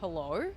Hello?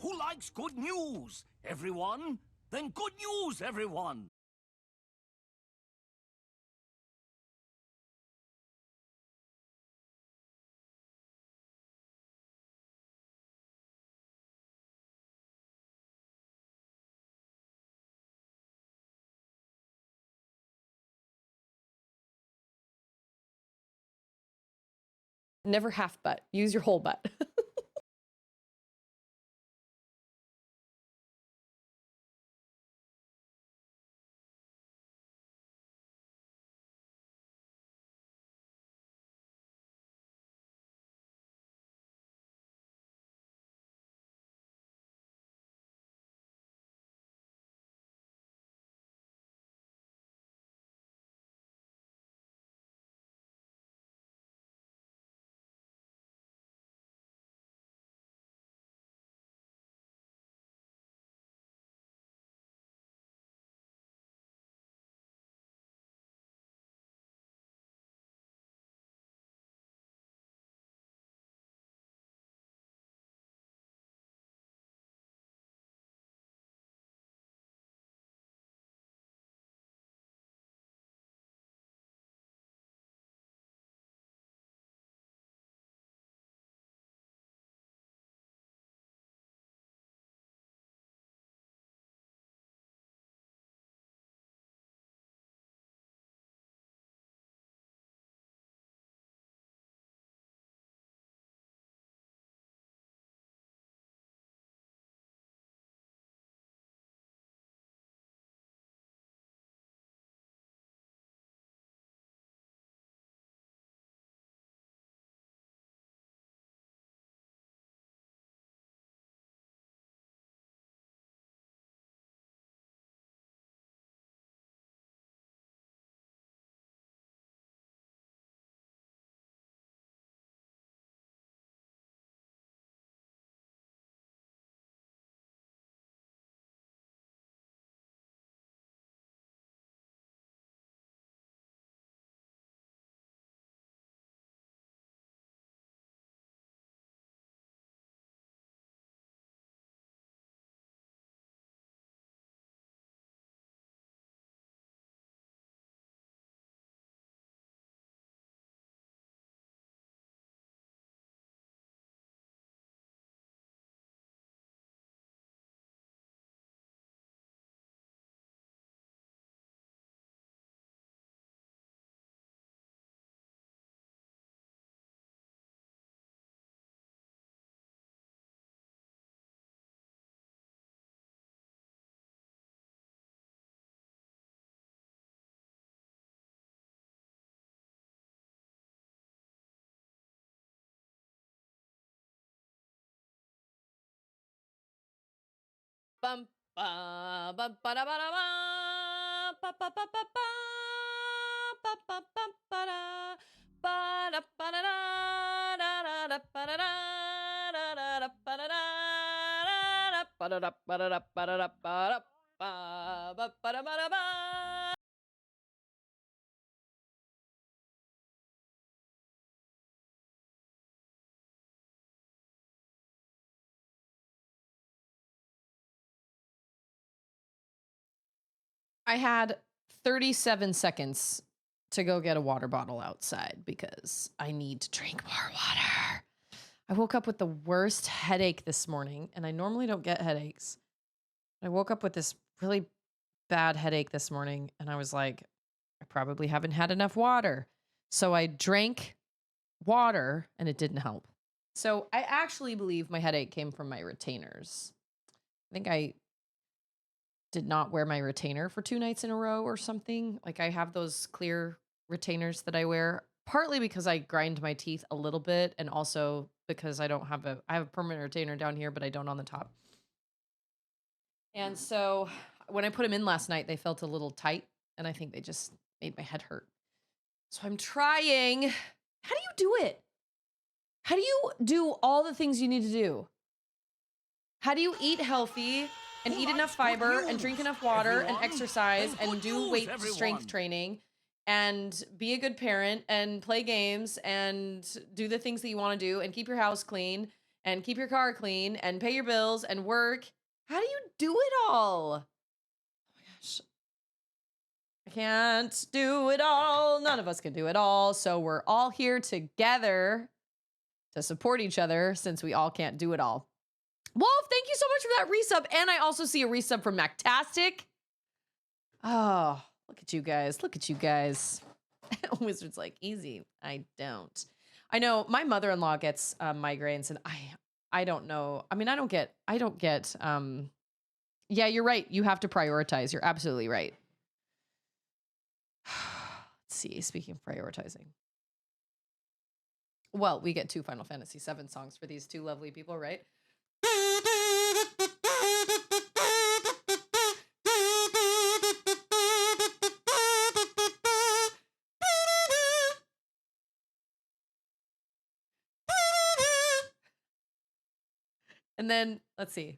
Who likes good news, everyone? Then good news, everyone! Never half butt. Use your whole butt. Bum ba ba ba da ba da ba ba ba ba ba ba ba ba ba ba da ba da ba da da da da ba da da da da ba da da da ba da da ba da da ba da da ba da ba ba da ba da ba. I had 37 seconds to go get a water bottle outside because I need to drink more water. I woke up with the worst headache this morning, and I normally don't get headaches. I woke up with this really bad headache this morning, and I was like, I probably haven't had enough water. So I drank water, and it didn't help. So I actually believe my headache came from my retainers. I think I did not wear my retainer for 2 nights in a row or something. Like, I have those clear retainers that I wear, partly because I grind my teeth a little bit, and also because I have a permanent retainer down here, but I don't on the top. And so when I put them in last night, they felt a little tight, and I think they just made my head hurt. So I'm trying. How do you do it? How do you do all the things you need to do? How do you eat healthy and Who eat enough likes good fiber and drink news? enough water and Everyone? exercise Then and good do news, weight everyone. strength training and be a good parent and play games and do the things that you want to do and keep your house clean and keep your car clean and pay your bills and work? How do you do it all? Oh my gosh. I can't do it all. None of us can do it all. So we're all here together to support each other since we all can't do it all. Wolf, thank you so much for that resub. And I also see a resub from Mactastic. Oh, look at you guys. Look at you guys. Wizard's like, easy. I don't. I know my mother-in-law gets migraines, and I don't know. I mean, I don't get, yeah, you're right. You have to prioritize. You're absolutely right. Let's see. Speaking of prioritizing. Well, we get 2 Final Fantasy VII songs for these 2 lovely people, right? And then, let's see.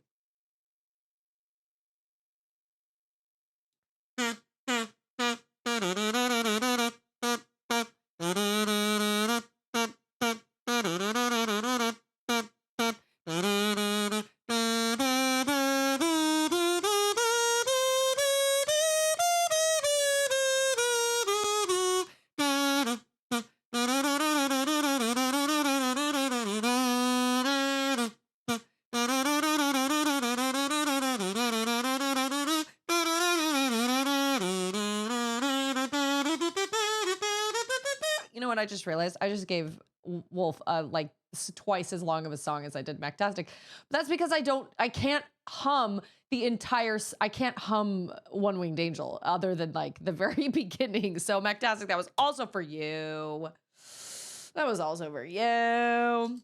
You know what I just realized? I just gave Wolf like twice as long of a song as I did Mactastic. But that's because I can't hum I can't hum One Winged Angel other than like the very beginning. So Mactastic, that was also for you. That was also for you.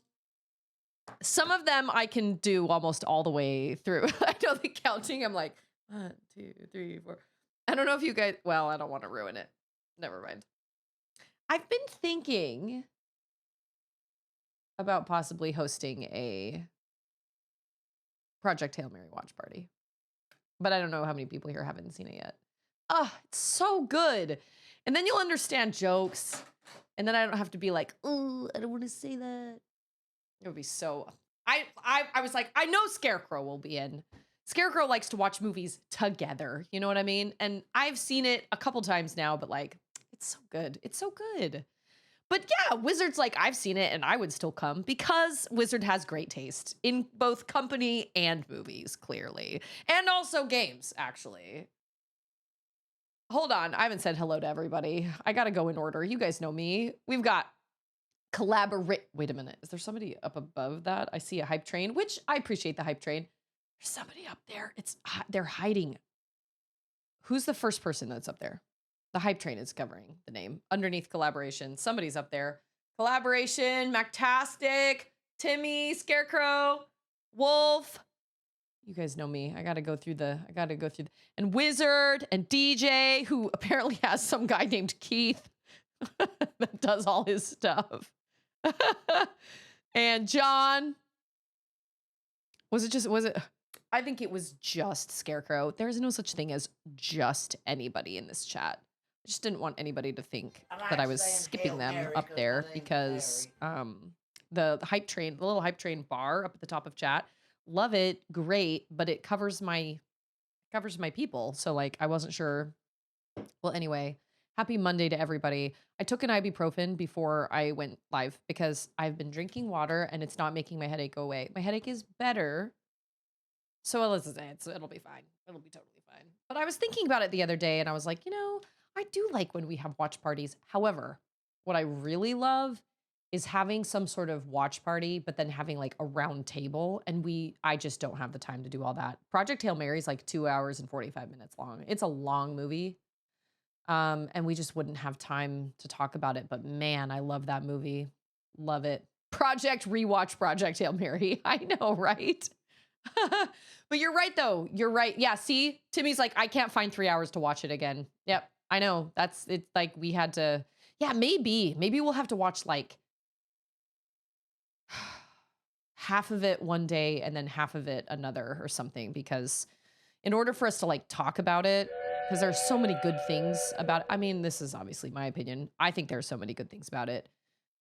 Some of them I can do almost all the way through. I know the counting. I'm like 1, 2, 3, 4. I don't know if you guys. Well, I don't want to ruin it. Never mind. I've been thinking about possibly hosting a Project Hail Mary watch party, but I don't know how many people here haven't seen it yet. Oh, it's so good. And then you'll understand jokes. And then I don't have to be like, oh, I don't want to say that. It would be so. I was like, I know Scarecrow will be in. Scarecrow likes to watch movies together. You know what I mean? And I've seen it a couple times now, but like, it's so good. It's so good. But yeah, Wizard's like, I've seen it and I would still come because Wizard has great taste in both company and movies, clearly. And also games, actually. Hold on. I haven't said hello to everybody. I got to go in order. You guys know me. We've got collaborate. Wait a minute. Is there somebody up above that? I see a hype train, which I appreciate the hype train. There's somebody up there. They're hiding. Who's the first person that's up there? The hype train is covering the name. Underneath collaboration, somebody's up there. Collaboration, Mactastic, Timmy, Scarecrow, Wolf. You guys know me. I gotta go through and Wizard and DJ, who apparently has some guy named Keith that does all his stuff. And John. I think it was just Scarecrow. There is no such thing as just anybody in this chat. I just didn't want anybody to think that I was skipping them up there because the hype train, the little hype train bar up at the top of chat, love it, great, but it covers my people. So like I wasn't sure. Well, anyway, happy Monday to everybody. I took an ibuprofen before I went live because I've been drinking water and it's not making my headache go away. My headache is better. So let's say it'll be fine. It'll be totally fine. But I was thinking about it the other day and I was like, I do like when we have watch parties. However, what I really love is having some sort of watch party, but then having like a round table. And I just don't have the time to do all that. Project Hail Mary is like 2 hours and 45 minutes long. It's a long movie. And we just wouldn't have time to talk about it. But man, I love that movie. Love it. Rewatch Project Hail Mary. I know, right? But you're right, though. You're right. Yeah, see? Timmy's like, I can't find 3 hours to watch it again. Yep, I know. That's it. Like, we had to. Yeah, maybe. Maybe we'll have to watch like half of it one day and then half of it another or something, because in order for us to like talk about it, because there's so many good things about it. I mean, this is obviously my opinion. I think there's so many good things about it.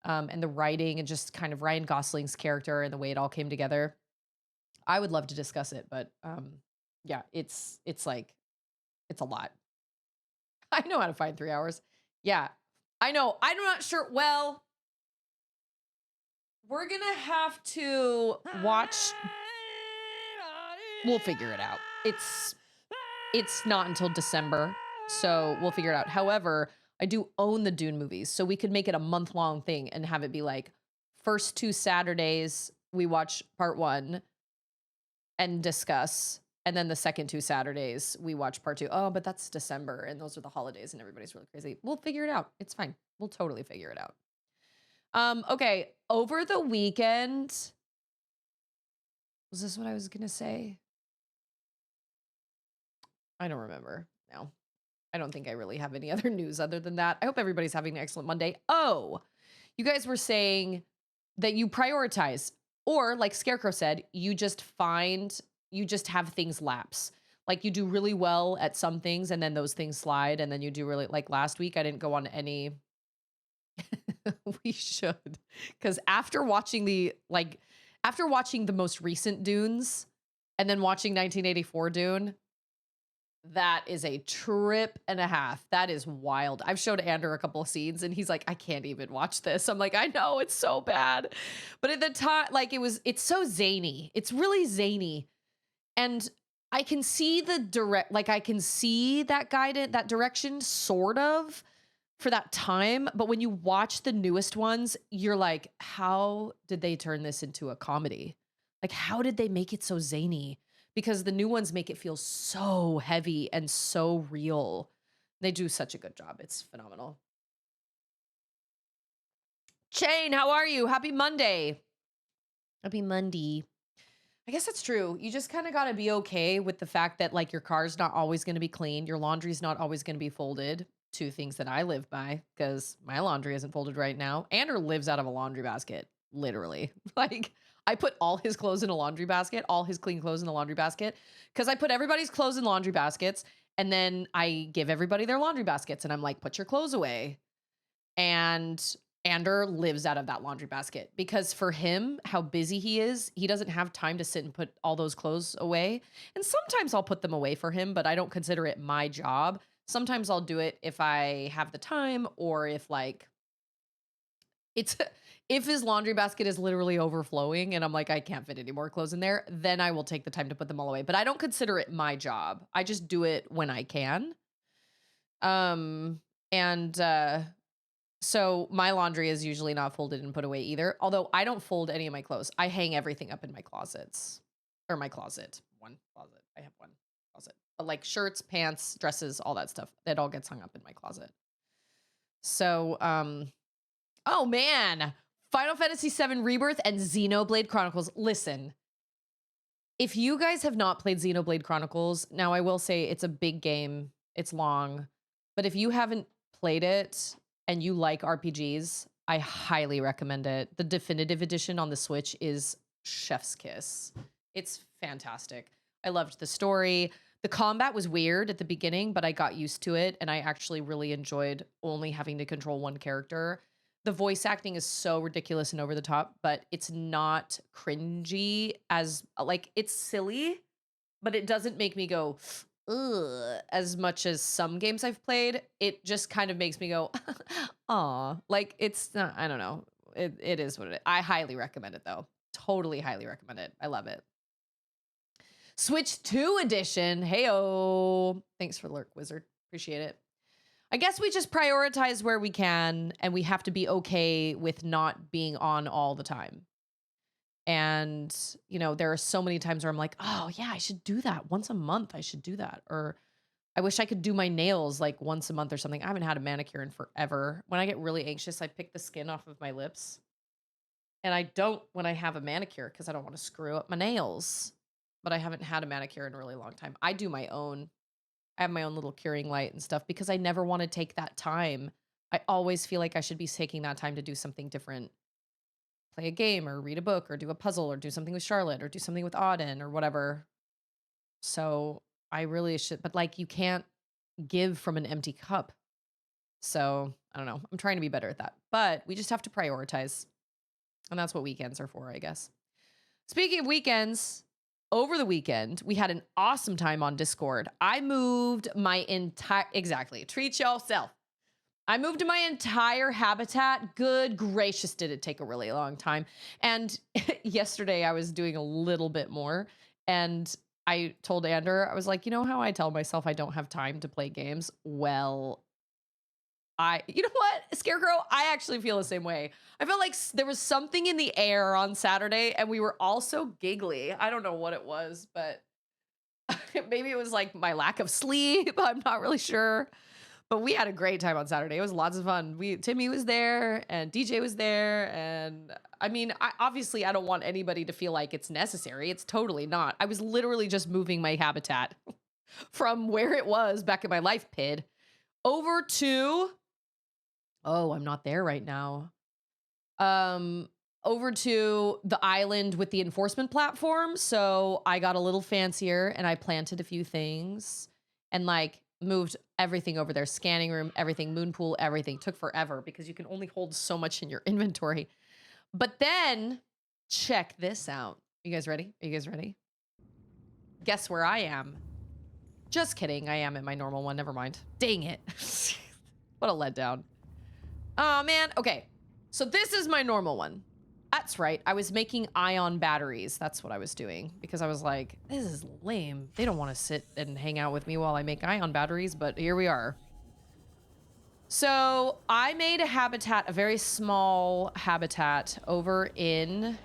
And the writing and just kind of Ryan Gosling's character and the way it all came together. I would love to discuss it, but yeah, it's like it's a lot. I know how to find 3 hours. Yeah, I know. I'm not sure. Well, we're gonna have to watch. We'll figure it out. It's not until December, so we'll figure it out. However, I do own the Dune movies, so we could make it a month-long thing and have it be like first 2 Saturdays we watch part 1 and discuss, and then the second 2 Saturdays we watch part 2. Oh, but that's December and those are the holidays and everybody's really crazy. We'll figure it out. It's fine. We'll totally figure it out. Okay, over the weekend, was this what I was gonna say? I don't remember now. I don't think I really have any other news other than that. I hope everybody's having an excellent Monday. Oh, you guys were saying that you prioritize, or like Scarecrow said, you just have things lapse. Like you do really well at some things and then those things slide, and then you do really, like last week I didn't go on any. We should, because after watching the most recent Dunes and then watching 1984 Dune, that is a trip and a half. That is wild. I've showed Andrew a couple of scenes and he's like, I can't even watch this. I'm like, I know, it's so bad. But at the time, like it's so zany. It's really zany. And I can see I can see that that direction sort of for that time. But when you watch the newest ones, you're like, how did they turn this into a comedy? Like, how did they make it so zany? Because the new ones make it feel so heavy and so real. They do such a good job. It's phenomenal. Shane, how are you? Happy Monday. Happy Monday. I guess that's true. You just kind of got to be okay with the fact that like your car's not always going to be clean. Your laundry's not always going to be folded. 2 things that I live by, because my laundry isn't folded right now. Andrew lives out of a laundry basket, literally. Like I put all his clothes in a laundry basket, all his clean clothes in a laundry basket, because I put everybody's clothes in laundry baskets, and then I give everybody their laundry baskets, and I'm like, put your clothes away. And Andrew lives out of that laundry basket, because for him, how busy he is, he doesn't have time to sit and put all those clothes away. And sometimes I'll put them away for him, but I don't consider it my job. Sometimes I'll do it if I have the time, or if like if his laundry basket is literally overflowing and I'm like, I can't fit any more clothes in there, then I will take the time to put them all away. But I don't consider it my job. I just do it when I can. So my laundry is usually not folded and put away either. Although I don't fold any of my clothes. I hang everything up in my closets, or my closet. One closet. I have one closet. But like shirts, pants, dresses, all that stuff, it all gets hung up in my closet. So, oh man, Final Fantasy VII Rebirth and Xenoblade Chronicles. Listen, if you guys have not played Xenoblade Chronicles, now I will say it's a big game. It's long. But if you haven't played it and you like RPGs, I highly recommend it. The definitive edition on the Switch is chef's kiss. It's fantastic. I loved the story. The combat was weird at the beginning, but I got used to it, and I actually really enjoyed only having to control one character. The voice acting is so ridiculous and over the top, but it's not cringy, as like it's silly, but it doesn't make me go ugh as much as some games I've played. It just kind of makes me go aw. Like it's not, I don't know. It is what it is. I highly recommend it though. Totally highly recommend it. I love it. Switch 2 edition. Heyo. Thanks for the lurk, Wizard. Appreciate it. I guess we just prioritize where we can, and we have to be okay with not being on all the time. And, you know, there are so many times where I'm like, oh, yeah, I should do that once a month. I should do that. Or I wish I could do my nails like once a month or something. I haven't had a manicure in forever. When I get really anxious, I pick the skin off of my lips. And I don't when I have a manicure because I don't want to screw up my nails. But I haven't had a manicure in a really long time. I do my own. I have my own little curing light and stuff because I never want to take that time. I always feel like I should be taking that time to do something different. Play a game or read a book or do a puzzle or do something with Charlotte or do something with Auden or whatever. So I really should, but like you can't give from an empty cup. So I don't know. I'm trying to be better at that, but we just have to prioritize. And that's what weekends are for, I guess. Speaking of weekends, over the weekend, we had an awesome time on Discord. I moved my exactly, treat yourself. I moved my entire habitat. Good gracious, did it take a really long time. And yesterday I was doing a little bit more. And I told Andrew, I was like, you know how I tell myself I don't have time to play games? Well, you know what, Scarecrow? I actually feel the same way. I felt like there was something in the air on Saturday and we were all so giggly. I don't know what it was, but maybe it was like my lack of sleep. I'm not really sure. But we had a great time on Saturday. It was lots of fun. Timmy was there and DJ was there. And I mean, obviously I don't want anybody to feel like it's necessary. It's totally not. I was literally just moving my habitat from where it was back in my life pid over to, oh, I'm not there right now. Over to the island with the enforcement platform. So I got a little fancier and I planted a few things and like moved everything over there. Scanning room, everything, moon pool, everything. Took forever because you can only hold so much in your inventory. But then check this out. You guys ready? Are you guys ready? Guess where I am? Just kidding. I am at my normal one. Never mind. Dang it. What a letdown. Oh man. Okay. So this is my normal one. That's right. I was making ion batteries. That's what I was doing because I was like, this is lame. They don't want to sit and hang out with me while I make ion batteries, but here we are. So I made a habitat, a very small habitat over in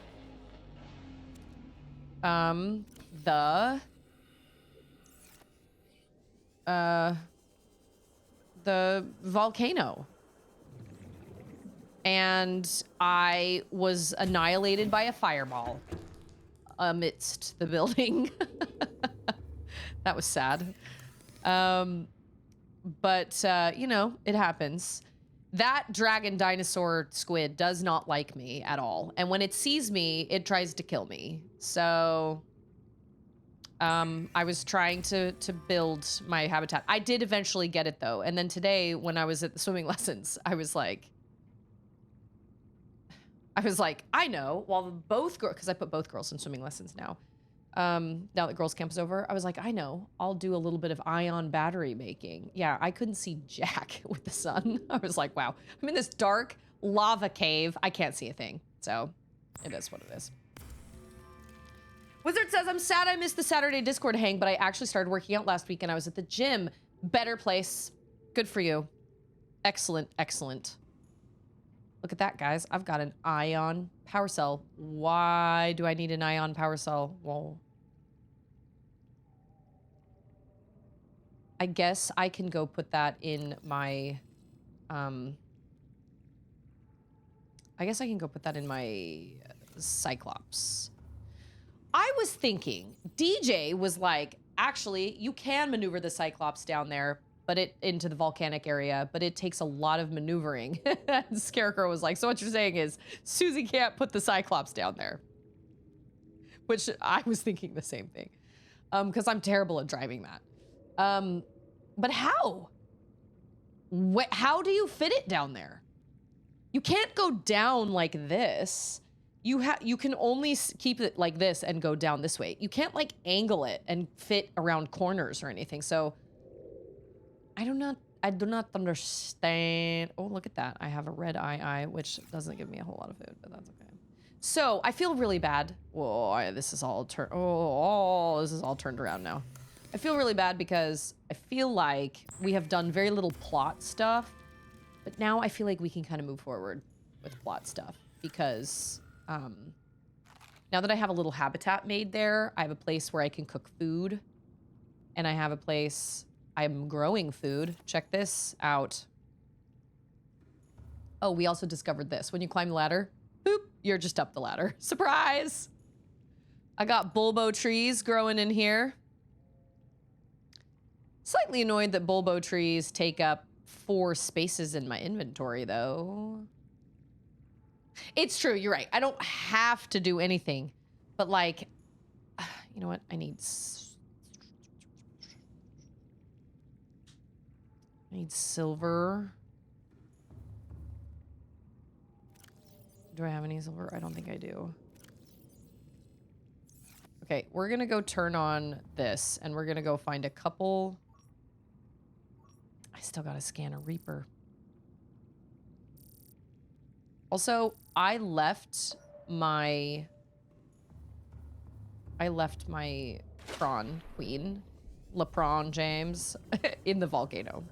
the volcano. And I was annihilated by a fireball amidst the building. That was sad. But you know, it happens. That dragon dinosaur squid does not like me at all. And when it sees me, it tries to kill me. So I was trying to build my habitat. I did eventually get it though. And then today when I was at the swimming lessons, I was like, I know, while both girls, because I put both girls in swimming lessons now. Now that girls' camp is over, I was like, I know, I'll do a little bit of ion battery making. Yeah, I couldn't see jack with the sun. I was like, wow, I'm in this dark lava cave. I can't see a thing. So it is what it is. Wizard says, I'm sad I missed the Saturday Discord hang, but I actually started working out last week and I was at the gym. Better place. Good for you. Excellent, excellent. Look at that, guys. I've got an ion power cell. Why do I need an ion power cell? Well, I guess I can go put that in my, I guess I can go put that in my Cyclops. I was thinking, DJ was like, actually, you can maneuver the Cyclops down there, but into the volcanic area, but it takes a lot of maneuvering. And Scarecrow was like, so what you're saying is Susie can't put the Cyclops down there. Which I was thinking the same thing. Because I'm terrible at driving that. But how? How do you fit it down there? You can't go down like this. You can only keep it like this and go down this way. You can't like angle it and fit around corners or anything. So I do not understand. Oh, look at that. I have a red eye, which doesn't give me a whole lot of food, but that's okay. So I feel really bad. Whoa, this is all turned around now. I feel really bad because I feel like we have done very little plot stuff, but now I feel like we can kind of move forward with plot stuff because now that I have a little habitat made there, I have a place where I can cook food, and I have a place I'm growing food. Check this out. Oh, we also discovered this. When you climb the ladder, boop, you're just up the ladder. Surprise! I got bulbo trees growing in here. Slightly annoyed that bulbo trees take up 4 spaces in my inventory, though. It's true, you're right. I don't have to do anything. But, like, you know what? I need silver. Do I have any silver? I don't think I do. Okay, we're gonna go turn on this, and we're gonna go find a couple... I still gotta scan a Reaper. Also, I left my prawn queen, LePron James, in the volcano.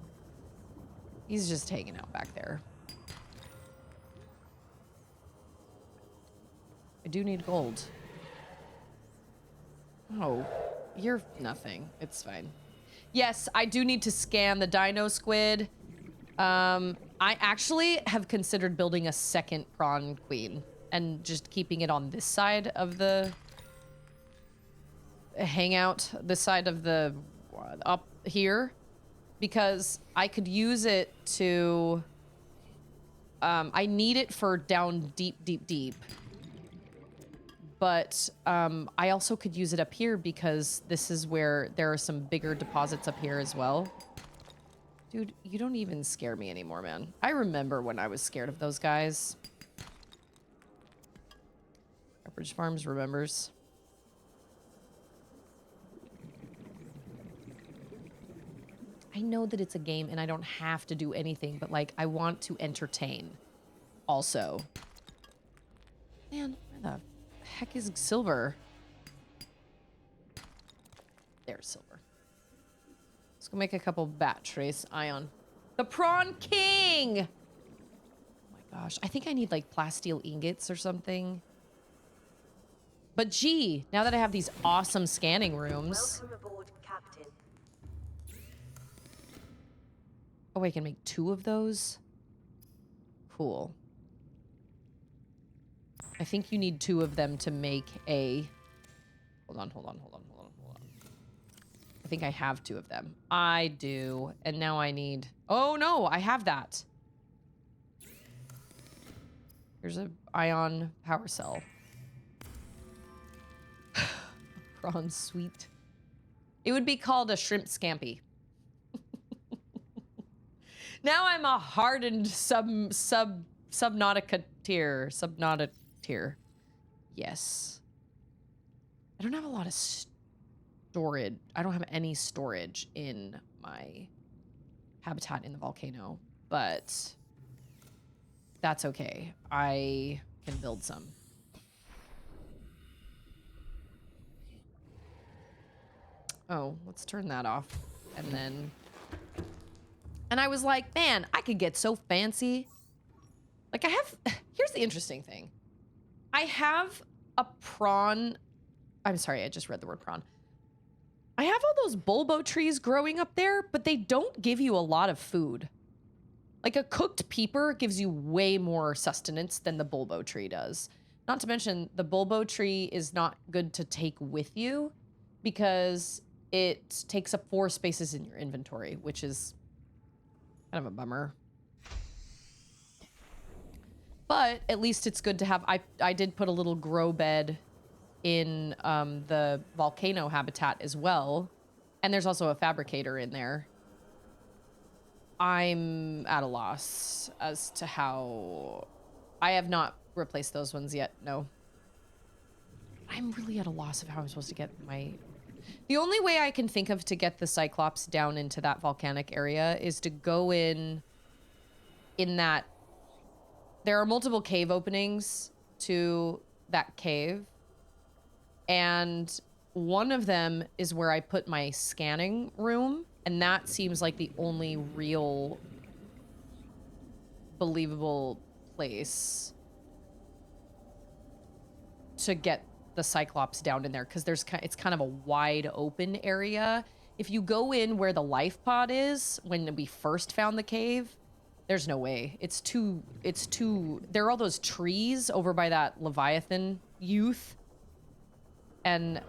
He's just hanging out back there. I do need gold. Oh, you're nothing. It's fine. Yes, I do need to scan the dino squid. I actually have considered building a second prawn queen and just keeping it on this side of the hangout, this side of the up here, because I could use it to I need it for down deep, but I also could use it up here because this is where there are some bigger deposits up here as well. Dude, you don't even scare me anymore, man. I remember when I was scared of those guys. Pepperidge Farms remembers. I know that it's a game and I don't have to do anything, but, like, I want to entertain also. Man, where the heck is silver? There's silver. Let's go make a couple bat trace ion. The Prawn King! Oh my gosh. I think I need, like, plasteel ingots or something. But gee, now that I have these awesome scanning rooms... Welcome aboard, Captain. Oh, I can make 2 of those? Cool. I think you need 2 of them to make a... Hold on. I think I have 2 of them. I do. And now I need... Oh, no, I have that. Here's a ion power cell. Prawn sweet. It would be called a shrimp scampi. Now I'm a hardened Subnautica tier. Subnautica tier. Yes. I don't have a lot of storage. I don't have any storage in my habitat in the volcano, but that's okay. I can build some. Oh, let's turn that off. And then... And I was like, man, I could get so fancy. Like, I have... Here's the interesting thing. I have a prawn... I'm sorry, I just read the word prawn. I have all those bulbo trees growing up there, but they don't give you a lot of food. Like, a cooked peeper gives you way more sustenance than the bulbo tree does. Not to mention, the bulbo tree is not good to take with you because it takes up 4 spaces in your inventory, which is kind of a bummer. But at least it's good to have... I did put a little grow bed in the volcano habitat as well. And there's also a fabricator in there. I'm at a loss as to how... I have not replaced those ones yet, no. I'm really at a loss of how I'm supposed to get my... The only way I can think of to get the Cyclops down into that volcanic area is to go in that... There are multiple cave openings to that cave. And one of them is where I put my scanning room, and that seems like the only real believable place to get the Cyclops down in there, because it's kind of a wide open area. If you go in where the life pod is, when we first found the cave, there's no way. It's too, there are all those trees over by that Leviathan youth. And,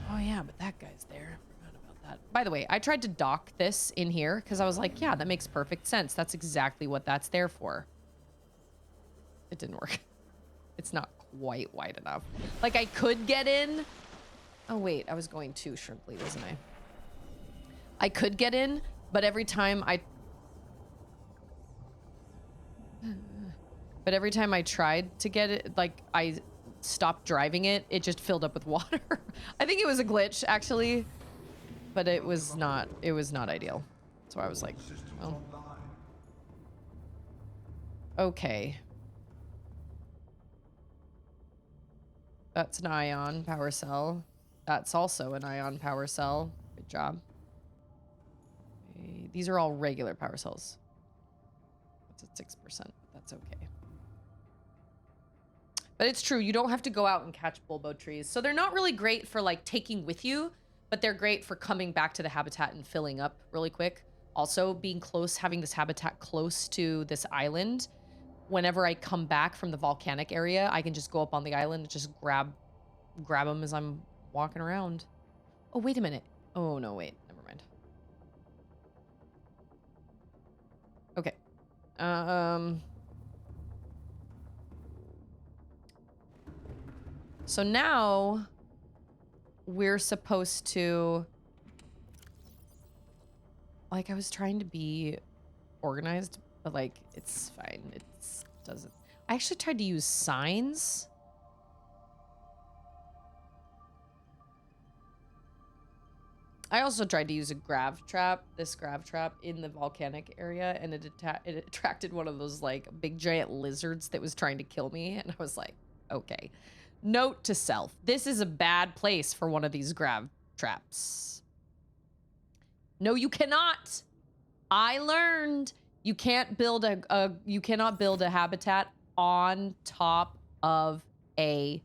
oh yeah, but that guy's there. Forgot about that. By the way, I tried to dock this in here because I was like, yeah, that makes perfect sense. That's exactly what that's there for. It didn't work. It's not quite wide enough. Like, I could get in. Oh, wait, I was going too shrimply, wasn't I? I could get in, but every time I tried to get it, like, I stopped driving it, it just filled up with water. I think it was a glitch, actually, but it was not ideal. So I was like, well, okay. That's an ion power cell. That's also an ion power cell. Good job. Okay. These are all regular power cells. That's at 6%. That's okay. But it's true, you don't have to go out and catch bulbo trees. So they're not really great for like taking with you, but they're great for coming back to the habitat and filling up really quick. Also, being close, having this habitat close to this island, whenever I come back from the volcanic area, I can just go up on the island and just grab them as I'm walking around. Oh, wait a minute. Oh, no, wait. Never mind. Okay. So now we're supposed to, like, I was trying to be organized, but like, it's fine. It doesn't. I actually tried to use signs. I also tried to use a grav trap, in the volcanic area, and it attracted one of those like big giant lizards that was trying to kill me, and I was like, okay. Note to self, this is a bad place for one of these grav traps. No, you cannot. I learned you can't build you cannot build a habitat on top of an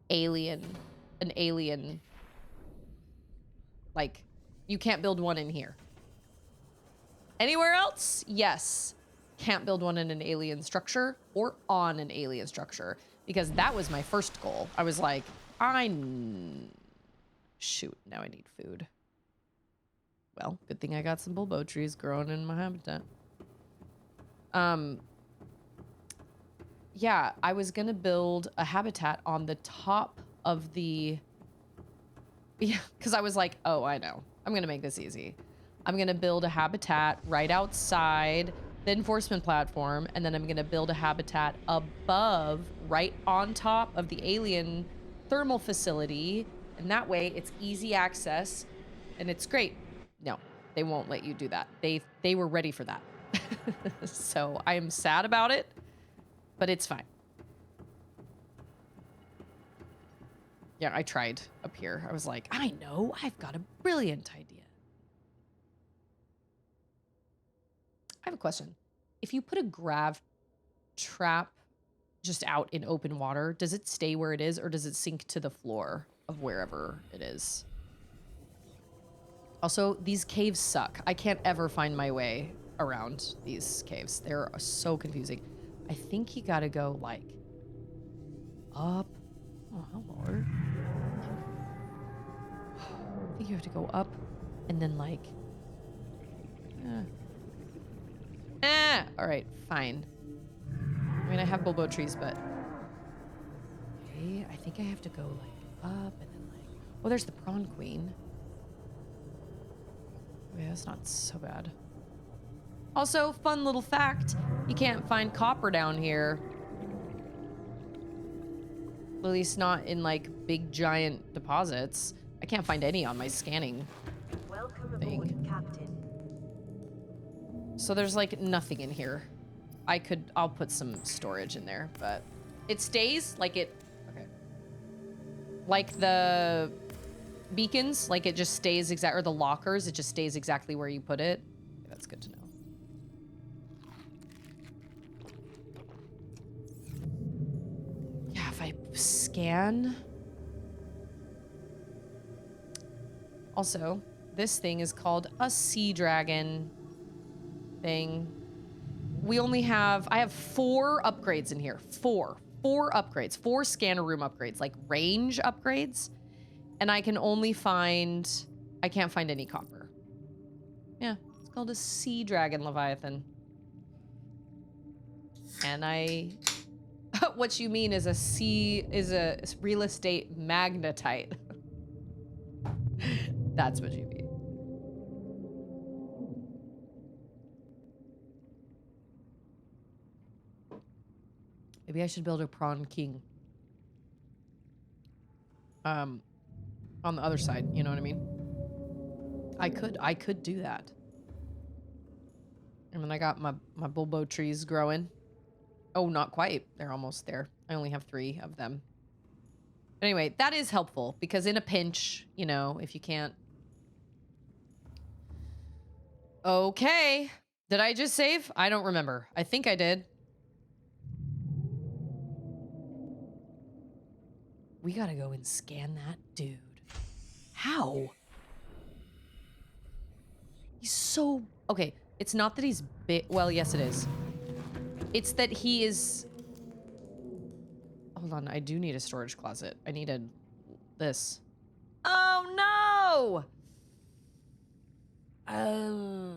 alien. Like, you can't build one in here. Anywhere else? Yes. Can't build one in an alien structure or on an alien structure, because that was my first goal. I was like, shoot, now I need food. Well, good thing I got some bulbo trees growing in my habitat. Yeah, I was gonna build a habitat on the top of the... Yeah, because I was like, oh, I know. I'm gonna make this easy. I'm gonna build a habitat right outside the enforcement platform, and then I'm gonna build a habitat above, right on top of the alien thermal facility, and that way it's easy access, and it's great. No, they won't let you do that. They were ready for that. So I'm sad about it, but it's fine. Yeah, I tried up here. I was like, I know, I've got a brilliant idea. I have a question. If you put a grav trap just out in open water, does it stay where it is, or does it sink to the floor of wherever it is? Also, these caves suck. I can't ever find my way around these caves. They're so confusing. I think you gotta go, like, up. Oh, hello. I think you have to go up and then, like... Alright, fine. I mean, I have bulbo trees, but... Okay, I think I have to go, like, up and then, like... Oh, there's the prawn queen. Oh, yeah, that's not so bad. Also, fun little fact, you can't find copper down here. At least not in, like, big, giant deposits. I can't find any on my scanning thing. Welcome aboard, Captain. So there's, like, nothing in here. I'll put some storage in there, but it stays like it, okay. Like the beacons, like it just stays exact, or the lockers, it just stays exactly where you put it. Okay, that's good to know. Yeah, if I scan. Also, this thing is called a sea dragon thing. We only have, I have 4 upgrades in here. 4 upgrades, 4 scanner room upgrades, like range upgrades. And I can only find, I can't find any copper. Yeah, it's called a sea dragon leviathan. And what you mean is a real estate magnetite. That's what you mean. Maybe I should build a prawn king. On the other side, you know what I mean? I could do that. And then I got my bulbo trees growing. Oh, not quite. They're almost there. I only have 3 of them. Anyway, that is helpful because in a pinch, you know, if you can't. Okay. Did I just save? I don't remember. I think I did. We gotta go and scan that dude. How? He's so... Okay, it's not that he's big. Well, yes, it is. It's that he is... Hold on, I do need a storage closet. I needed this. Oh, no! Oh.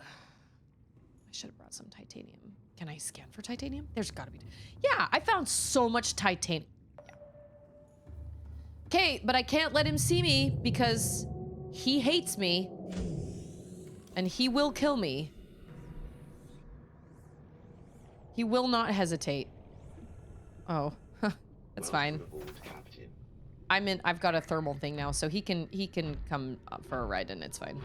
I should have brought some titanium. Can I scan for titanium? There's gotta be... Yeah, I found so much titanium. Okay, but I can't let him see me because he hates me. And he will kill me. He will not hesitate. Oh, that's fine. I've got a thermal thing now, so he can come up for a ride and it's fine.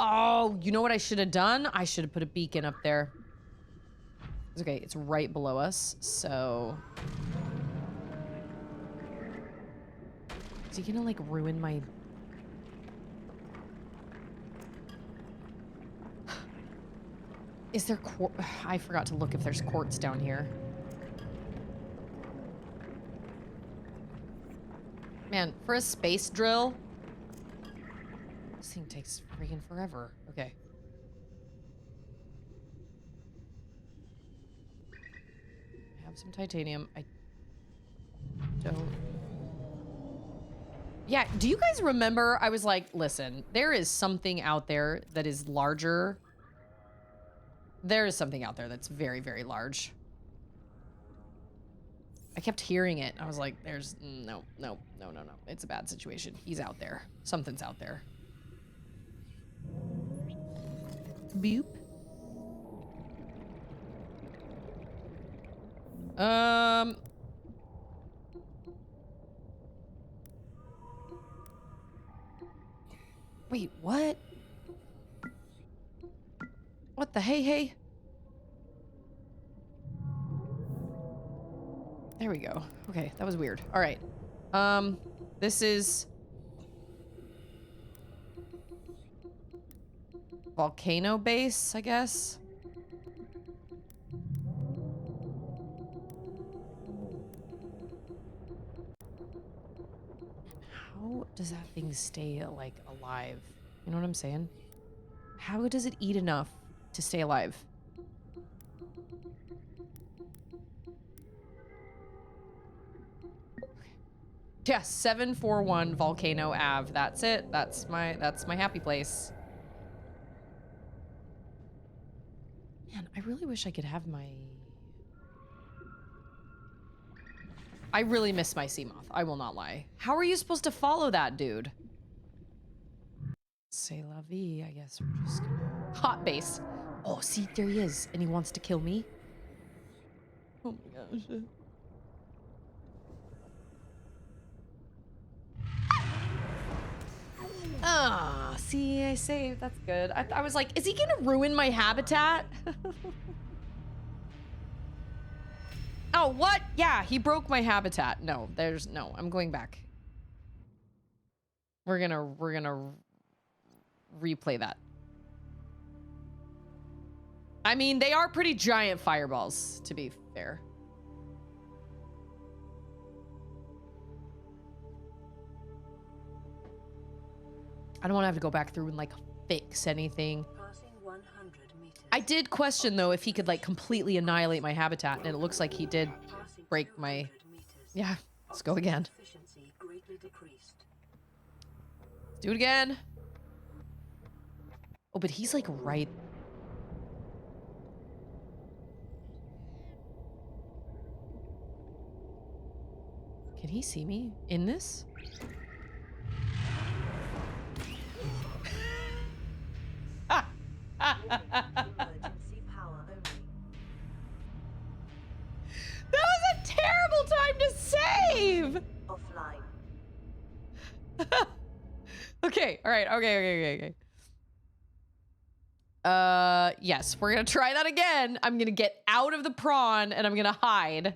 Oh, you know what I should have done? I should have put a beacon up there. It's okay, it's right below us, so... Is he gonna, like, ruin my... Is there I forgot to look if there's quartz down here. Man, for a space drill... This thing takes freaking forever. Okay. I have some titanium. I don't... Yeah, do you guys remember? I was like, listen, there is something out there that is larger. There is something out there that's very, very large. I kept hearing it. I was like, there's... No. It's a bad situation. He's out there. Something's out there. Boop. Wait, what? What the hey? There we go. Okay, that was weird. All right. This is... Volcano base, I guess. How does that thing stay, like, alive? You know what I'm saying? How does it eat enough to stay alive? Yeah, 741 Volcano Ave. That's it. That's my happy place. Man, I really wish I could have my... I really miss my sea moth. I will not lie. How are you supposed to follow that, dude? C'est la vie, I guess we're just gonna... Hot base. Oh, see, there he is. And he wants to kill me. Oh my gosh. Ah, see, I saved. That's good. I was like, is he gonna ruin my habitat? Oh, what? Yeah, he broke my habitat. No, no, I'm going back. We're gonna replay that. I mean, they are pretty giant fireballs, to be fair. I don't want to have to go back through and like fix anything. I did question though if he could like completely annihilate my habitat, and it looks like he did break my... Yeah, let's go again. Let's do it again. Oh, but he's like right... Can he see me in this? That was a terrible time to save! Offline. Okay, alright, okay. Yes, we're gonna try that again. I'm gonna get out of the prawn and I'm gonna hide.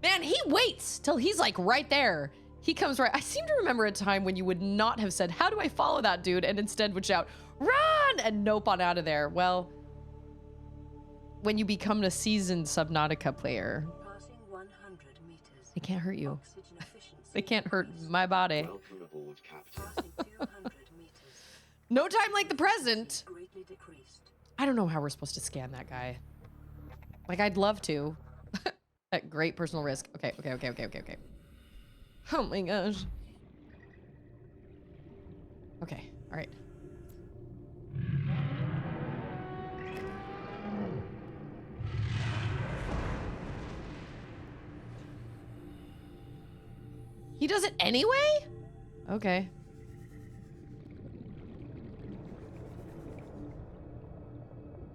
Man, he waits till he's like right there. He comes right. I seem to remember a time when you would not have said, how do I follow that dude? And instead would shout, run! And nope on out of there. Well, when you become a seasoned Subnautica player, they can't hurt you. They can't hurt my body. No time like the present. I don't know how we're supposed to scan that guy. Like, I'd love to. At great personal risk. Okay. Oh my gosh. Okay, all right. He does it anyway? Okay.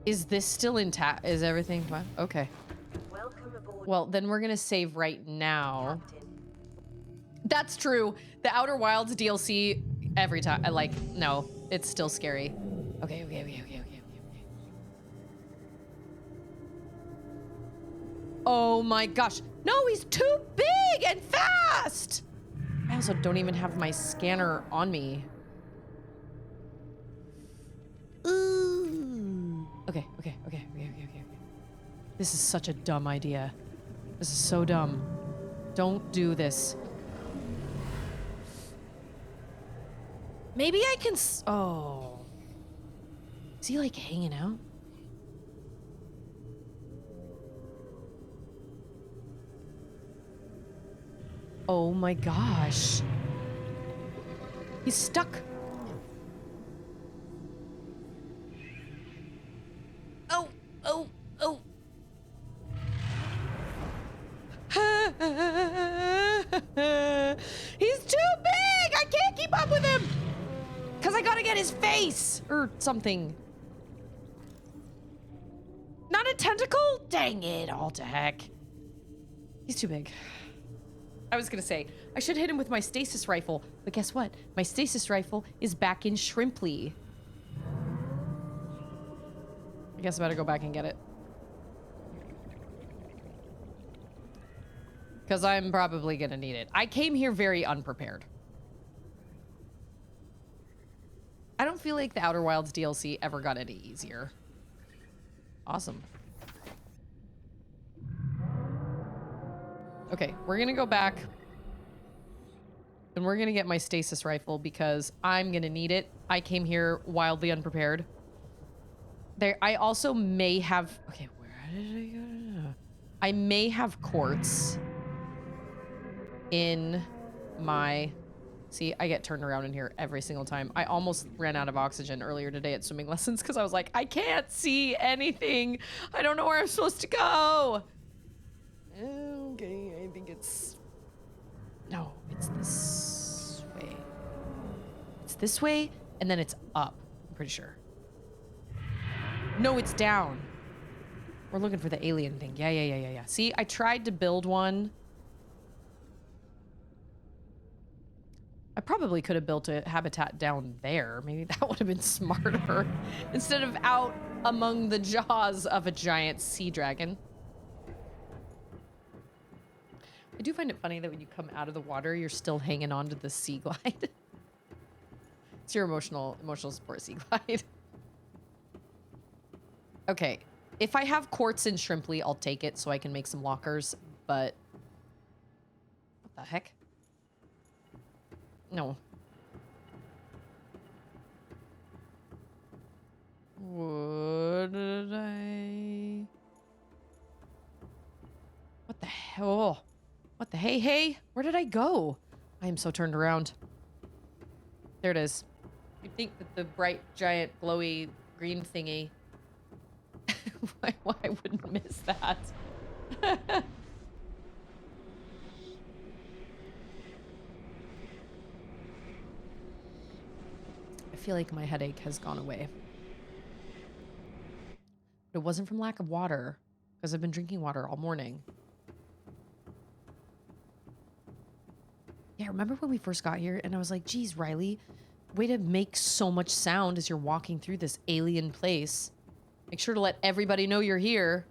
Is this still intact? Is everything fine? Okay. Well, then we're gonna save right now. That's true. The Outer Wilds DLC, every time, no, it's still scary. Okay. Oh my gosh. No, he's too big and fast! I also don't even have my scanner on me. Ooh. Okay. This is such a dumb idea. This is so dumb. Don't do this. Maybe I can oh. Is he like hanging out? Oh my gosh. He's stuck. Oh. He's too big! I can't keep up with him! Because I gotta get his face! Or something. Not a tentacle? Dang it, all to heck. He's too big. I was gonna say, I should hit him with my stasis rifle, but guess what? My stasis rifle is back in Shrimply. I guess I better go back and get it. Because I'm probably gonna need it. I came here very unprepared. I don't feel like the Outer Wilds DLC ever got any easier. Awesome. Okay, we're gonna go back. And we're gonna get my stasis rifle because I'm gonna need it. I came here wildly unprepared. I also may have... Okay, where did I go? I may have quartz in my... See, I get turned around in here every single time. I almost ran out of oxygen earlier today at swimming lessons because I was like, I can't see anything. I don't know where I'm supposed to go. Okay, I think it's... No, it's this way. It's this way, and then it's up. I'm pretty sure. No, it's down. We're looking for the alien thing. Yeah. See, I tried to build one. I probably could have built a habitat down there. Maybe that would have been smarter instead of out among the jaws of a giant sea dragon. I do find it funny that when you come out of the water, you're still hanging on to the sea glide. It's your emotional support sea glide. Okay. If I have quartz and shrimply, I'll take it so I can make some lockers, but what the heck? No. What did I... What the hell? What the hey? Where did I go? I am so turned around. There it is. You'd think that the bright, giant, glowy green thingy... why I wouldn't miss that? I feel like my headache has gone away. But it wasn't from lack of water, because I've been drinking water all morning. Yeah, remember when we first got here and I was like, geez, Riley, way to make so much sound as you're walking through this alien place. Make sure to let everybody know you're here.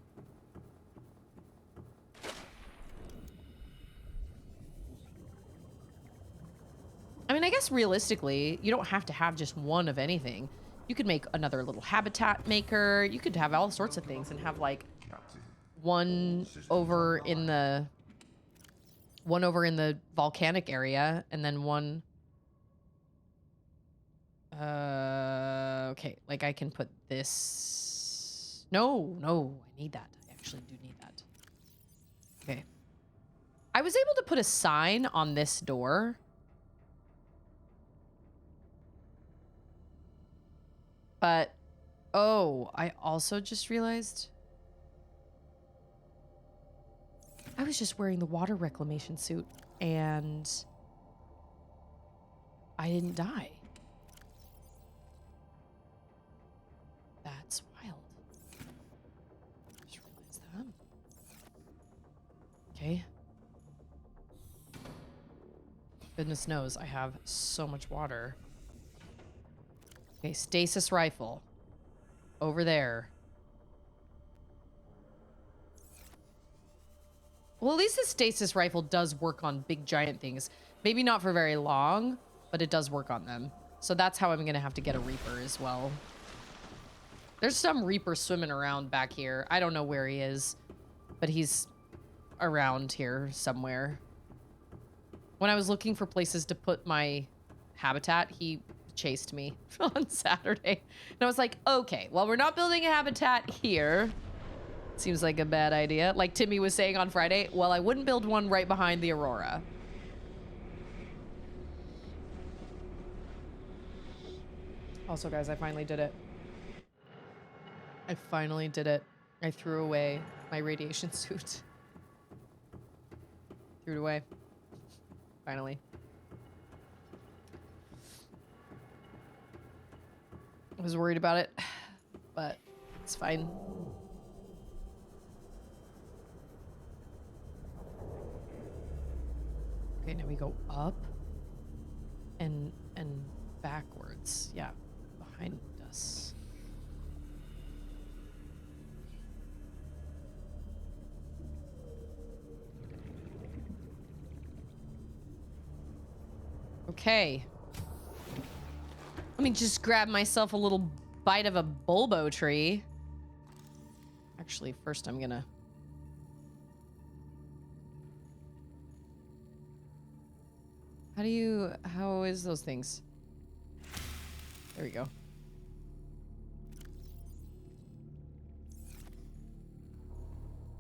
I mean, I guess realistically, you don't have to have just one of anything. You could make another little habitat maker. You could have all sorts of things and have like one over in the volcanic area and then one. Okay, like I can put this. No, I need that. I actually do need that. Okay. I was able to put a sign on this door. But, oh, I also just realized I was just wearing the water reclamation suit and I didn't die. That's wild. Just realized that. Okay. Goodness knows I have so much water. Okay, stasis rifle. Over there. Well, at least the stasis rifle does work on big giant things. Maybe not for very long, but it does work on them. So that's how I'm going to have to get a Reaper as well. There's some Reaper swimming around back here. I don't know where he is, but he's around here somewhere. When I was looking for places to put my habitat, he chased me on Saturday. And I was like, okay, well, we're not building a habitat here. Seems like a bad idea. Like Timmy was saying on Friday, well, I wouldn't build one right behind the Aurora. Also, guys, I finally did it. I finally did it. I threw away my radiation suit. Threw it away. Finally. I was worried about it, but it's fine. Okay, now we go up and backwards. Yeah, behind us. Okay. Let me just grab myself a little bite of a bulbo tree. Actually, first I'm gonna... How is those things? There we go.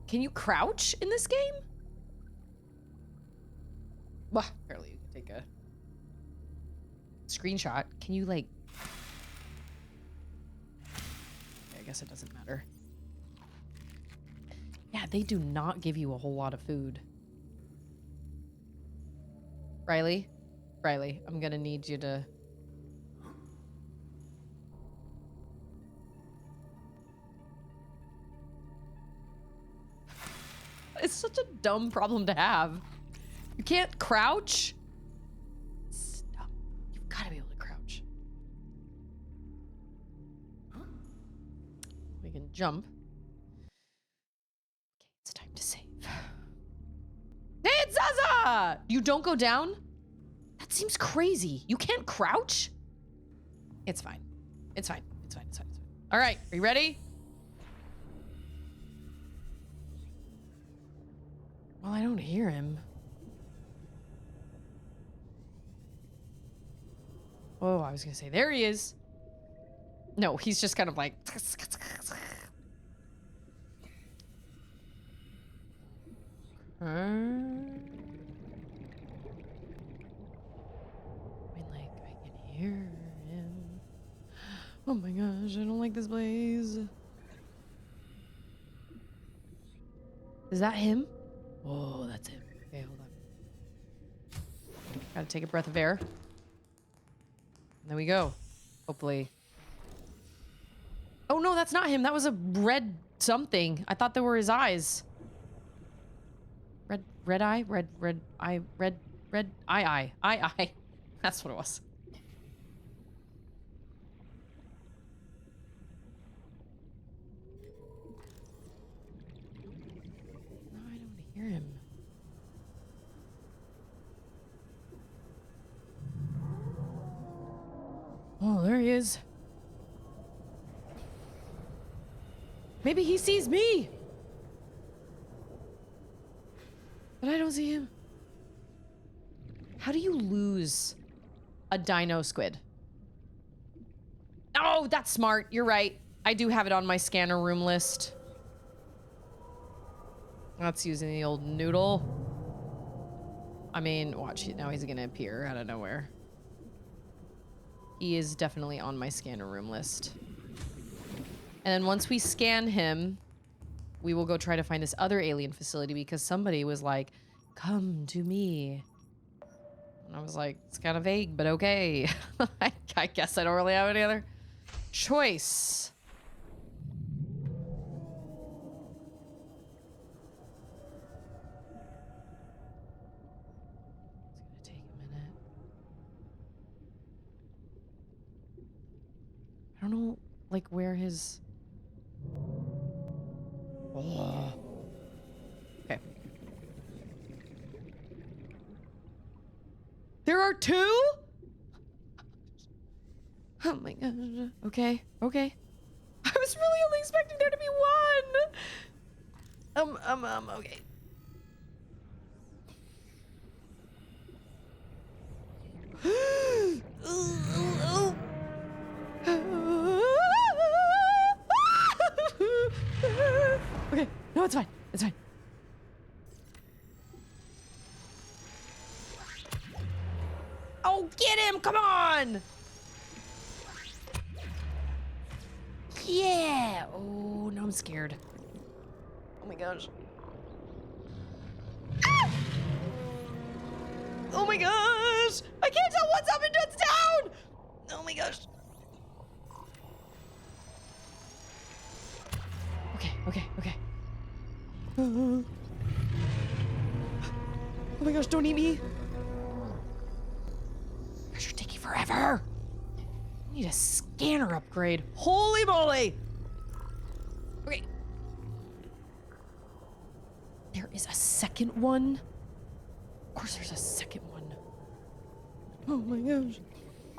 Can you crouch in this game? Well, apparently you can take a screenshot. Can you like... Okay, I guess it doesn't matter. Yeah, they do not give you a whole lot of food. Riley, I'm gonna need you to... It's such a dumb problem to have. You can't crouch? Stop. can jump. Okay, it's time to save. Hey, it's Zaza! You don't go down? That seems crazy. You can't crouch? It's fine. It's fine. It's fine. It's fine. It's fine. All right, are you ready? Well, I don't hear him. Oh, I was gonna say, there he is. No, he's just kind of like... I mean, like, I can hear him. Oh my gosh, I don't like this place. Is that him? Oh, that's him. Okay, hold on. Gotta take a breath of air. And there we go. Hopefully. Oh no, that's not him. That was a red something. I thought they were his eyes. Red eye? Red eye. Red eye. That's what it was. No, I don't hear him. Oh, there he is. Maybe he sees me. But I don't see him. How do you lose a dino squid? Oh, that's smart. You're right. I do have it on my scanner room list. That's using the old noodle. I mean, watch it. Now he's gonna appear out of nowhere. He is definitely on my scanner room list. And then once we scan him, we will go try to find this other alien facility because somebody was like, come to me. And I was like, it's kind of vague, but okay. I guess I don't really have any other choice. It's gonna take a minute. I don't know, like, where his... Oh. Okay. There are two? Oh my gosh. Okay, okay. I was really only expecting there to be one. Okay. Okay, no, it's fine. It's fine. Oh, get him! Come on! Yeah! Oh, no, I'm scared. Oh my gosh. Ah! Oh my gosh! I can't tell what's up and what's down! Oh my gosh. Okay. Oh my gosh, don't eat me. Gosh, you're taking forever. I need a scanner upgrade. Holy moly. Okay. There is a second one. Of course there's a second one. Oh my gosh.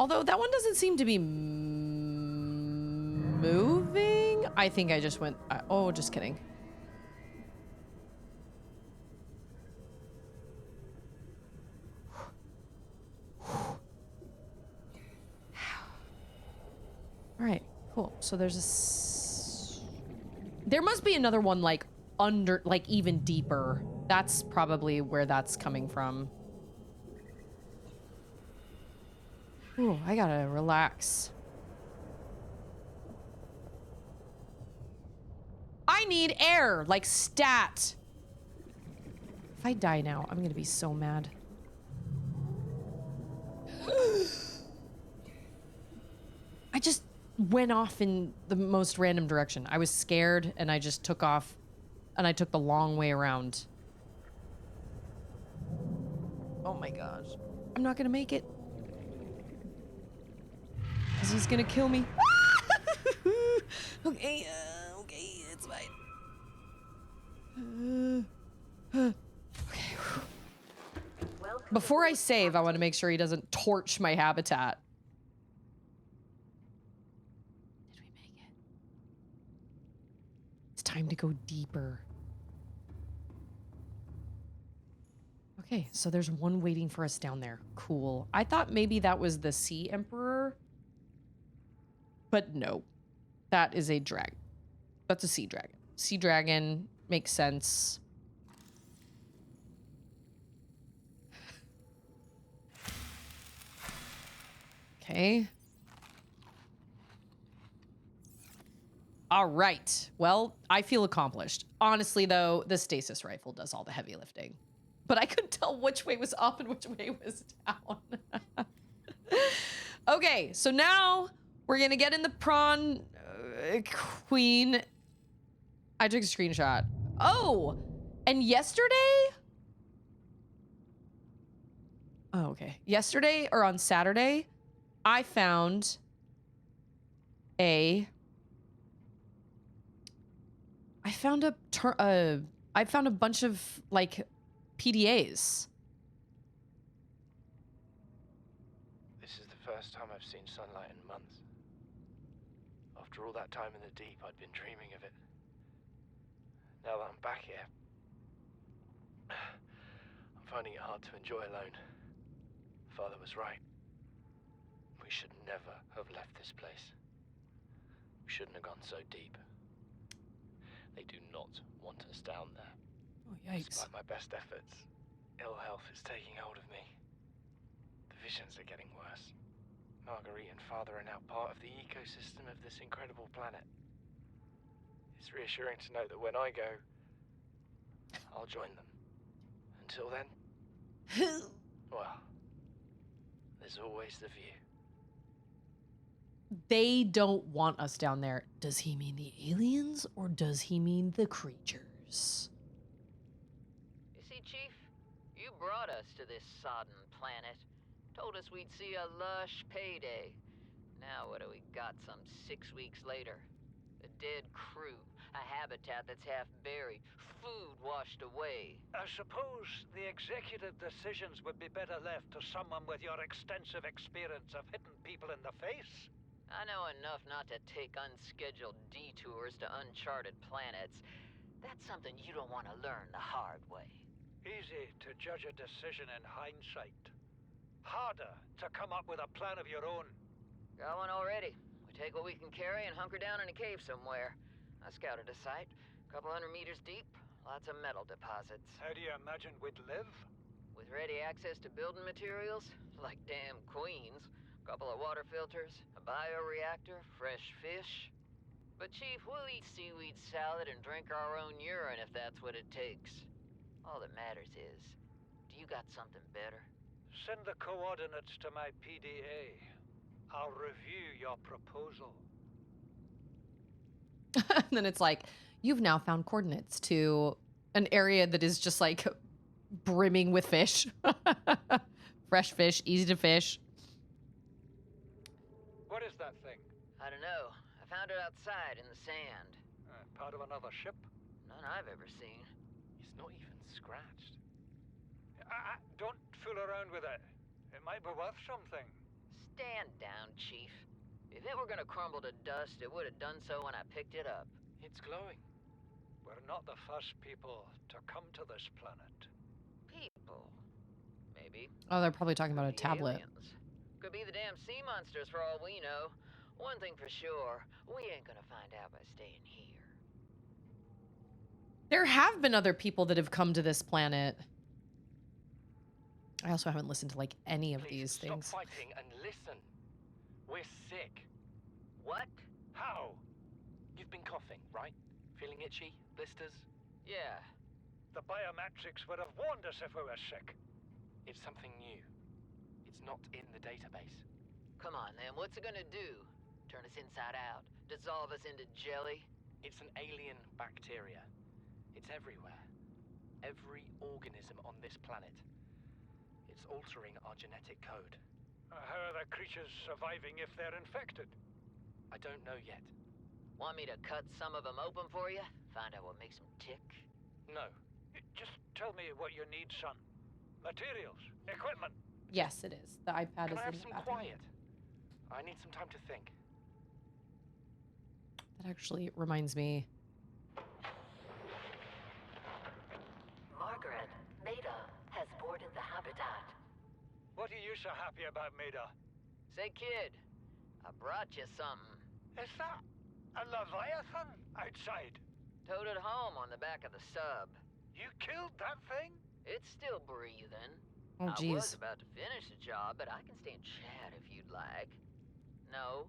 Although that one doesn't seem to be moving. I think I just went, oh, just kidding. All right, cool. So there's there must be another one like under, like even deeper. That's probably where that's coming from. Ooh, I gotta relax. I need air, like stat. If I die now, I'm gonna be so mad. I just went off in the most random direction. I was scared and I just took off and I took the long way around. Oh my gosh. I'm not gonna make it. Cause he's gonna kill me. Okay, okay. Before I save, I want to make sure he doesn't torch my habitat. Did we make it? It's time to go deeper. Okay, so there's one waiting for us down there. Cool. I thought maybe that was the Sea Emperor. But no. That is a dragon. That's a sea dragon. Sea dragon makes sense. Okay. All right. Well, I feel accomplished. Honestly, though, the stasis rifle does all the heavy lifting. But I couldn't tell which way was up and which way was down. Okay, so now we're going to get in the prawn queen. I took a screenshot. Oh, and yesterday? Oh, okay. Yesterday or on Saturday, I found a bunch of like PDAs. This is the first time I've seen sunlight in months. After all that time in the deep, I'd been dreaming of it. Now that I'm back here, I'm finding it hard to enjoy alone. Father was right. We should never have left this place. We shouldn't have gone so deep. They do not want us down there. Oh, yikes. Despite my best efforts, ill health is taking hold of me. The visions are getting worse. Marguerite and Father are now part of the ecosystem of this incredible planet. It's reassuring to know that when I go, I'll join them. Until then, well, there's always the view. They don't want us down there. Does he mean the aliens or does he mean the creatures? You see, Chief, you brought us to this sodden planet. Told us we'd see a lush payday. Now what do we got some 6 weeks later? A dead crew, a habitat that's half buried, food washed away. I suppose the executive decisions would be better left to someone with your extensive experience of hitting people in the face. I know enough not to take unscheduled detours to uncharted planets. That's something you don't want to learn the hard way. Easy to judge a decision in hindsight. Harder to come up with a plan of your own. Got one already. We take what we can carry and hunker down in a cave somewhere. I scouted a site, a couple 100 meters deep, lots of metal deposits. How do you imagine we'd live? With ready access to building materials, like damn queens, a couple of water filters, a bioreactor, fresh fish. But Chief, we'll eat seaweed salad and drink our own urine if that's what it takes. All that matters is, do you got something better? Send the coordinates to my PDA. I'll review your proposal. And then it's like, you've now found coordinates to an area that is just like brimming with fish. Fresh fish, easy to fish. What is that thing? I don't know. I found it outside in the sand. Part of another ship? None I've ever seen. It's not even scratched. Don't fool around with it. It might be worth something. Stand down, Chief. If it were gonna crumble to dust, it would have done so when I picked it up. It's glowing. We're not the first people to come to this planet. People. Maybe. Oh, they're probably talking about a The tablet. aliens. Could be the damn sea monsters for all we know. One thing for sure, we ain't gonna find out by staying here. There have been other people that have come to this planet. I also haven't listened to like any of Please, these things. Stop fighting and listen. We're sick. What? How? You've been coughing, right? Feeling itchy? Blisters? Yeah. The biometrics would have warned us if we were sick. It's something new. It's not in the database. Come on, then. What's it gonna do? Turn us inside out? Dissolve us into jelly? It's an alien bacteria. It's everywhere. Every organism on this planet. It's altering our genetic code. How are the creatures surviving if they're infected? I don't know yet. Want me to cut some of them open for you? Find out what makes them tick? No. Just tell me what you need, son. Materials, equipment. Yes, it is. The iPad Can is I have in the some bathroom. quiet? I need some time to think. That actually reminds me. Margaret, Maida has boarded the habitat. What are you so happy about, Maida? Say, kid, I brought you something. Is that a Leviathan outside? Towed it home on the back of the sub. You killed that thing? It's still breathing. Oh, I was geez. about to finish the job, but I can stay and chat if you'd like. No?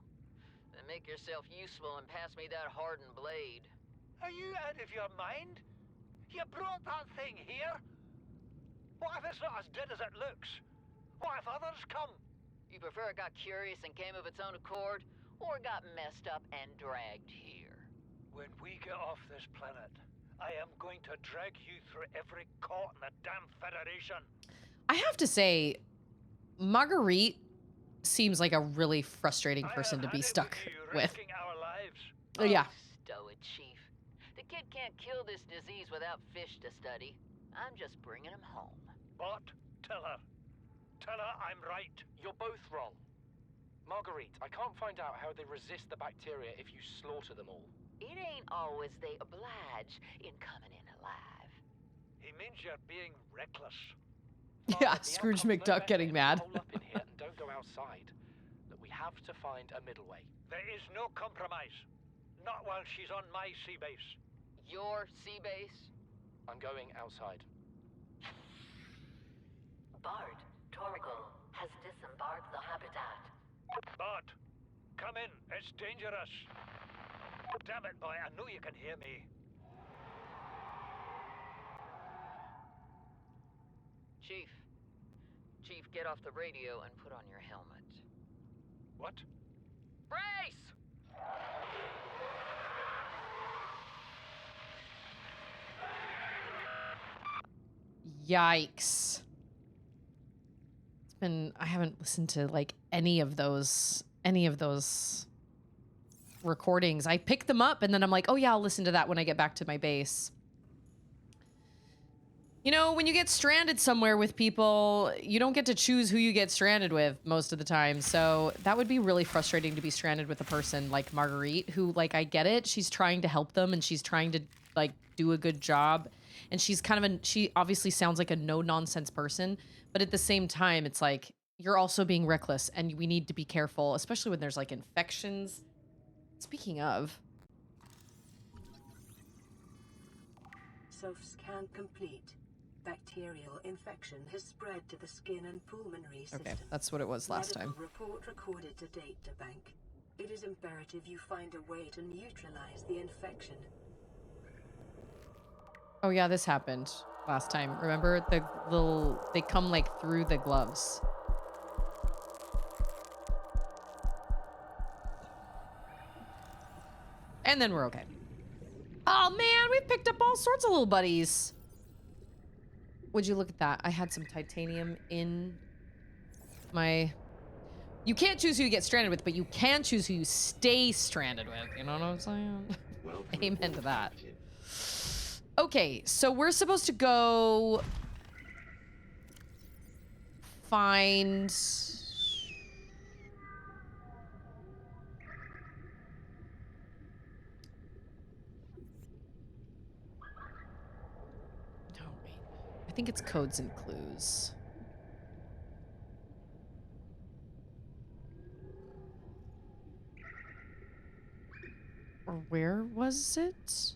Then make yourself useful and pass me that hardened blade. Are you out of your mind? You brought that thing here? What if it's not as dead as it looks? What if others come? You prefer it got curious and came of its own accord, or got messed up and dragged here? When we get off this planet, I am going to drag you through every court in the damn Federation. I have to say, Marguerite seems like a really frustrating I person to have be had it stuck you, with. risking our lives. Oh, yeah. Stow it, Chief. The kid can't kill this disease without fish to study. I'm just bringing him home. What? Tell her. Tell her I'm right. You're both wrong. Marguerite, I can't find out how they resist the bacteria if you slaughter them all. It ain't always they oblige in coming in alive. He means you're being reckless. Yeah, The Scrooge outcome's no McDuck better getting if we mad. hole up in here and don't go outside. Look, we have to find a middle way. There is no compromise. Not while she's on my sea base. Your sea base? I'm going outside. Bart, Torgal has disembarked the habitat. Bart, come in. It's dangerous. Damn it, boy. I know you can hear me. Chief, get off the radio and put on your helmet. What? Brace! Yikes. I haven't listened to like any of those recordings. I pick them up and then I'm like, oh yeah, I'll listen to that when I get back to my base. You know, when you get stranded somewhere with people, you don't get to choose who you get stranded with most of the time. So that would be really frustrating to be stranded with a person like Marguerite, who, like, I get it. She's trying to help them and she's trying to, like, do a good job. And she's kind of she obviously sounds like a no-nonsense person. But at the same time, it's like, you're also being reckless and we need to be careful, especially when there's, like, infections. Speaking of. Scan complete. Bacterial infection has spread to the skin and pulmonary system. Okay, that's what it was last time. Report recorded to data bank. It is imperative you find a way to neutralize the infection. Oh yeah, this happened last time. Remember they come like through the gloves. And then we're okay. Oh man, we picked up all sorts of little buddies. Would you look at that? I had some titanium in my... You can't choose who you get stranded with, but you can choose who you stay stranded with. You know what I'm saying? Amen to that. Okay, so we're supposed to go find... I think it's codes and clues. Or where was it?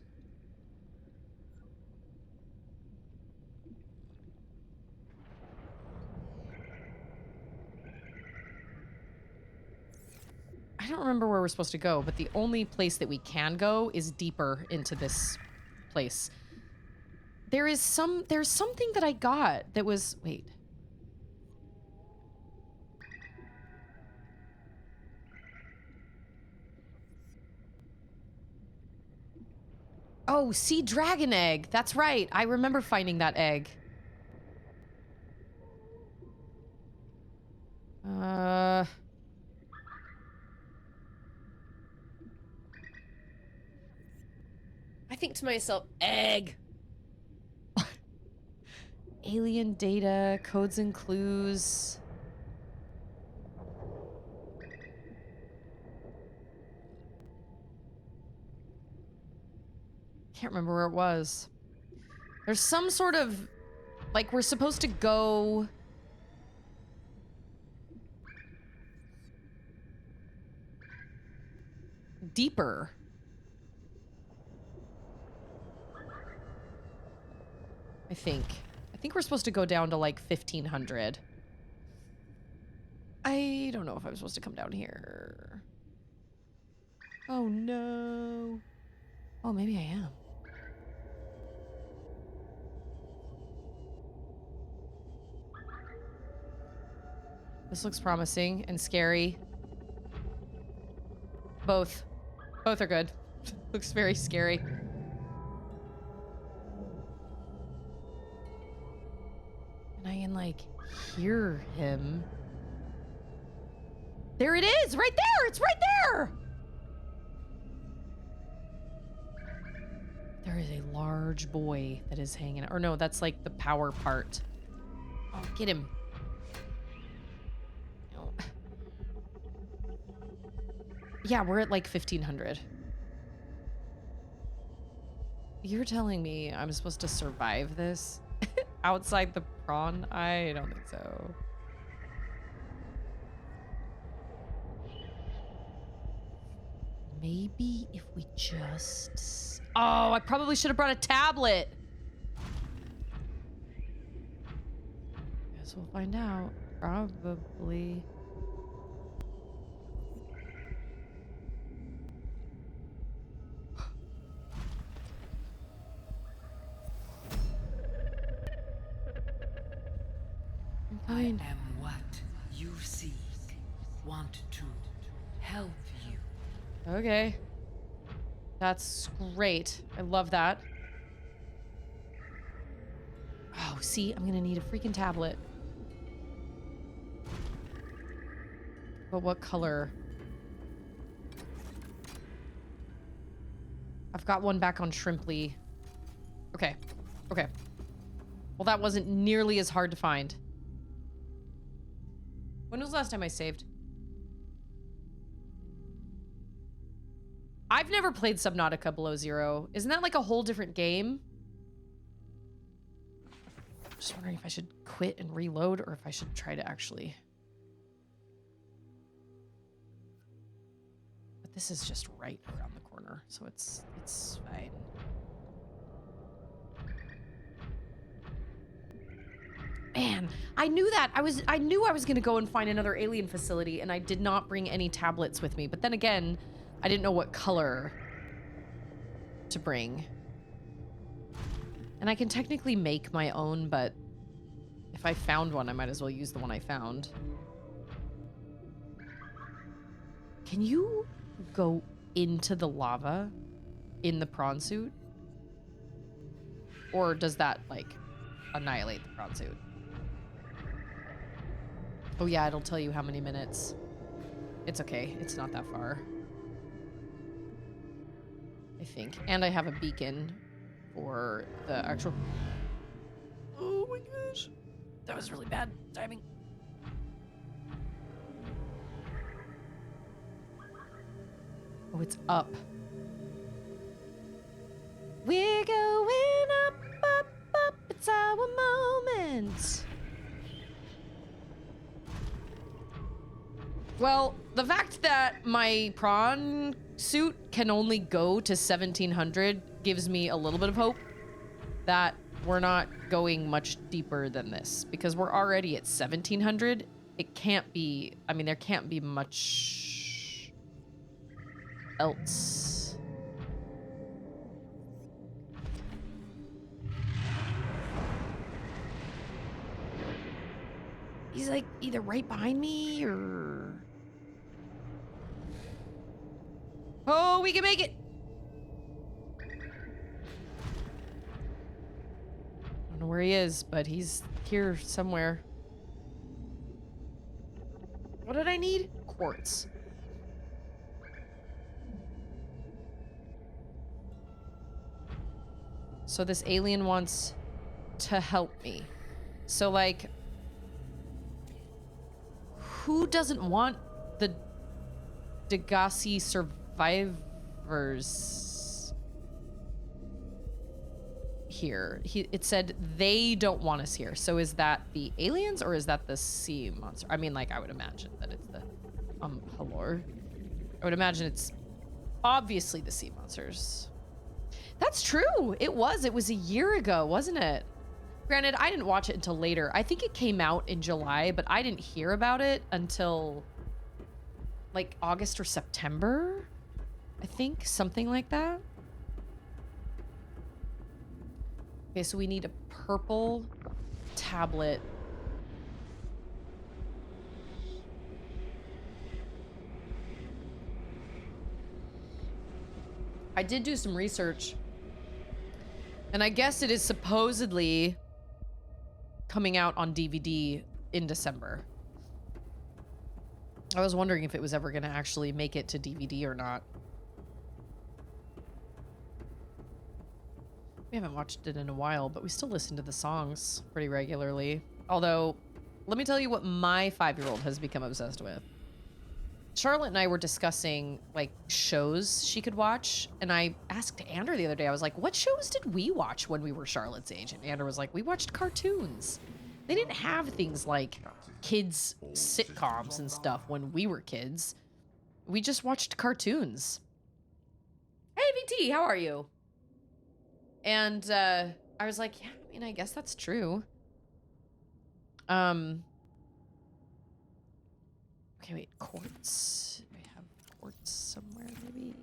I don't remember where we're supposed to go, but the only place that we can go is deeper into this place. There's something that I got that was, wait. Oh, sea dragon egg. That's right. I remember finding that egg. I think to myself, egg. Alien data, codes and clues. Can't remember where it was. There's some sort of, like, we're supposed to go deeper. I think we're supposed to go down to like 1500. I don't know if I'm supposed to come down here. Oh no. Oh, maybe I am. This looks promising and scary. Both. Both are good. Looks very scary. And I can, like, hear him. There it is! Right there! It's right there! There is a large boy that is hanging out. Or no, that's like the power part. Oh, get him. No. Yeah, we're at like 1500. You're telling me I'm supposed to survive this outside the prawn? I don't think so. Maybe if we just... Oh, I probably should have brought a tablet. Guess we'll find out. Probably. I am what you seek. Want to help you. Okay. That's great. I love that. Oh, see, I'm gonna need a freaking tablet. But what color? I've got one back on Shrimply. Okay. Okay. Well, that wasn't nearly as hard to find. When was the last time I saved? I've never played Subnautica Below Zero. Isn't that like a whole different game? Just wondering if I should quit and reload or if I should try to actually... But this is just right around the corner, so it's fine. Man, I knew that. I knew I was gonna go and find another alien facility, and I did not bring any tablets with me. But then again, I didn't know what color to bring. And I can technically make my own, but if I found one, I might as well use the one I found. Can you go into the lava in the prawn suit? Or does that, like, annihilate the prawn suit? Oh yeah, it'll tell you how many minutes. It's okay. It's not that far. I think. And I have a beacon for the actual... Oh my gosh. That was really bad timing. Oh, it's up. We're going up, up, up. It's our moment. Well, the fact that my prawn suit can only go to 1700 gives me a little bit of hope that we're not going much deeper than this, because we're already at 1700. It can't be, I mean, there can't be much else. He's like either right behind me or... Oh, we can make it! I don't know where he is, but he's here somewhere. What did I need? Quartz. So this alien wants to help me. So, like, who doesn't want the Degassi survivors here? It said they don't want us here. So is that the aliens or is that the sea monster? I mean, like, I would imagine that it's the hello. I would imagine it's obviously the sea monsters. That's true. It was a year ago, wasn't it? Granted, I didn't watch it until later. I think it came out in July, but I didn't hear about it until like August or September. I think something like that. Okay, so we need a purple tablet. I did do some research, and I guess it is supposedly coming out on DVD in December. I was wondering if it was ever going to actually make it to DVD or not. We haven't watched it in a while, but we still listen to the songs pretty regularly. Although, let me tell you what my 5-year-old has become obsessed with. Charlotte and I were discussing, like, shows she could watch, and I asked Andrew the other day, I was like, what shows did we watch when we were Charlotte's age? And Andrew was like, we watched cartoons. They didn't have things like kids' sitcoms and stuff when we were kids. We just watched cartoons. Hey, VT, how are you? And I was like, yeah, I mean, I guess that's true. Okay, wait, quartz. Do I have quartz somewhere, maybe?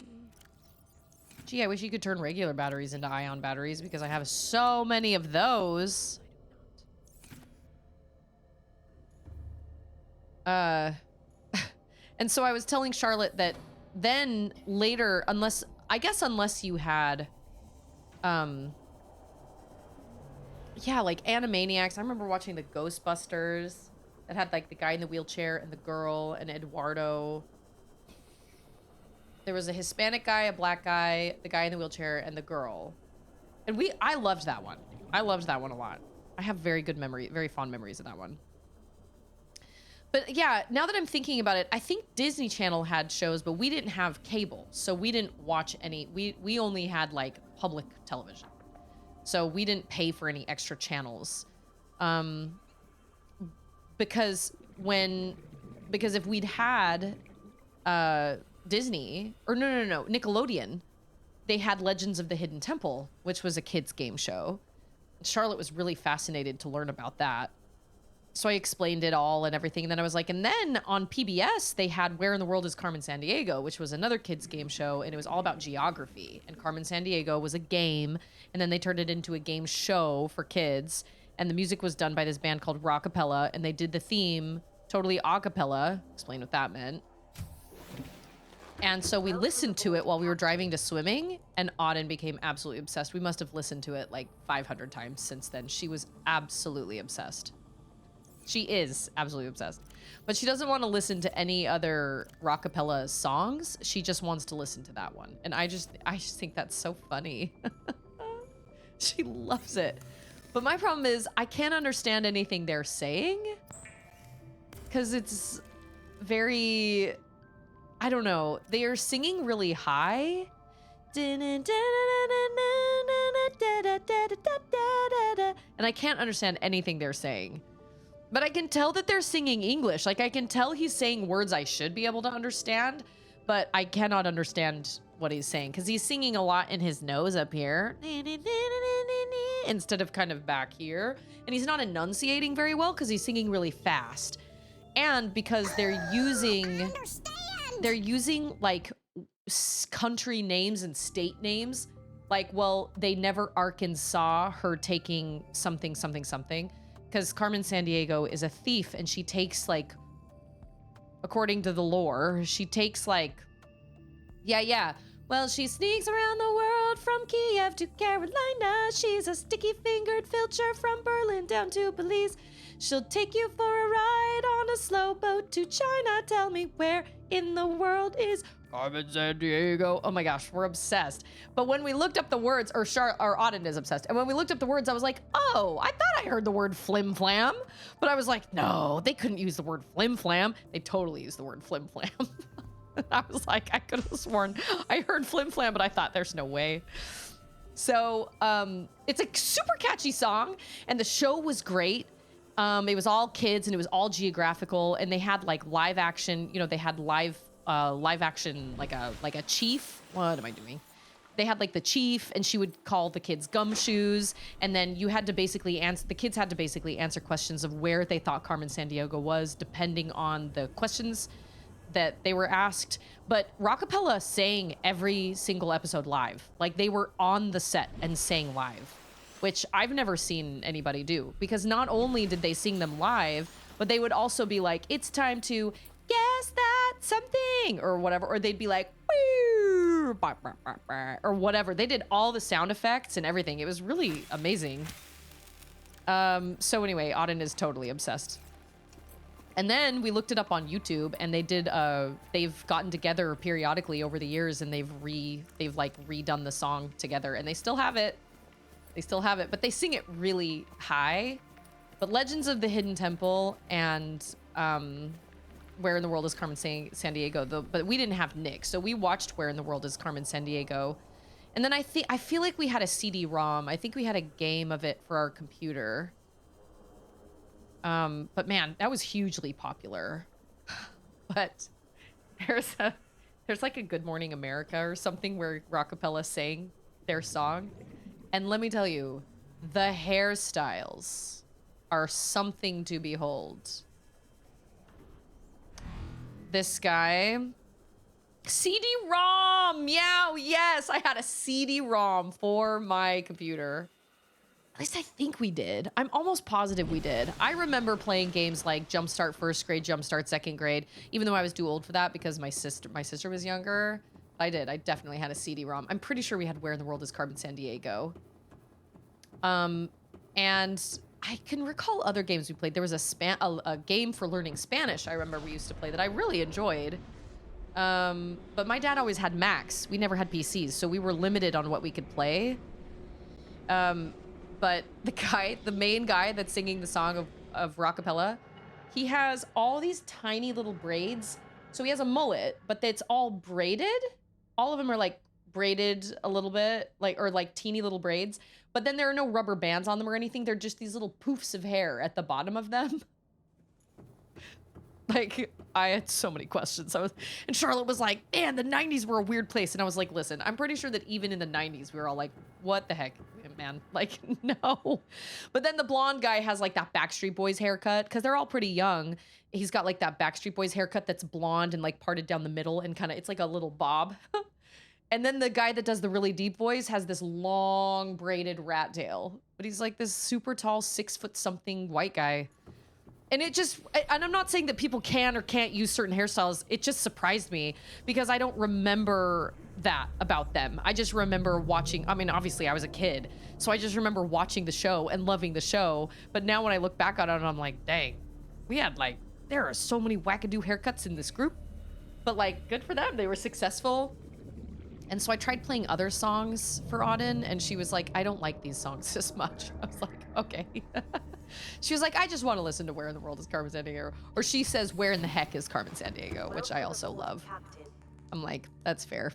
Gee, I wish you could turn regular batteries into ion batteries because I have so many of those. And so I was telling Charlotte that then later, unless you had, yeah, like Animaniacs. I remember watching the Ghostbusters. It had like the guy in the wheelchair and the girl and Eduardo. There was a Hispanic guy, a black guy, the guy in the wheelchair, and the girl. And I loved that one. I loved that one a lot. I have very fond memories of that one. But yeah, now that I'm thinking about it, I think Disney Channel had shows, but we didn't have cable. So we didn't watch any, we only had like public television. So we didn't pay for any extra channels. Because if we'd had Disney, or no, Nickelodeon, they had Legends of the Hidden Temple, which was a kids game show. Charlotte was really fascinated to learn about that. So I explained it all and everything. And then I was like, and then on PBS, they had Where in the World is Carmen Sandiego, which was another kids game show. And it was all about geography. And Carmen Sandiego was a game. And then they turned it into a game show for kids. And the music was done by this band called Rockapella. And they did the theme totally a cappella. Explain what that meant. And so we listened to it while we were driving to swimming. And Auden became absolutely obsessed. We must have listened to it like 500 times since then. She was absolutely obsessed. She is absolutely obsessed. But she doesn't want to listen to any other Rockapella songs. She just wants to listen to that one. And I just think that's so funny. She loves it. But my problem is I can't understand anything they're saying. Because it's very, I don't know. They are singing really high. And I can't understand anything they're saying. But I can tell that they're singing English. Like, I can tell he's saying words I should be able to understand, but I cannot understand what he's saying because he's singing a lot in his nose up here instead of kind of back here. And he's not enunciating very well because he's singing really fast. And because they're using like country names and state names. Like, well, they never Arkansas her taking something, something, something. Because Carmen Sandiego is a thief and she takes like, according to the lore, she takes like, yeah. Well, she sneaks around the world from Kiev to Carolina. She's a sticky-fingered filcher from Berlin down to Belize. She'll take you for a ride get on a slow boat to China. Tell me where in the world is Carmen Sandiego? Oh my gosh, we're obsessed. But when we looked up the words, or Auden is obsessed. And when we looked up the words, I was like, oh, I thought I heard the word flim flam. But I was like, no, they couldn't use the word flim flam. They totally used the word flim flam. I was like, I could have sworn I heard flim flam, but I thought there's no way. So it's a super catchy song, and the show was great. It was all kids, and it was all geographical, and they had like live action. You know, they had live action, like a chief. What am I doing? They had like the chief, and she would call the kids gumshoes, and then you had to basically answer. The kids had to basically answer questions of where they thought Carmen Sandiego was, depending on the questions that they were asked. But Rockapella sang every single episode live. Like, they were on the set and sang live, which I've never seen anybody do, because not only did they sing them live, but they would also be like, it's time to guess that something, or whatever, or they'd be like, "Woo," or whatever. They did all the sound effects and everything. It was really amazing. So anyway, Auden is totally obsessed. And then we looked it up on YouTube, and they did. They've gotten together periodically over the years, and they've like redone the song together, and they still have it. They still have it, but they sing it really high. But Legends of the Hidden Temple and Where in the World is Carmen Sandiego? But we didn't have Nick, so we watched Where in the World is Carmen Sandiego, and then I feel like we had a CD-ROM. I think we had a game of it for our computer. But man, that was hugely popular. But there's like a Good Morning America or something where Rockapella sang their song. And let me tell you, the hairstyles are something to behold. This guy, CD-ROM, yeah, yes, I had a CD-ROM for my computer. At least I think we did. I'm almost positive we did. I remember playing games like Jumpstart First Grade, Jumpstart Second Grade, even though I was too old for that because my sister was younger. I did. I definitely had a CD-ROM. I'm pretty sure we had Where in the World is Carmen Sandiego. And I can recall other games we played. There was a game for learning Spanish I remember we used to play that I really enjoyed. But my dad always had Macs. We never had PCs, so we were limited on what we could play. But the main guy that's singing the song of Rockapella, he has all these tiny little braids. So he has a mullet, but it's all braided. All of them are like braided a little bit, or teeny little braids. But then there are no rubber bands on them or anything. They're just these little poofs of hair at the bottom of them. Like, I had so many questions. And Charlotte was like, man, the 90s were a weird place. And I was like, listen, I'm pretty sure that even in the 90s, we were all like, what the heck, man? Like, no. But then the blonde guy has like that Backstreet Boys haircut, because they're all pretty young. He's got like that Backstreet Boys haircut that's blonde and like parted down the middle and kind of, it's like a little bob. And then the guy that does the really deep voice has this long braided rat tail. But he's like this super tall, 6-foot-something white guy. And and I'm not saying that people can or can't use certain hairstyles. It just surprised me because I don't remember that about them. I just remember watching, I mean, obviously I was a kid, so I just remember watching the show and loving the show. But now when I look back on it, I'm like, dang, we had there are so many wackadoo haircuts in this group. But good for them, they were successful. And so I tried playing other songs for Auden, and she was like, I don't like these songs as much. I was like, okay. She was like, I just want to listen to Where in the World is Carmen Sandiego. Or she says, where in the heck is Carmen Sandiego, which I also love. I'm like, that's fair.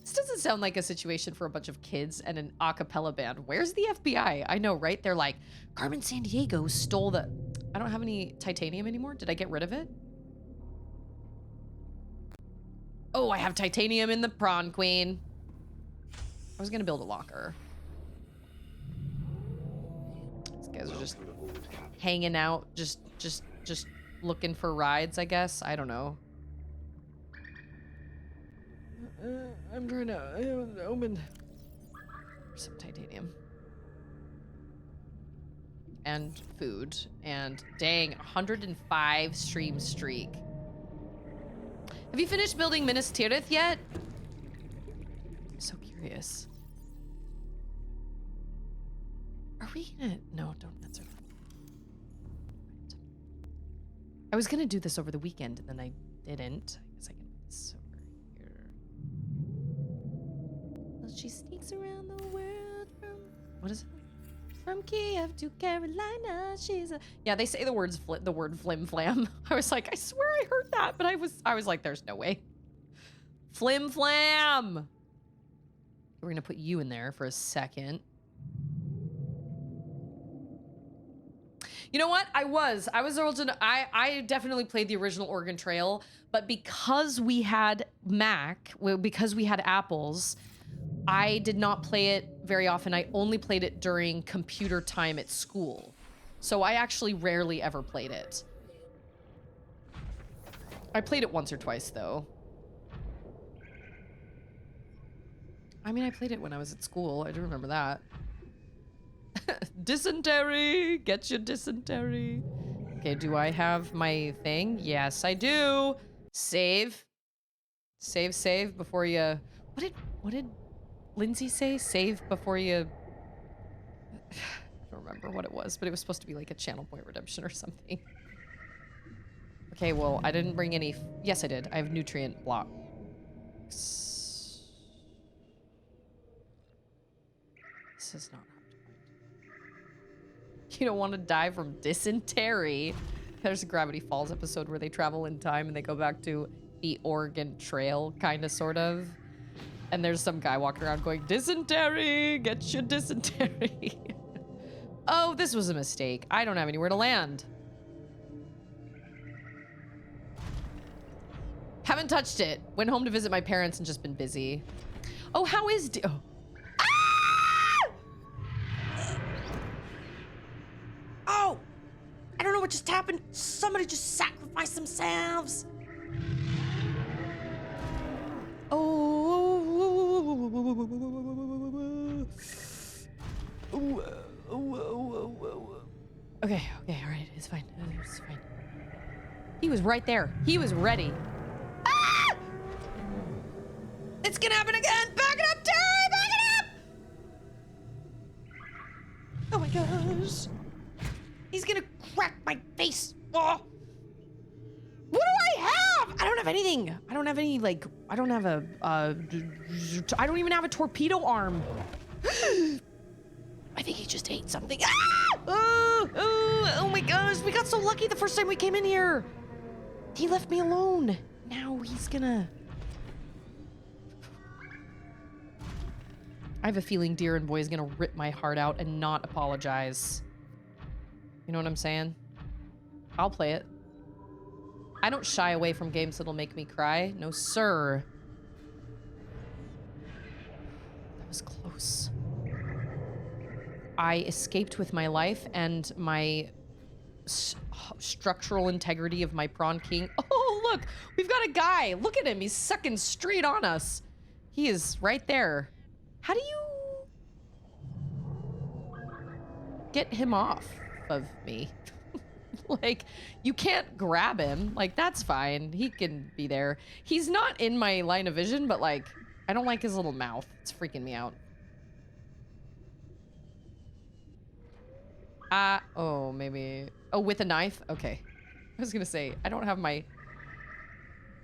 This doesn't sound like a situation for a bunch of kids and an a cappella band. Where's the FBI? I know, right? They're like, Carmen Sandiego stole the... I don't have any titanium anymore. Did I get rid of it? Oh, I have titanium in the prawn queen. I was gonna build a locker. These guys are just hanging out, just looking for rides, I guess. I don't know. I'm trying to open some titanium. And food. And dang, 105 stream streak. Have you finished building Minas Tirith yet? I'm so curious. Are we gonna... No, don't answer that. I was gonna do this over the weekend, and then I didn't. I guess I can do this over here. Well, she sneaks around the world from... What is it? From Kiev to Carolina, she's a... Yeah, they say the word flim flam. I was like, I swear I heard that, but I was like, there's no way. Flim flam! We're gonna put you in there for a second. You know what? I definitely played the original Oregon Trail, but because we had because we had apples, I did not play it very often. I only played it during computer time at school. So I actually rarely ever played it. I played it once or twice though. I mean, I played it when I was at school. I do remember that. Dysentery! Get your dysentery. Okay, do I have my thing? Yes, I do. Save. Save before you... What did Lindsay say? Save before you... I don't remember what it was, but it was supposed to be like a channel point redemption or something. Okay, well, I didn't bring any... Yes, I did. I have nutrient blocks. This is not... You don't want to die from dysentery. There's a Gravity Falls episode where they travel in time and they go back to the Oregon Trail, kind of, sort of. And there's some guy walking around going, dysentery, get your dysentery. Oh, this was a mistake. I don't have anywhere to land. Haven't touched it. Went home to visit my parents and just been busy. Oh, how is... Oh. Oh! I don't know what just happened. Somebody just sacrificed themselves. Oh. Okay, all right. It's fine. It's fine. He was right there. He was ready. Ah! It's gonna happen again. Back it up, Terry! Back it up! Oh my gosh. He's gonna crack my face. Oh. What do I have? I don't have anything. I don't have any, like, I don't have a, I don't even have a torpedo arm. I think he just ate something. Ah! Oh my gosh. We got so lucky the first time we came in here. He left me alone. Now he's gonna... I have a feeling Deer and Boy is gonna rip my heart out and not apologize. You know what I'm saying? I'll play it. I don't shy away from games that'll make me cry. No, sir. That was close. I escaped with my life and my structural integrity of my Prawn King. Oh, look! We've got a guy! Look at him! He's sucking straight on us. He is right there. How do you... get him off of me? Like, you can't grab him. Like, that's fine. He can be there. He's not in my line of vision, but, like, I don't like his little mouth. It's freaking me out. Oh, maybe... Oh, with a knife? Okay. I was gonna say, I don't have my...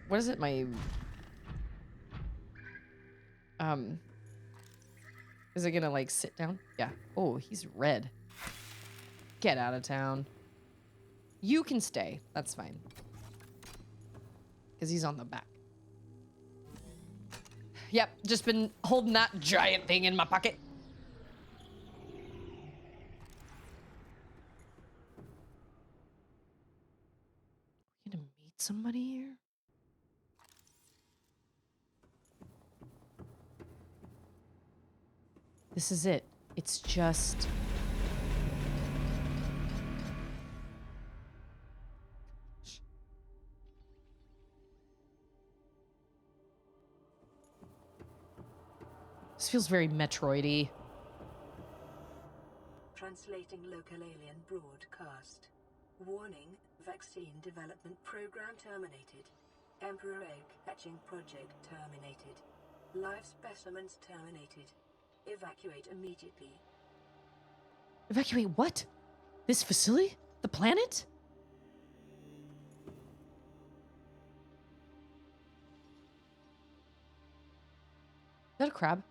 What is it? My... Is it gonna, like, sit down? Yeah. Oh, he's red. Get out of town. You can stay. That's fine. Because he's on the back. Yep, just been holding that giant thing in my pocket. You gonna meet somebody here? This is it. It's just... This feels very Metroid-y. Translating local alien broadcast. Warning, vaccine development program terminated. Emperor egg hatching project terminated. Live specimens terminated. Evacuate immediately. Evacuate what? This facility? The planet? that a crab?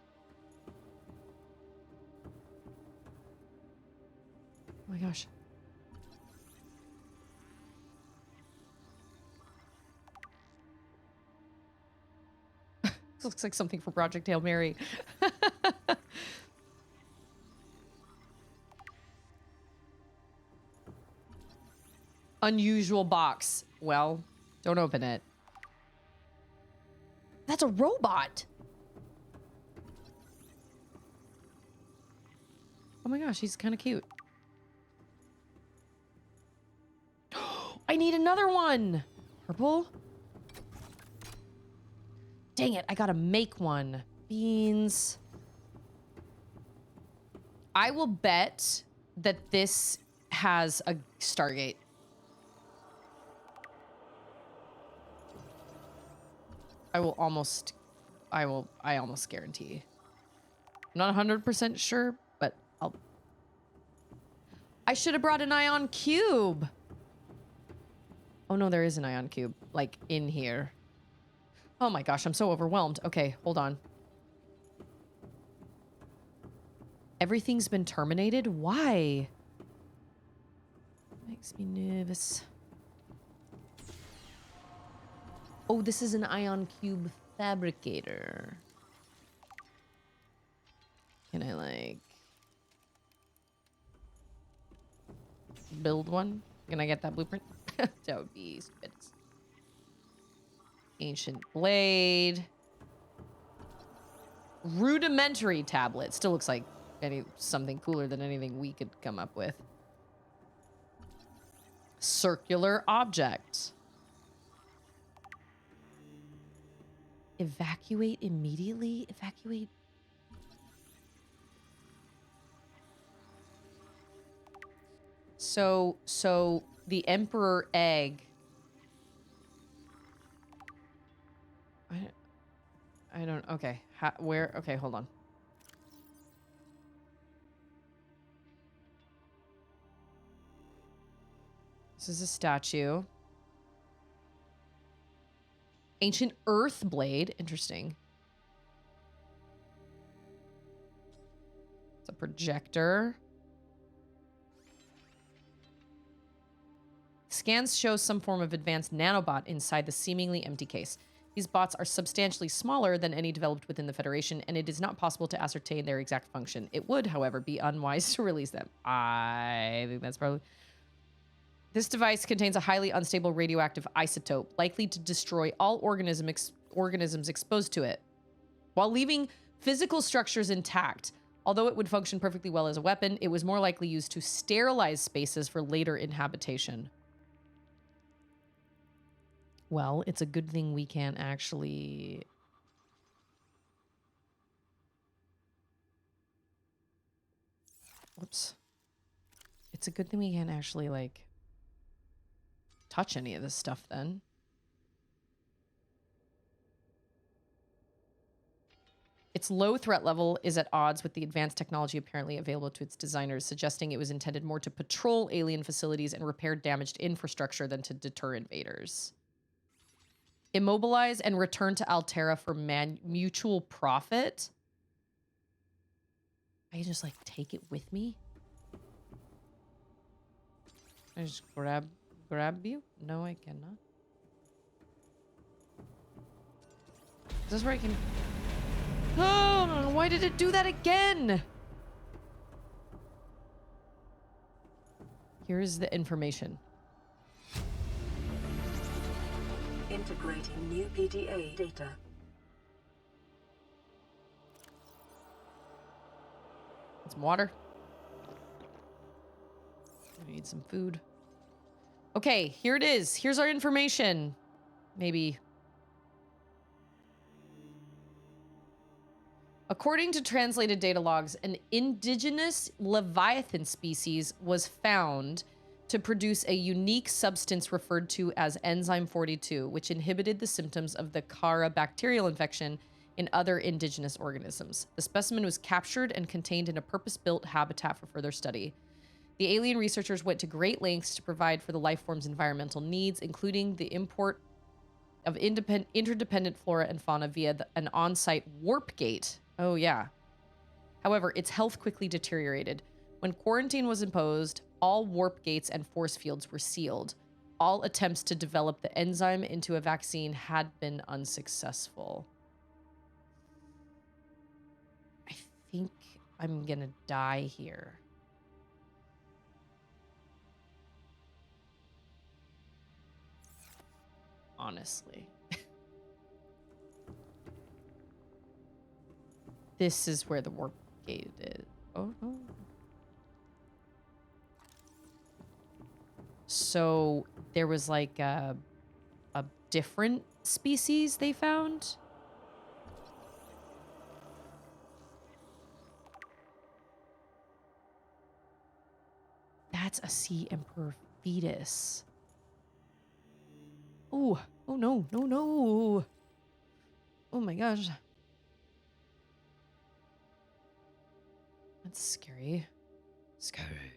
Oh my gosh. This looks like something for Project Hail Mary. Unusual box. Well, don't open it. That's a robot. Oh my gosh, he's kind of cute. I need another one. Purple. Dang it, I gotta make one. Beans. I will bet that this has a Stargate. I almost guarantee. I'm not 100% sure, but I should have brought an ion cube. Oh no, there is an ion cube, like, in here. Oh my gosh, I'm so overwhelmed. Okay, hold on. Everything's been terminated? Why? Makes me nervous. Oh, this is an ion cube fabricator. Can I, like, build one? Can I get that blueprint? That would be stupid. Ancient blade. Rudimentary tablet. Still looks like something cooler than anything we could come up with. Circular object. Evacuate immediately? Evacuate. So the Emperor egg. I don't, okay. Where? Okay, hold on. This is a statue. Ancient Earth Blade. Interesting. It's a projector. Scans show some form of advanced nanobot inside the seemingly empty case. These bots are substantially smaller than any developed within the Federation, and it is not possible to ascertain their exact function. It would, however, be unwise to release them. I think that's probably... This device contains a highly unstable radioactive isotope, likely to destroy all organisms exposed to it, while leaving physical structures intact. Although it would function perfectly well as a weapon, it was more likely used to sterilize spaces for later inhabitation. Well, it's a good thing we can't actually... Whoops. It's a good thing we can't actually, like, touch any of this stuff then. Its low threat level is at odds with the advanced technology apparently available to its designers, suggesting it was intended more to patrol alien facilities and repair damaged infrastructure than to deter invaders. Immobilize and return to Altera for mutual profit. I can just, like, take it with me? I just grab you? No, I cannot. Is this where I can... Oh, why did it do that again? Here's the information. Integrating new PDA data. Some water. I need some food. Okay, here it is. Here's our information. Maybe. According to translated data logs, an indigenous Leviathan species was found to produce a unique substance referred to as enzyme 42, which inhibited the symptoms of the Kara bacterial infection in other indigenous organisms. The specimen was captured and contained in a purpose-built habitat for further study. The alien researchers went to great lengths to provide for the life form's environmental needs, including the import of interdependent flora and fauna via an on-site warp gate. Oh, yeah. However, its health quickly deteriorated. When quarantine was imposed, all warp gates and force fields were sealed. All attempts to develop the enzyme into a vaccine had been unsuccessful. I think I'm gonna die here. Honestly. This is where the warp gate is. Oh, no. So there was like a different species they found. That's a sea emperor fetus. Oh, oh no, no, no. Oh my gosh. That's scary. Scary.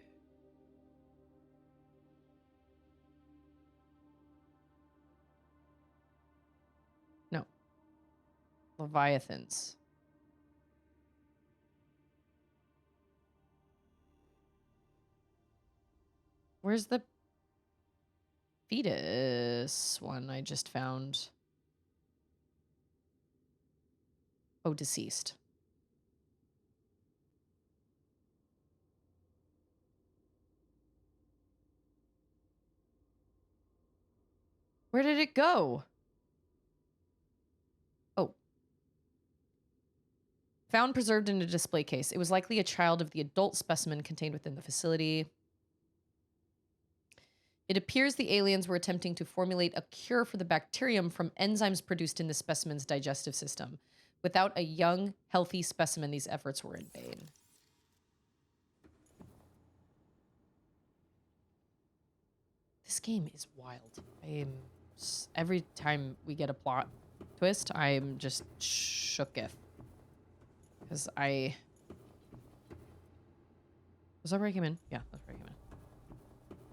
No. Leviathans. Where's the fetus one I just found? Oh, deceased. Where did it go? Oh. Found preserved in a display case. It was likely a child of the adult specimen contained within the facility. It appears the aliens were attempting to formulate a cure for the bacterium from enzymes produced in the specimen's digestive system. Without a young, healthy specimen, these efforts were in vain. This game is wild. Every time we get a plot twist, I'm just shooketh. Because Was that where I came in? Yeah, that's where I came in.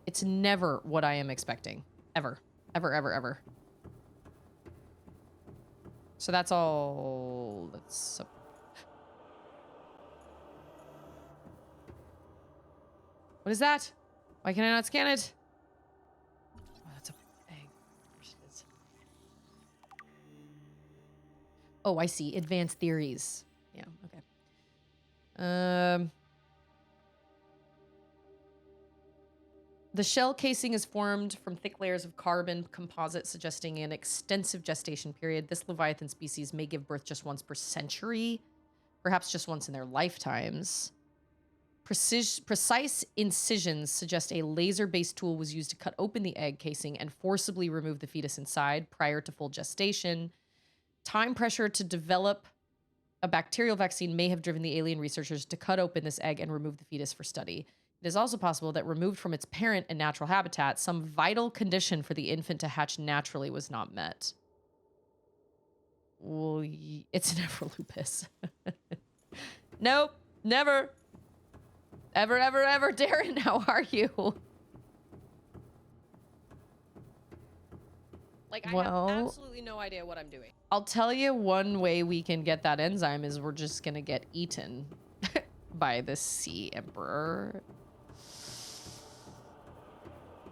It's never what I am expecting. Ever. Ever, ever, ever. So that's all. What is that? Why can I not scan it? Oh, that's a egg. Oh, I see. Advanced theories. Yeah, okay. The shell casing is formed from thick layers of carbon composite, suggesting an extensive gestation period. This Leviathan species may give birth just once per century, perhaps just once in their lifetimes. Precise incisions suggest a laser-based tool was used to cut open the egg casing and forcibly remove the fetus inside prior to full gestation. Time pressure to develop a bacterial vaccine may have driven the alien researchers to cut open this egg and remove the fetus for study. It is also possible that removed from its parent and natural habitat, some vital condition for the infant to hatch naturally was not met. Well, it's never lupus. Nope, never. Ever, ever, ever. Darren, how are you? Like, I have absolutely no idea what I'm doing. I'll tell you one way we can get that enzyme is we're just gonna get eaten by the sea emperor.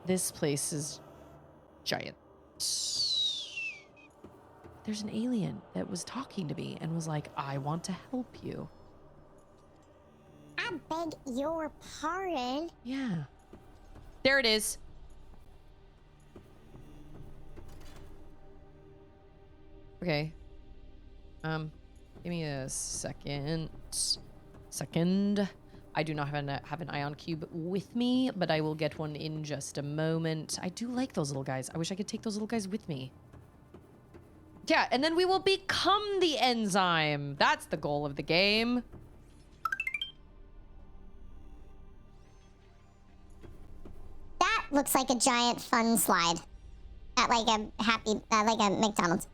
This place is giant. There's an alien that was talking to me and was like, I want to help you. I beg your pardon. Yeah. There it is. Okay. Give me a second. I do not have an ion cube with me, but I will get one in just a moment. I do like those little guys. I wish I could take those little guys with me. Yeah, and then we will become the enzyme. That's the goal of the game. That looks like a giant fun slide. At like a like a McDonald's.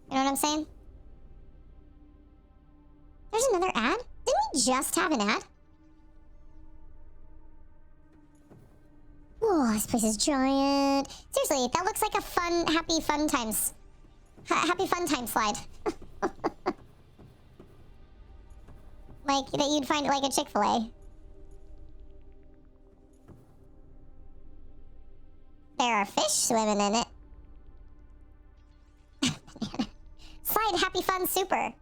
You know what I'm saying? There's another ad? Didn't we just have an ad? this place is giant. Seriously, that looks like a fun, happy fun times. Happy fun time slide. Like, that you'd find at like a Chick-fil-A. There are fish swimming in it. Slide happy fun super.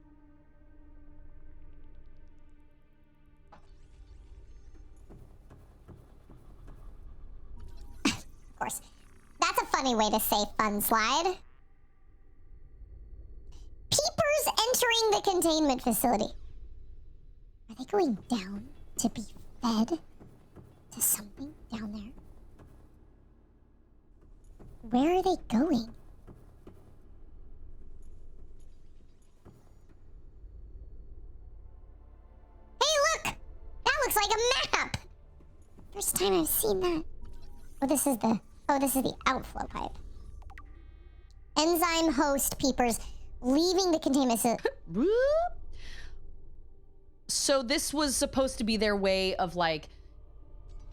Of course. That's a funny way to say fun slide. Peepers entering the containment facility. Are they going down to be fed to something down there? Where are they going? Hey, look! That looks like a map! First time I've seen that. Oh, this is the outflow pipe. Enzyme host peepers leaving the containment. So this was supposed to be their way of like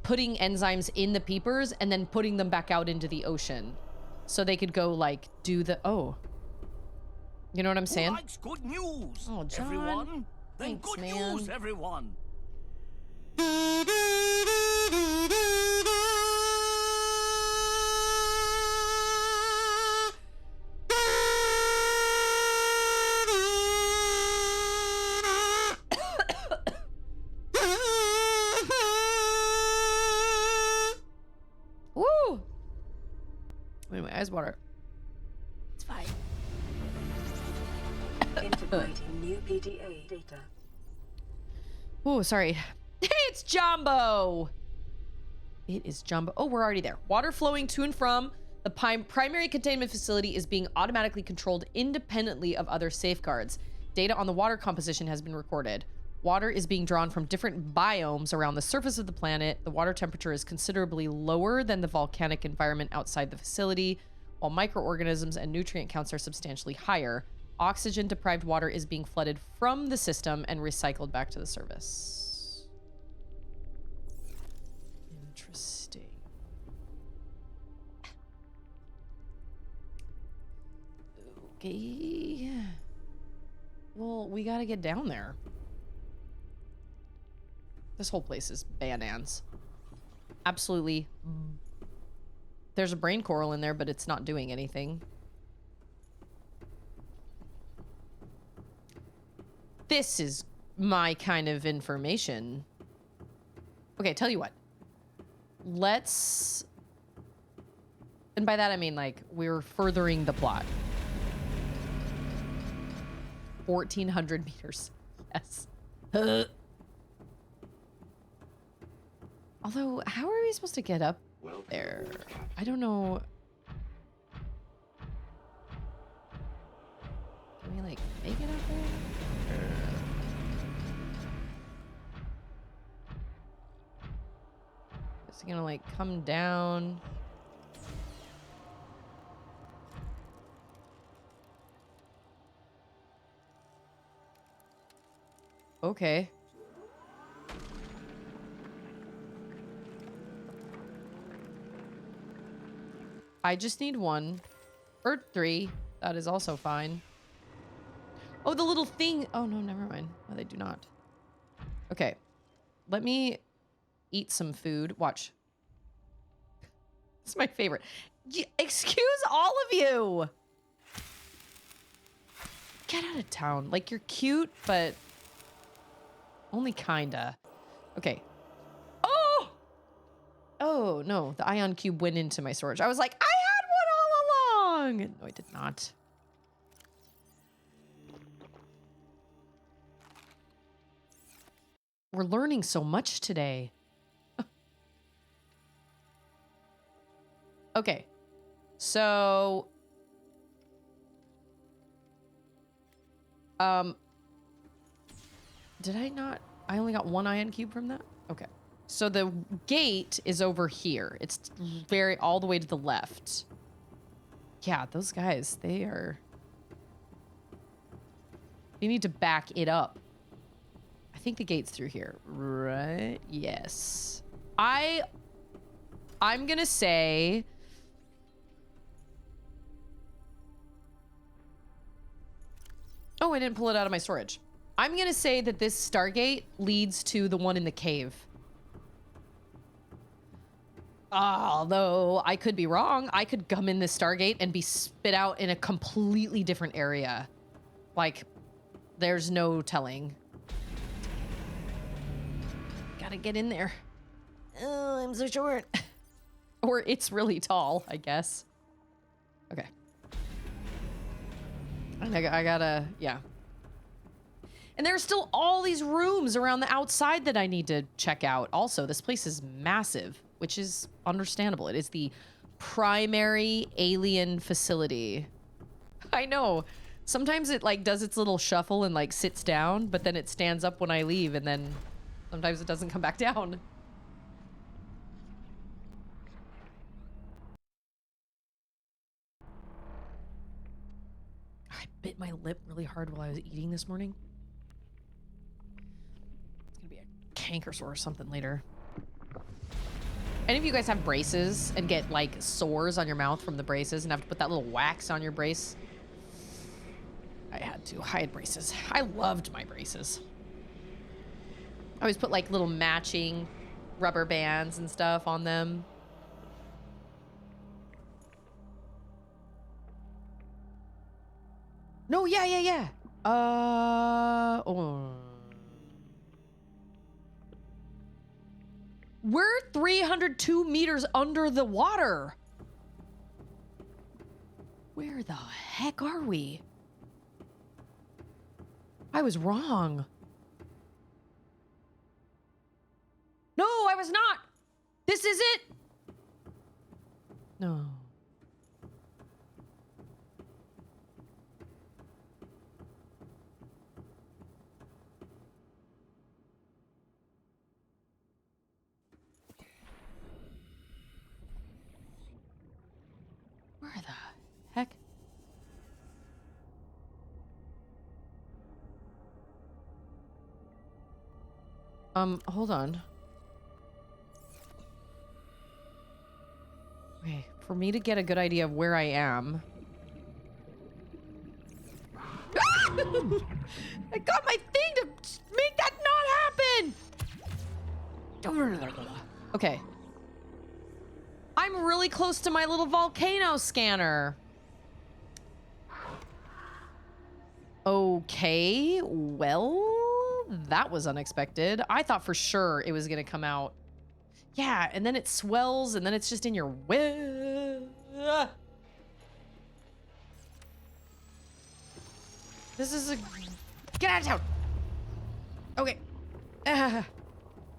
putting enzymes in the peepers and then putting them back out into the ocean so they could go like do the you know what I'm saying? Who likes good news? Oh, John. Everyone? Then Thanks, good man. news, everyone. Woo! Wait, my eyes water. It's fine. Integrating new PDA data. Oh, sorry. Hey, it's Jumbo! It is Jumbo. Oh, we're already there. Water flowing to and from the primary containment facility is being automatically controlled independently of other safeguards. Data on the water composition has been recorded. Water is being drawn from different biomes around the surface of the planet. The water temperature is considerably lower than the volcanic environment outside the facility, while microorganisms and nutrient counts are substantially higher. Oxygen-deprived water is being flooded from the system and recycled back to the service. Interesting. Okay. Well, we gotta get down there. This whole place is bananas. Absolutely. There's a brain coral in there, but it's not doing anything. This is my kind of information. Okay, tell you what. Let's... And by that I mean, like, we're furthering the plot. 1,400 meters. Yes. Although, how are we supposed to get up there? I don't know. Can we, like, make it up there? Is it gonna, like, come down? Okay. I just need one. Or 3. That is also fine. Oh, the little thing. Oh, no, never mind. No, they do not. Okay. Let me eat some food. Watch. It's my favorite. Excuse all of you. Get out of town. Like, you're cute, but only kinda. Okay. Oh! Oh, no. The ion cube went into my storage. I was like, I had one all along! No, I did not. We're learning so much today. Okay. So... Did I not? I only got one ion cube from that? Okay. So the gate is over here. It's all the way to the left. Yeah, those guys, they are... You need to back it up. I think the gate's through here, right? Yes. I'm gonna say... Oh, I didn't pull it out of my storage. I'm gonna say that this Stargate leads to the one in the cave. Although I could be wrong. I could come in this Stargate and be spit out in a completely different area. Like, there's no telling. Gotta get in there. Oh, I'm so short. Or it's really tall, I guess. Okay. And I gotta, yeah. And there are still all these rooms around the outside that I need to check out. Also, this place is massive, which is understandable. It is the primary alien facility. I know. Sometimes it like does its little shuffle and like sits down, but then it stands up when I leave, and then sometimes it doesn't come back down. I bit my lip really hard while I was eating this morning. It's gonna be a canker sore or something later. Any of you guys have braces and get like sores on your mouth from the braces and have to put that little wax on your brace? I had to. I had braces. I loved my braces. I always put like little matching rubber bands and stuff on them. No, yeah. Oh. We're 302 meters under the water. Where the heck are we? I was wrong. No, I was not. This is it. No. Where the heck? Hold on. Okay, for me to get a good idea of where I am. I got my thing to make that not happen! Okay. I'm really close to my little volcano scanner. Okay, well, that was unexpected. I thought for sure it was gonna come out. Yeah, and then it swells, and then it's just in your way. This is a... Get out of town! Okay.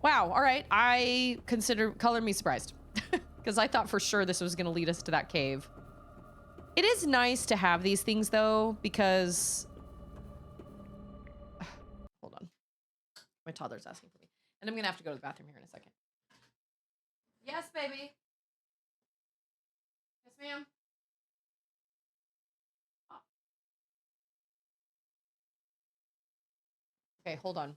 Wow, all right. Color me surprised. Because I thought for sure this was going to lead us to that cave. It is nice to have these things, though, because... Hold on. My toddler's asking for me. And I'm going to have to go to the bathroom here in a second. Yes, baby. Yes, ma'am. Oh. Okay, hold on.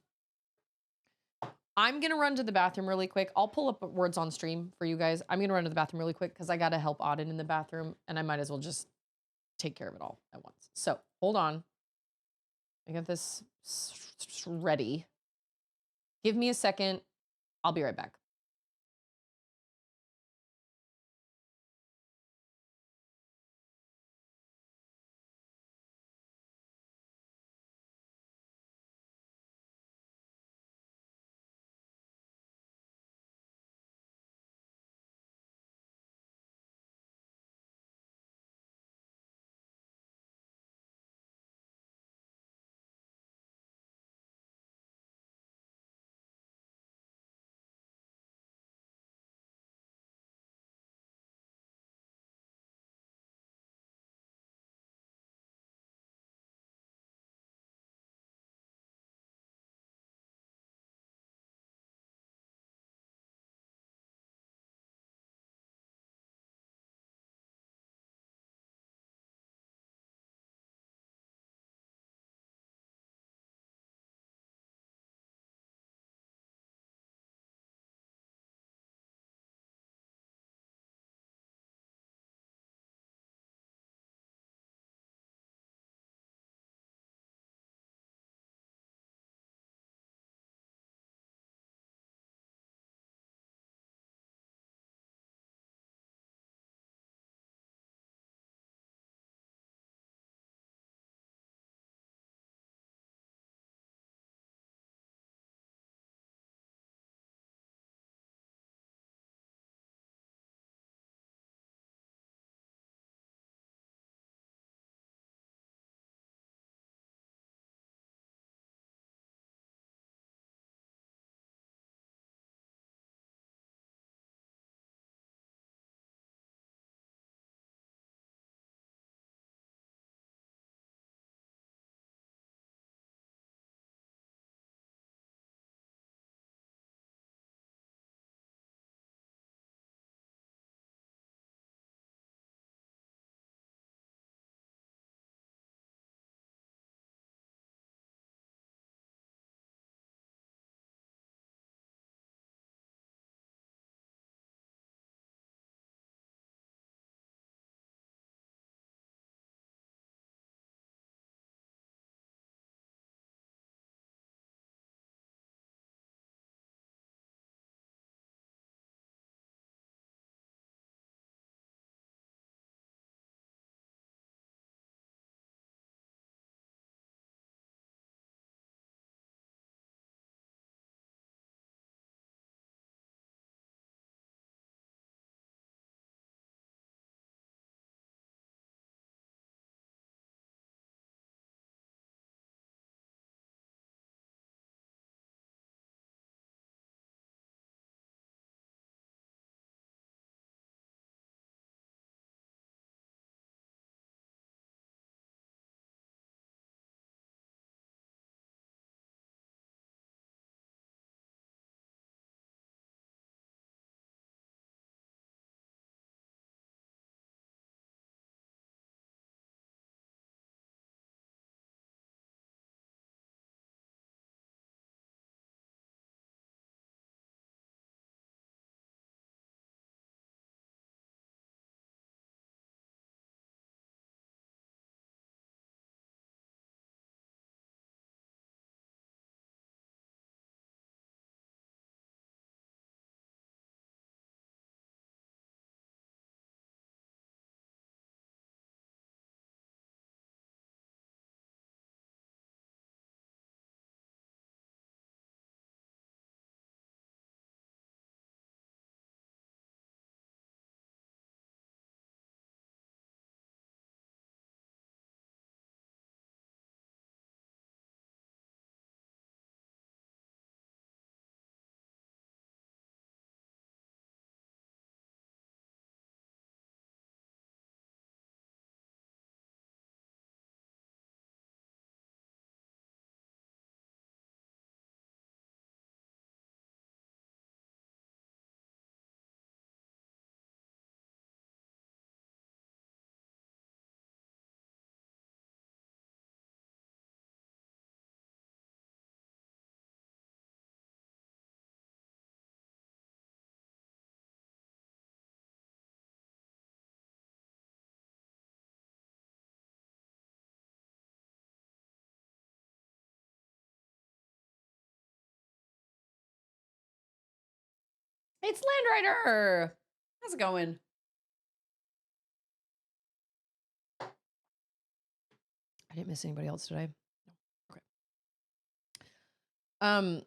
I'm going to run to the bathroom really quick. I'll pull up words on stream for you guys. I'm going to run to the bathroom really quick because I got to help Auden in the bathroom, and I might as well just take care of it all at once. So, hold on. I got this ready. Give me a second. I'll be right back. It's Landrider! How's it going? I didn't miss anybody else, did I? No. Okay.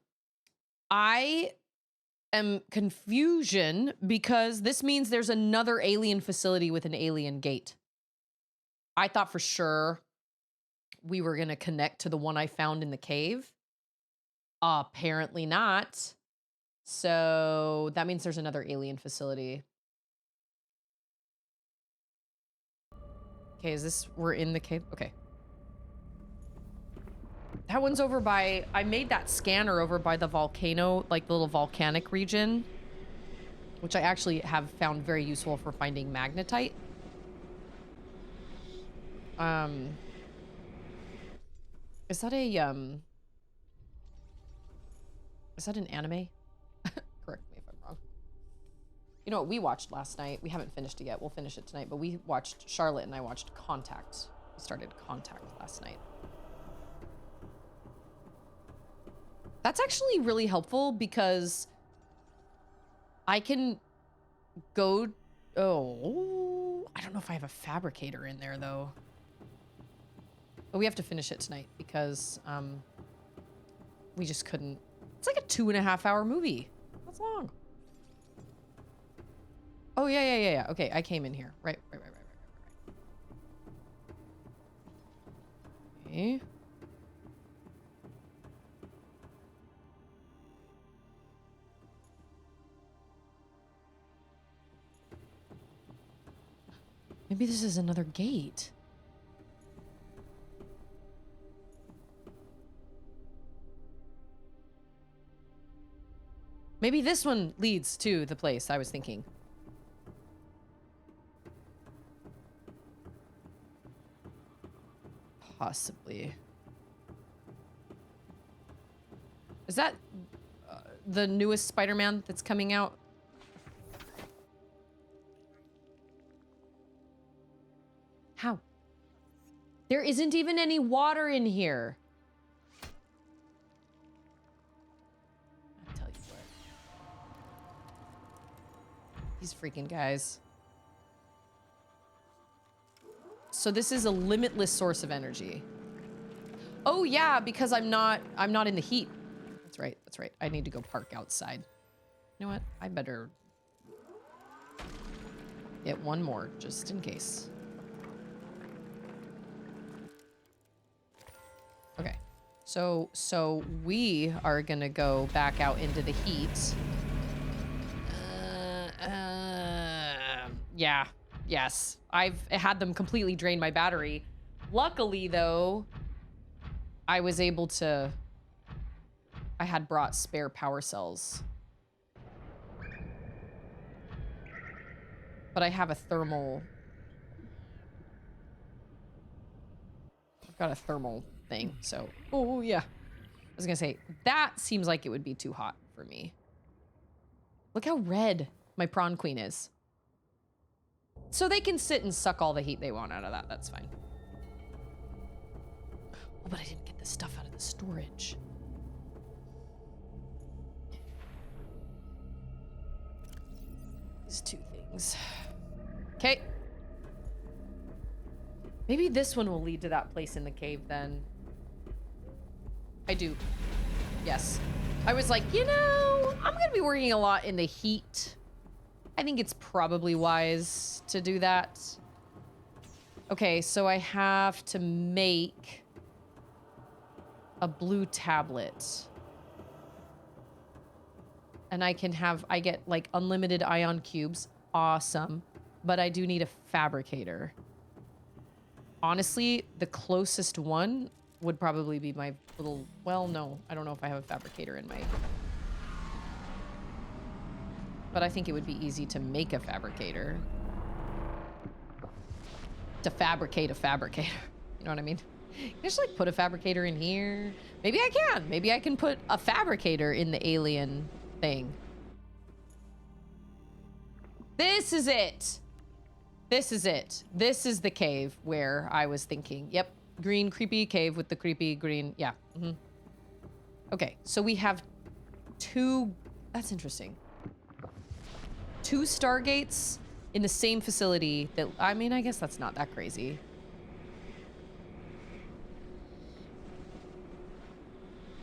I am confusion because this means there's another alien facility with an alien gate. I thought for sure we were going to connect to the one I found in the cave. Apparently not. So that means there's another alien facility. Okay, is this, we're in the cave? Okay. That one's over by, I made that scanner over by the volcano, like the little volcanic region, which I actually have found very useful for finding magnetite. Is that an anime? Correct me if I'm wrong. You know what we watched last night? We haven't finished it yet. We'll finish it tonight, but we watched, Charlotte and I watched Contact. We started Contact last night. That's actually really helpful because I can go, oh, I don't know if I have a fabricator in there though. But we have to finish it tonight because we just couldn't. It's like a 2.5-hour movie. That's long. Oh, yeah. Okay, I came in here. Right. Okay. Maybe this is another gate. Maybe this one leads to the place I was thinking. Possibly. Is that the newest Spider-Man that's coming out? How? There isn't even any water in here. I'll tell you what. These freaking guys. So this is a limitless source of energy. Oh yeah, because I'm not in the heat. That's right. I need to go park outside. You know what? I better get one more just in case. Okay. So we are gonna go back out into the heat. Yeah. Yes. I've had them completely drain my battery. Luckily, though, I was able to... I had brought spare power cells. But I have a thermal... I've got a thermal thing, so... Oh, yeah. I was gonna say, that seems like it would be too hot for me. Look how red my prawn queen is. So they can sit and suck all the heat they want out of that. That's fine. Oh, but I didn't get the stuff out of the storage. These two things. Okay. Maybe this one will lead to that place in the cave then. I do. Yes. I was like, you know, I'm going to be working a lot in the heat. I think it's probably wise to do that. Okay, so I have to make a blue tablet. And I get like unlimited ion cubes. Awesome. But I do need a fabricator. Honestly, the closest one would probably be my little, well, no, I don't know if I have a fabricator in my... But I think it would be easy to make a fabricator. To fabricate a fabricator. You know what I mean? Can I just like put a fabricator in here? Maybe I can. Maybe I can put a fabricator in the alien thing. This is it. This is it. This is the cave where I was thinking. Yep. Green, creepy cave with the creepy green. Yeah. Mm-hmm. Okay. So we have two. That's interesting. 2 stargates in the same facility that, I mean, I guess that's not that crazy.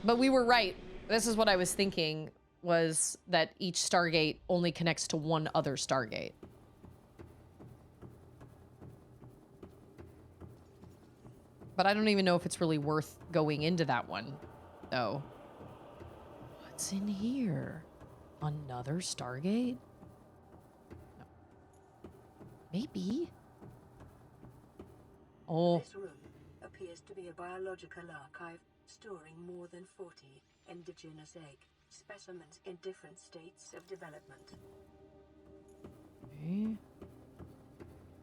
But we were right. This is what I was thinking, was that each stargate only connects to one other stargate. But I don't even know if it's really worth going into that one, though. What's in here? Another stargate? No. Maybe. Oh. This room appears to be a biological archive storing more than 40 indigenous egg specimens in different states of development. Okay.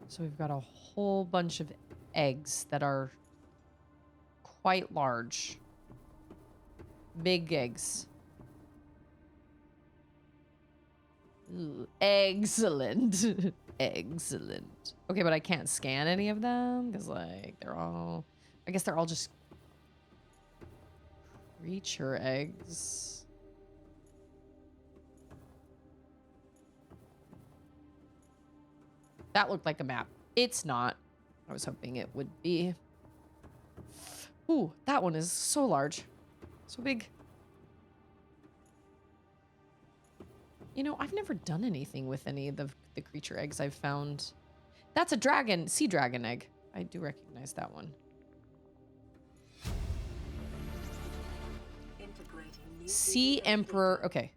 So we've got a whole bunch of eggs that are quite large. Big eggs. Ooh, excellent. Excellent. Okay, but I can't scan any of them because, like, they're all... I guess they're all just creature eggs. That looked like a map. It's not. I was hoping it would be. Ooh, that one is so large. So big. You know, I've never done anything with any of the creature eggs I've found. That's a dragon, sea dragon egg. I do recognize that one. Sea Emperor, okay.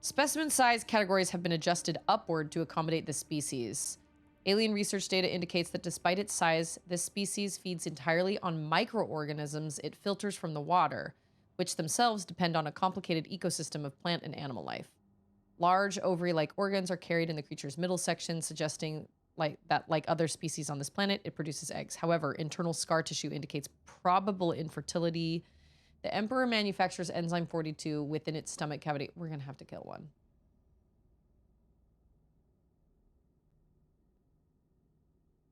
Specimen size categories have been adjusted upward to accommodate the species. Alien research data indicates that despite its size, this species feeds entirely on microorganisms it filters from the water, which themselves depend on a complicated ecosystem of plant and animal life. Large ovary-like organs are carried in the creature's middle section, suggesting like other species on this planet, it produces eggs. However, internal scar tissue indicates probable infertility. The Emperor manufactures enzyme 42 within its stomach cavity. We're gonna have to kill one.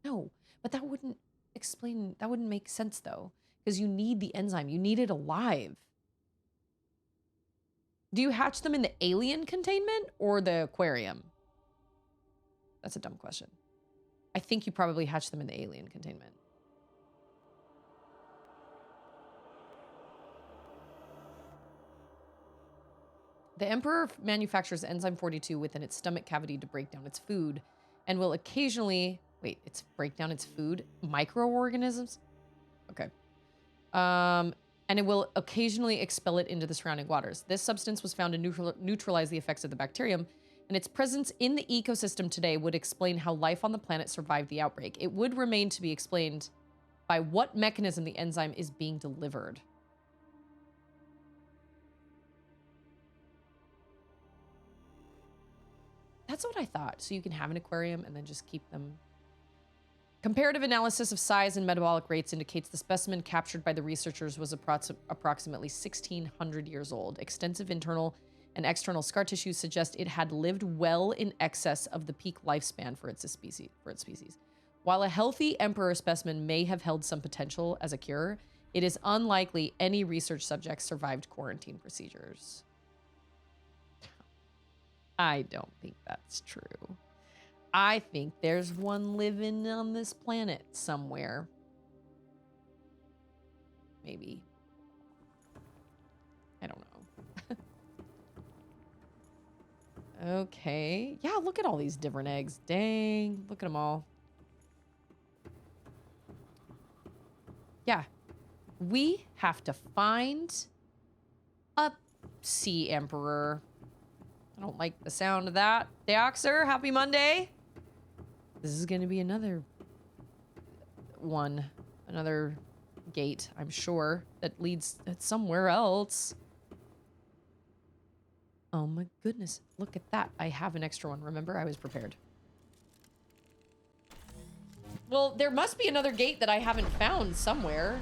No, but that wouldn't explain, that wouldn't make sense though, because you need the enzyme, you need it alive. Do you hatch them in the alien containment or the aquarium? That's a dumb question. I think you probably hatch them in the alien containment. The Emperor manufactures enzyme 42 within its stomach cavity to break down its food and will occasionally, wait, it's break down its food? Microorganisms? Okay. And it will occasionally expel it into the surrounding waters. This substance was found to neutralize the effects of the bacterium, and its presence in the ecosystem today would explain how life on the planet survived the outbreak. It would remain to be explained by what mechanism the enzyme is being delivered. That's what I thought. So you can have an aquarium and then just keep them. Comparative analysis of size and metabolic rates indicates the specimen captured by the researchers was approximately 1,600 years old. Extensive internal and external scar tissue suggest it had lived well in excess of the peak lifespan for its species. While a healthy Emperor specimen may have held some potential as a cure, it is unlikely any research subjects survived quarantine procedures. I don't think that's true. I think there's one living on this planet somewhere. Maybe. I don't know. Okay. Yeah, look at all these different eggs. Dang. Look at them all. Yeah. We have to find a sea emperor. I don't like the sound of that. Deoxer, happy Monday. This is going to be another one. Another gate, I'm sure, that leads somewhere else. Oh my goodness. Look at that. I have an extra one. Remember, I was prepared. Well, there must be another gate that I haven't found somewhere.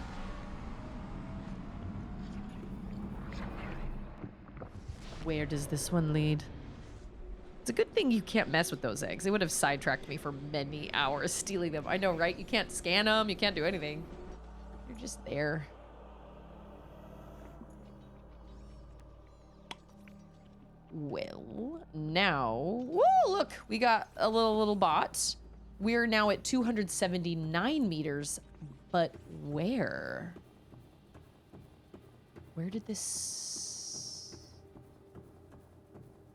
Where does this one lead? It's a good thing you can't mess with those eggs. They would have sidetracked me for many hours stealing them. I know, right? You can't scan them. You can't do anything. You're just there. Well, now, woo, look, we got a little bot. We're now at 279 meters, but where? Where did this...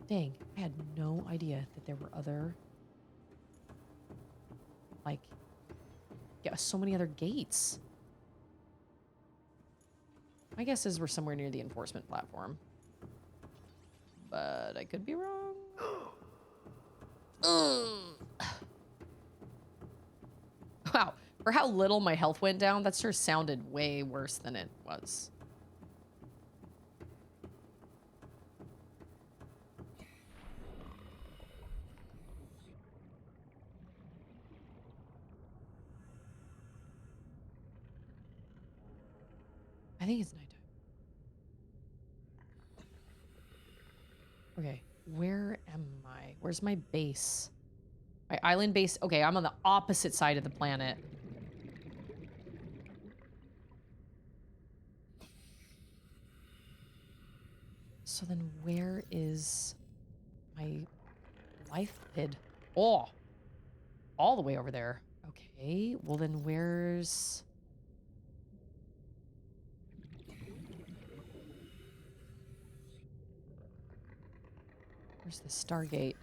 Dang, I had no idea that there were other... Like, yeah, so many other gates. My guess is we're somewhere near the enforcement platform. But I could be wrong. Wow, for how little my health went down, that sure sounded way worse than it was. I think it's nighttime. Okay, where am I? Where's my base? My island base? Okay, I'm on the opposite side of the planet. So then where is my life pid? Oh, all the way over there. Okay, well then where's... Where's the Stargate?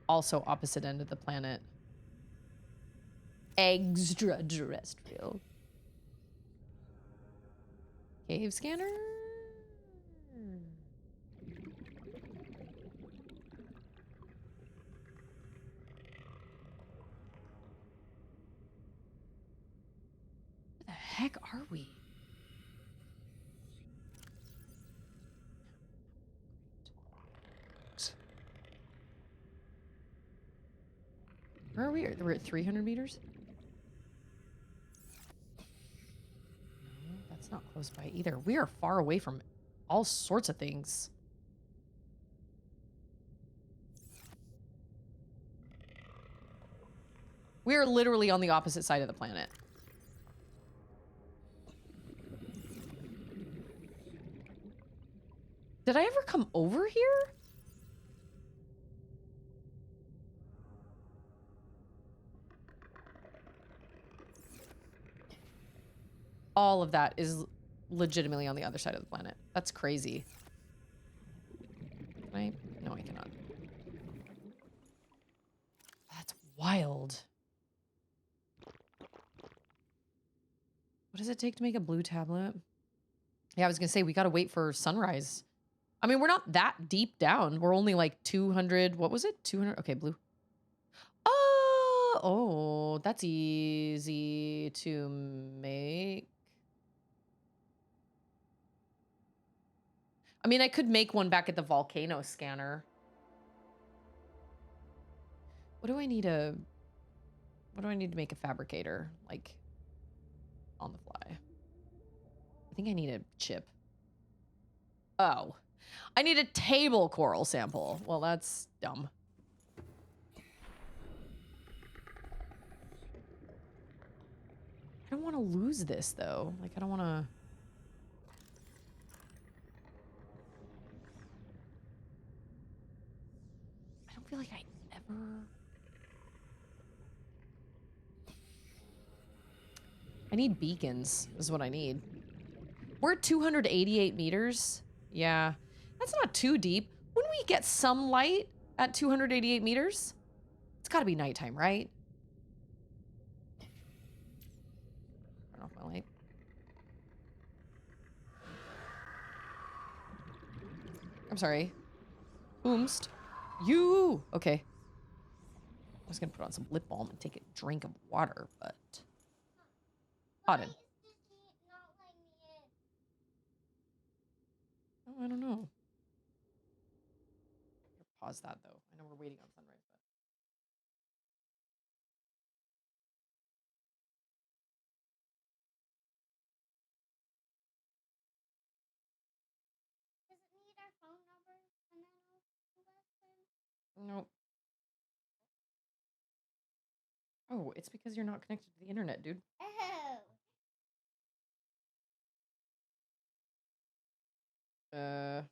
Also opposite end of the planet. Extraterrestrial. Cave scanner? Where the heck are we? Where are we? We're at 300 meters? No, that's not close by either. We are far away from all sorts of things. We are literally on the opposite side of the planet. Did I ever come over here? All of that is legitimately on the other side of the planet. That's crazy. Can I? No, I cannot. That's wild. What does it take to make a blue tablet? Yeah, I was gonna say, we gotta wait for sunrise. I mean, we're not that deep down. We're only like 200, what was it? 200, okay, blue. Oh, that's easy to make. I mean, I could make one back at the volcano scanner. What do I need to make a fabricator? Like, on the fly. I think I need a chip. Oh. I need a table coral sample. Well, that's dumb. I don't want to lose this, though. Like, I don't want to... I don't feel like I ever... I need beacons, is what I need. We're at 288 meters. Yeah. That's not too deep. Wouldn't we get some light at 288 meters? It's got to be nighttime, right? Turn off my light. I'm sorry. Boomst. You! Okay. I was gonna put on some lip balm and take a drink of water, but... Auden. Oh, I don't know. Pause that, though. I know we're waiting on sunrise, but... Does it need our phone number? And then I'll do that then? Nope. Oh, it's because you're not connected to the internet, dude. Oh.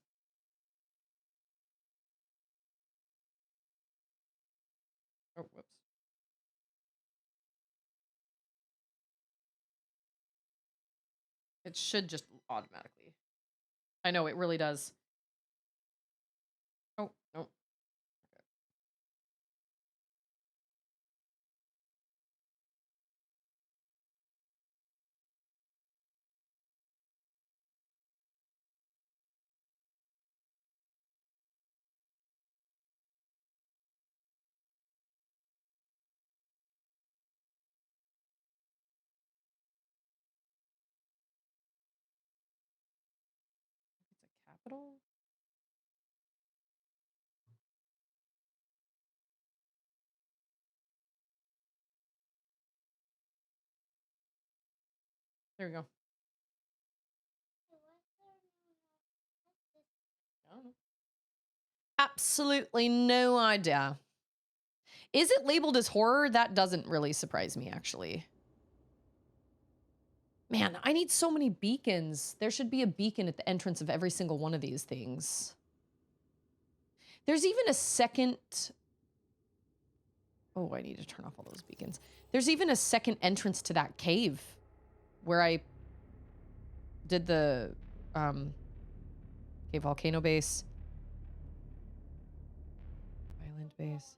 Oh, whoops. It should just automatically. I know, it really does. Oh, no. It's a capital? There we go. I don't know. Absolutely no idea. Is it labeled as horror? That doesn't really surprise me, actually. Man, I need so many beacons. There should be a beacon at the entrance of every single one of these things. There's even a second... Oh, I need to turn off all those beacons. There's even a second entrance to that cave where I did the okay, volcano base. Island base.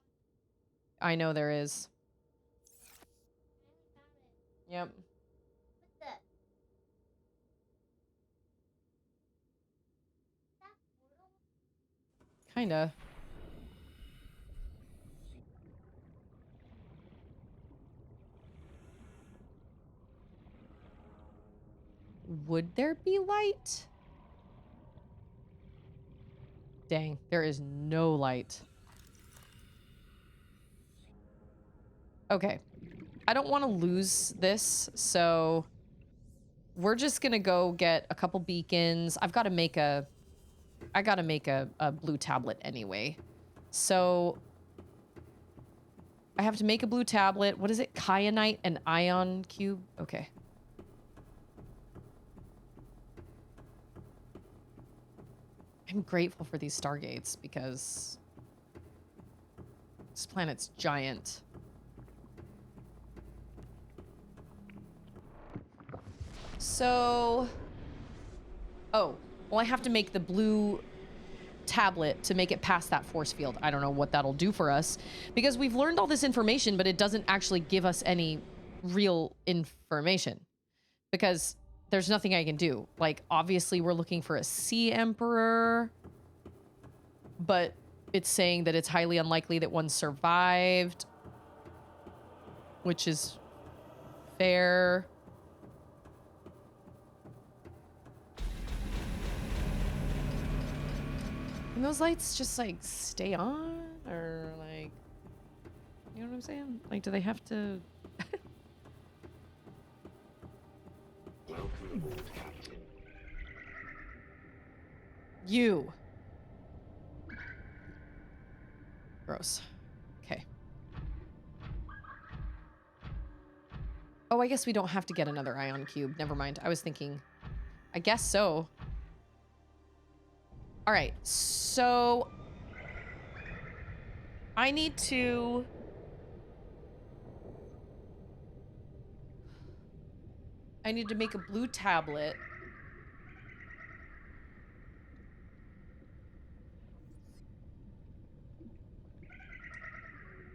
I know there is. Yep. Kinda. Would there be light? Dang, there is no light. Okay. I don't want to lose this, so we're just gonna go get a couple beacons. I gotta make a blue tablet anyway. So I have to make a blue tablet. What is it? Kyanite and ion cube? Okay. I'm grateful for these stargates because this planet's giant. So, oh, well, I have to make the blue tablet to make it past that force field. I don't know what that'll do for us because we've learned all this information, but it doesn't actually give us any real information because there's nothing I can do. Like, obviously we're looking for a sea emperor, but it's saying that it's highly unlikely that one survived, which is fair. Can those lights just, like, stay on? Or, like... You know what I'm saying? Like, do they have to... Welcome aboard, Captain. You. Gross. Okay. Oh, I guess we don't have to get another ion cube. Never mind. I was thinking... I guess so. All right. So... I need to... I need to make a blue tablet.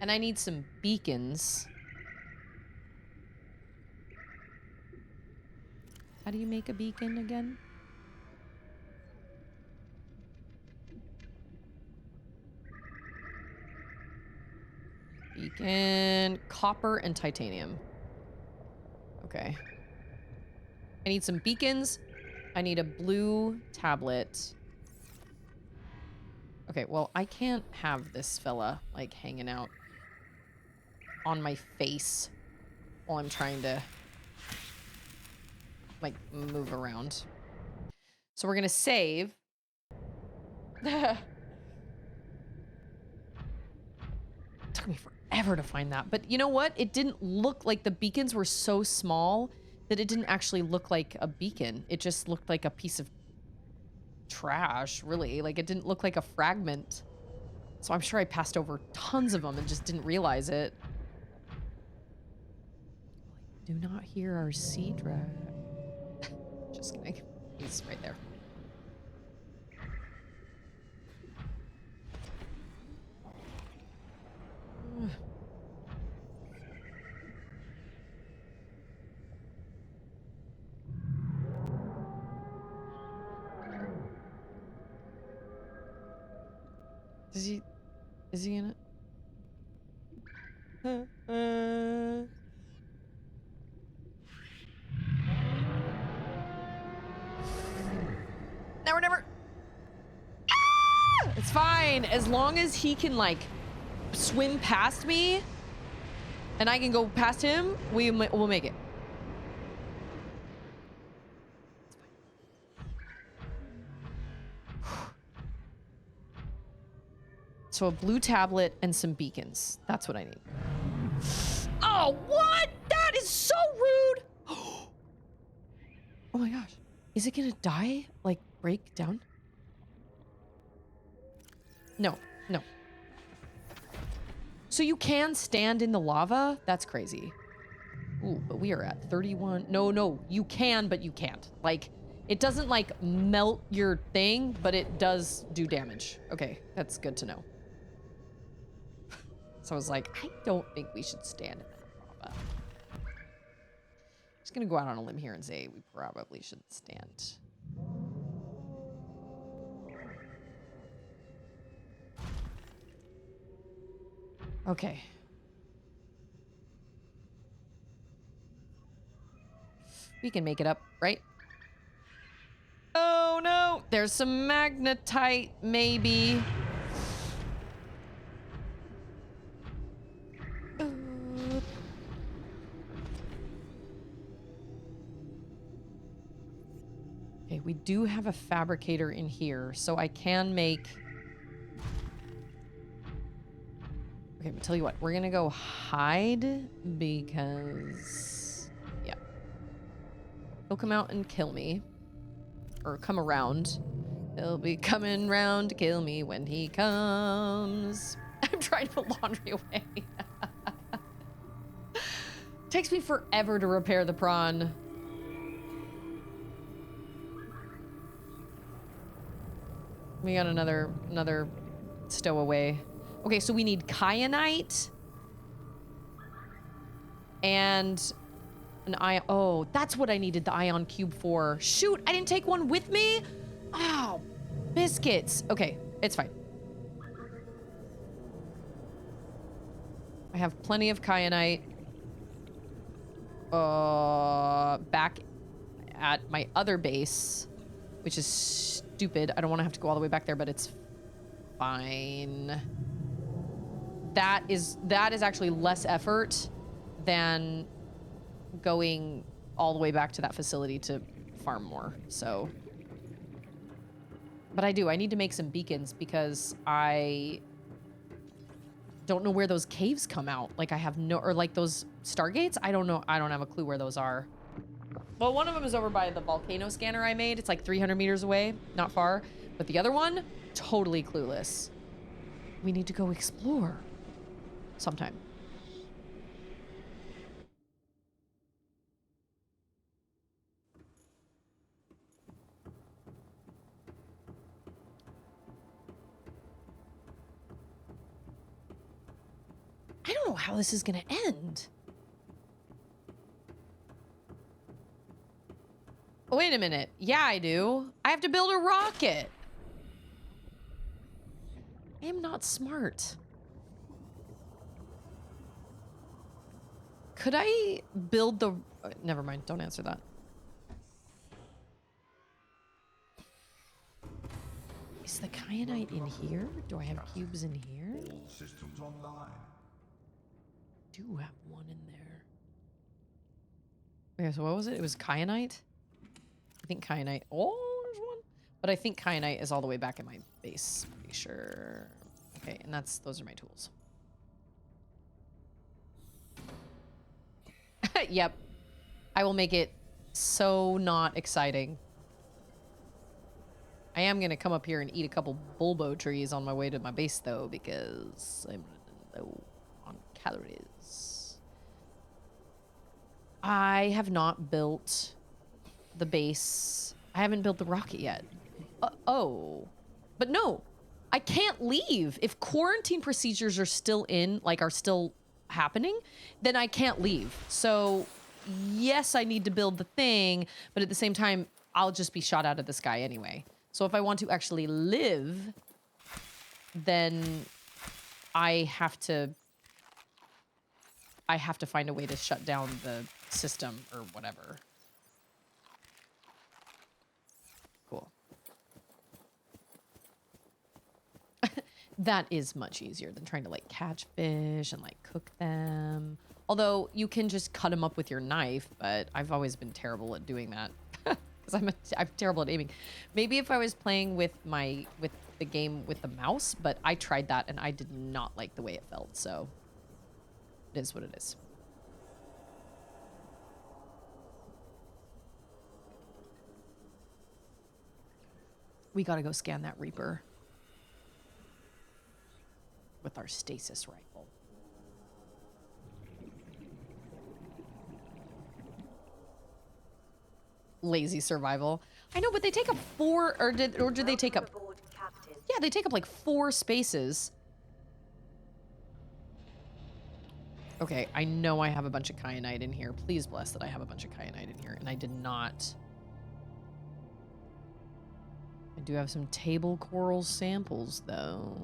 And I need some beacons. How do you make a beacon again? Beacon, copper, and titanium. Okay. I need some beacons. I need a blue tablet. Okay, well, I can't have this fella, like, hanging out on my face while I'm trying to, like, move around. So we're gonna save. Took me forever to find that. But you know what? It didn't look like the beacons were so small that it didn't actually look like a beacon. It just looked like a piece of trash, really. Like, it didn't look like a fragment. So I'm sure I passed over tons of them and just didn't realize it. Do not hear our sea drag. Just kidding. He's right there. Is he in it? Never. Ah! It's fine. As long as he can, like, swim past me and I can go past him, we'll make it. So a blue tablet and some beacons. That's what I need. Oh, what? That is so rude. Oh my gosh. Is it gonna die? Like, break down? No. So you can stand in the lava? That's crazy. Ooh, but we are at 31. No, you can, but you can't. Like, it doesn't, like, melt your thing, but it does do damage. Okay, that's good to know. So I was like, I don't think we should stand in that lava. Just gonna go out on a limb here and say we probably shouldn't stand. Okay. We can make it up, right? Oh no, there's some magnetite, maybe. Okay, we do have a fabricator in here, so I can make... Okay, but tell you what, we're gonna go hide because... Yeah. He'll come out and kill me. Or come around. He'll be coming round to kill me when he comes. I'm trying to put laundry away. Takes me forever to repair the prawn. We got another stowaway. Okay, so we need kyanite and an ion. Oh, that's what I needed the ion cube for. Shoot, I didn't take one with me. Oh, biscuits. Okay, it's fine. I have plenty of kyanite. Back at my other base, which is stupid. I don't want to have to go all the way back there, but it's fine. That is actually less effort than going all the way back to that facility to farm more. So, but I need to make some beacons because I don't know where those caves come out. Like I have no, or like those stargates. I don't know. I don't have a clue where those are. Well, one of them is over by the volcano scanner I made. It's like 300 meters away, not far. But the other one, totally clueless. We need to go explore sometime. I don't know how this is gonna end. Oh, wait a minute. Yeah, I do. I have to build a rocket. I am not smart. Could I build the... Never mind. Don't answer that. Is the kyanite in here? Do I have cubes in here? All systems online. Do have one in there. Okay, so what was it? It was kyanite? I think kyanite. Oh, there's one. But I think kyanite is all the way back in my base. Pretty sure. Okay, and those are my tools. Yep. I will make it so not exciting. I am going to come up here and eat a couple bulbo trees on my way to my base, though, because I'm low on calories. I have not built the base. I haven't built the rocket yet. Oh. But no, I can't leave. If quarantine procedures are still are still happening, then I can't leave. So, yes, I need to build the thing, but at the same time, I'll just be shot out of the sky anyway. So if I want to actually live, then I have to find a way to shut down the system or whatever. Cool. That is much easier than trying to like catch fish and like cook them. Although you can just cut them up with your knife, but I've always been terrible at doing that. Because I'm terrible at aiming. Maybe if I was playing with the game with the mouse, but I tried that and I did not like the way it felt, so it is what it is. We gotta go scan that Reaper with our stasis rifle. Lazy survival. I know, but they take up 4, or do they take up? Yeah, they take up like 4 spaces. Okay, I know I have a bunch of kyanite in here. Please bless that I have a bunch of kyanite in here, and I did not. I do have some table coral samples, though.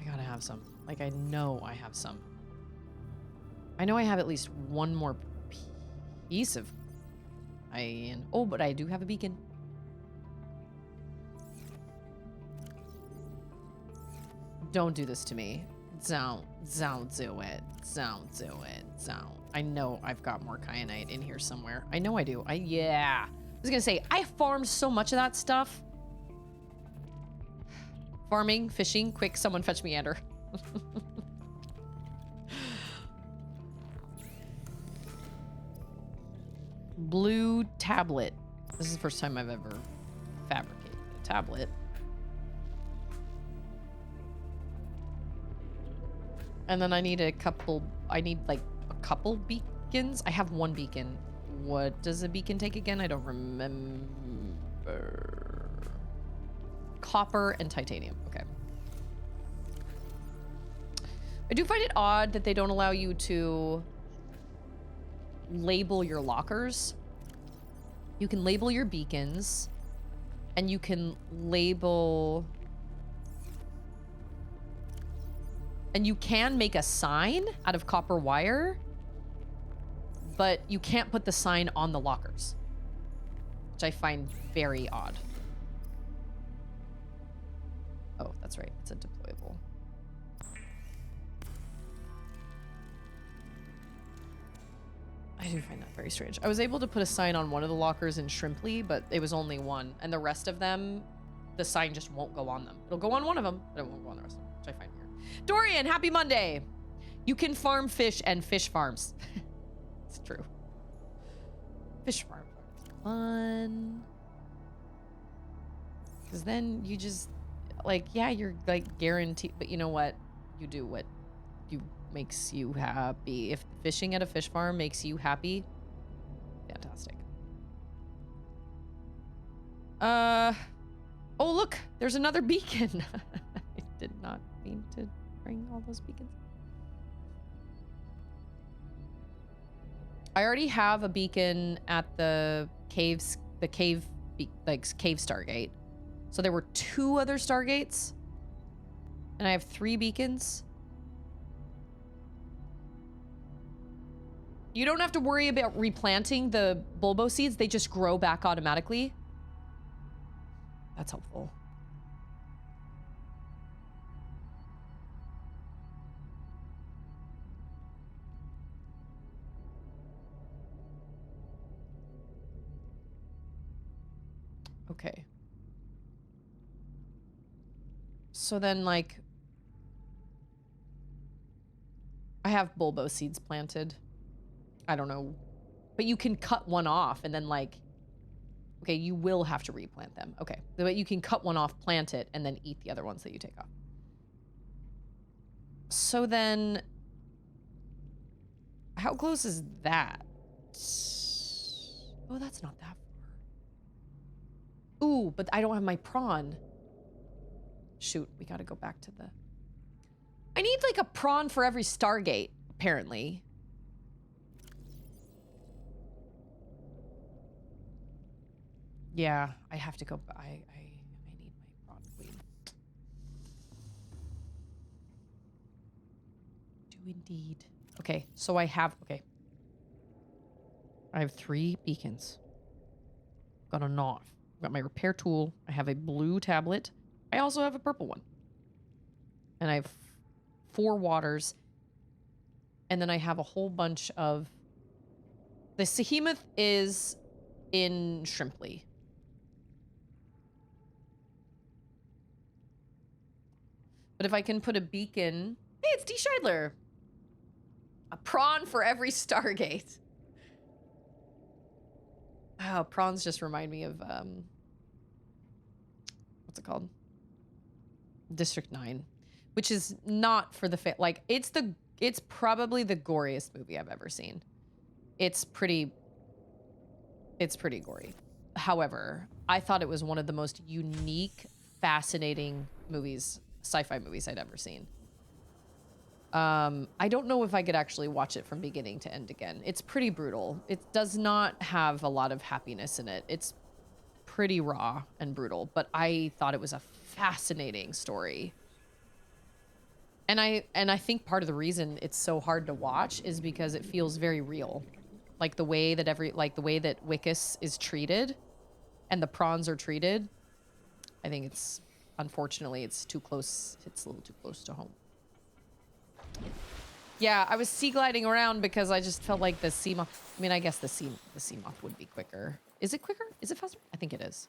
I gotta have some. Like, I know I have some. I know I have at least one more piece of iron. Oh, but I do have a beacon. Don't do this to me. Don't do it. Don't do it. Don't. I know I've got more kyanite in here somewhere. I know I do. Yeah. I was gonna say, I farmed so much of that stuff. Farming, fishing, quick, someone fetch me Ender. Blue tablet. This is the first time I've ever fabricated a tablet. And then I need like a couple beacons. I have one beacon. What does a beacon take again? I don't remember. Copper and titanium. Okay. I do find it odd that they don't allow you to label your lockers. You can label your beacons, and you can label, and you can make a sign out of copper wire, but you can't put the sign on the lockers, which I find very odd. Oh, that's right. It's a deployable. I do find that very strange. I was able to put a sign on one of the lockers in Shrimply, but it was only one. And the rest of them, the sign just won't go on them. It'll go on one of them, but it won't go on the rest of them, which I find weird. Dorian, happy Monday! You can farm fish and fish farms. It's true. Fish farm. Fun. Because then you just, like, yeah, you're, like, guaranteed. But you know what? You do what you makes you happy. If fishing at a fish farm makes you happy, fantastic. Oh, look, there's another beacon. I did not mean to bring all those beacons. I already have a beacon at the caves, cave Stargate. So there were 2 other Stargates, and I have 3 beacons. You don't have to worry about replanting the bulbo seeds. They just grow back automatically. That's helpful. Okay. So then, like, I have bulbo seeds planted. I don't know But you can cut one off and then like, okay, you will have to replant them. Okay, but you can cut one off, plant it, and then eat the other ones that you take off. So then, how close is that? Oh, that's not that far. Ooh, but I don't have my prawn. Shoot, we gotta go back to the... I need like a prawn for every Stargate, apparently. Yeah, I have to go. I need my prawn queen. Do indeed. Okay, so I have. Okay, I have 3 beacons. Got a knife. Got my repair tool. I have a blue tablet. I also have a purple one. And I have 4 waters. And then I have a whole bunch of. The Sehemoth is in Shrimply. But if I can put a beacon... Hey, it's D. Scheidler! A prawn for every Stargate. Oh, prawns just remind me of, what's it called? District 9. Which is not for the... Like, it's probably the goriest movie I've ever seen. It's pretty gory. However, I thought it was one of the most unique, fascinating movies... sci-fi movies I'd ever seen. I don't know if I could actually watch it from beginning to end again. It's pretty brutal. It does not have a lot of happiness in it. It's pretty raw and brutal, but I thought it was a fascinating story. And I think part of the reason it's so hard to watch is because it feels very real. Like the way that the way that Wickus is treated and the prawns are treated. I think it's... Unfortunately, it's too close. It's a little too close to home. Yeah, I was sea gliding around because I just felt like the sea moth... I mean, I guess the sea moth would be quicker. Is it quicker? Is it faster? I think it is.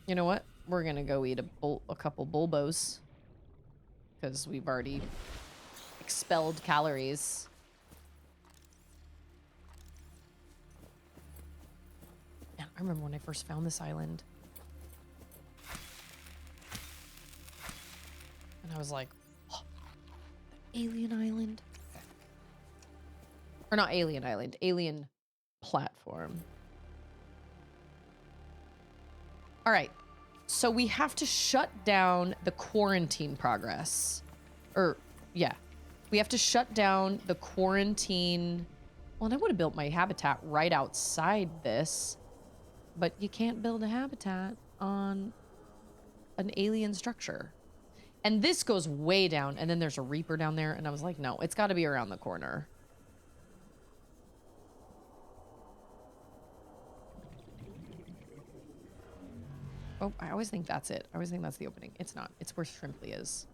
You know what? We're gonna go eat a couple bulbos. Because we've already expelled calories. Man, I remember when I first found this island. And I was like, oh, the alien island. Or not alien island, alien platform. All right. So we have to shut down the quarantine progress. Or, yeah. We have to shut down the quarantine. Well, and I would have built my habitat right outside this. But you can't build a habitat on an alien structure. And this goes way down, and then there's a Reaper down there, and I was like, no, it's got to be around the corner. Oh, I always think that's it. I always think that's the opening. It's not. It's where Shrimply is.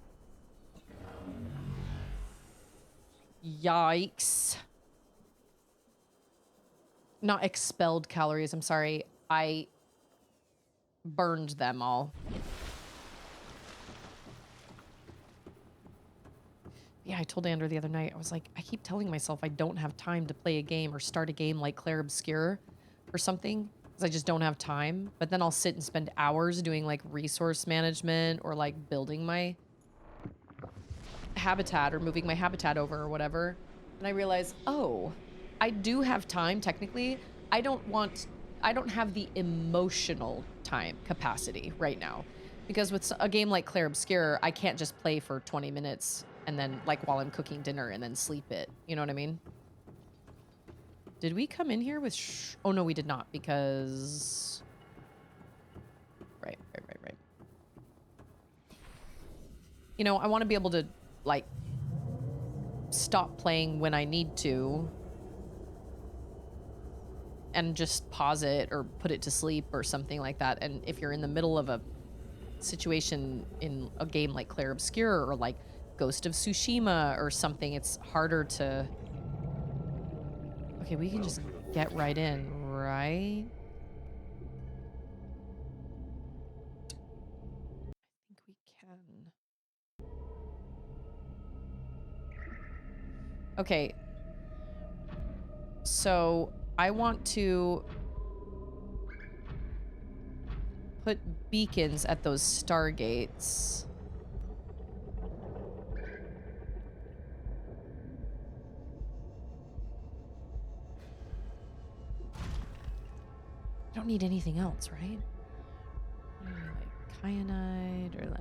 Yikes. Not expelled calories, I'm sorry. I burned them all. Yeah, I told Andrew the other night, I was like, I keep telling myself I don't have time to play a game or start a game like Claire Obscure or something, because I just don't have time. But then I'll sit and spend hours doing like resource management or like building my habitat or moving my habitat over or whatever. And I realize, oh, I do have time technically. I don't have the emotional time capacity right now. Because with a game like Claire Obscure, I can't just play for 20 minutes and then like while I'm cooking dinner and then sleep it. You know what I mean? Did we come in here with oh no, we did not, because right. You know, I want to be able to like stop playing when I need to and just pause it or put it to sleep or something like that. And if you're in the middle of a situation in a game like Claire Obscure or like Ghost of Tsushima or something, it's harder to... Okay, we can just get right in, right? I think we can. Okay. So I want to put beacons at those stargates. I don't need anything else, right? Like kyanite or like...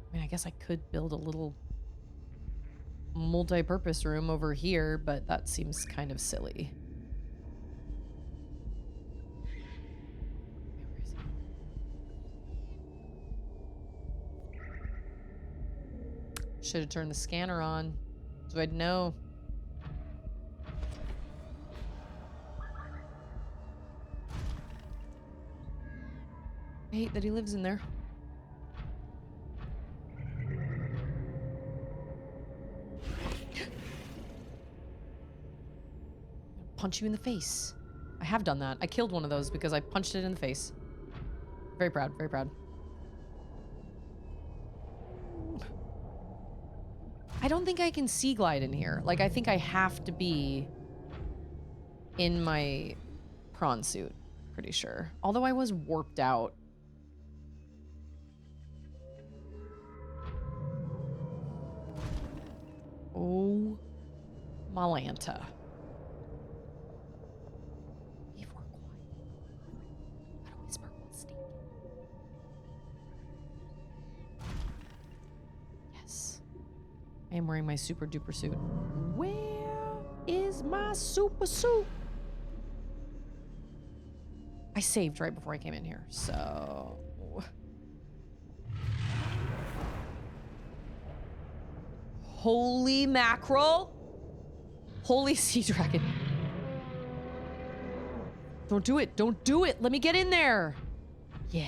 I mean, I guess I could build a little multi-purpose room over here, but that seems kind of silly. Should have turned the scanner on so I'd know. I hate that he lives in there. Punch you in the face. I have done that. I killed one of those because I punched it in the face. Very proud, very proud. I don't think I can sea glide in here. Like, I think I have to be in my prawn suit. Pretty sure. Although I was warped out. Oh, Malanta. If we're quiet. I don't whisper one sneak. Yes. I am wearing my super duper suit. Where is my super suit? I saved right before I came in here, so... Holy mackerel! Holy sea dragon. Don't do it. Don't do it. Let me get in there. Yeah.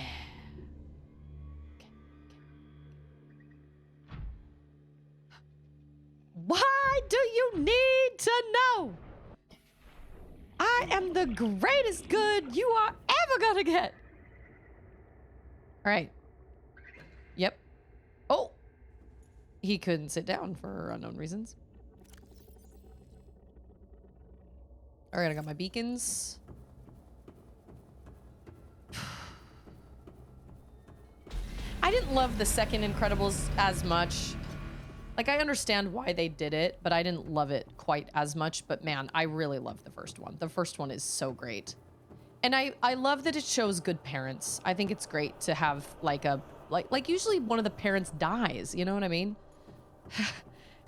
Okay. Why do you need to know? I am the greatest good you are ever gonna get. All right. Yep. Oh. He couldn't sit down for unknown reasons. All right, I got my beacons. I didn't love the second Incredibles as much. Like, I understand why they did it, but I didn't love it quite as much. But man, I really love the first one. The first one is so great. And I love that it shows good parents. I think it's great to have like a, like usually one of the parents dies, you know what I mean?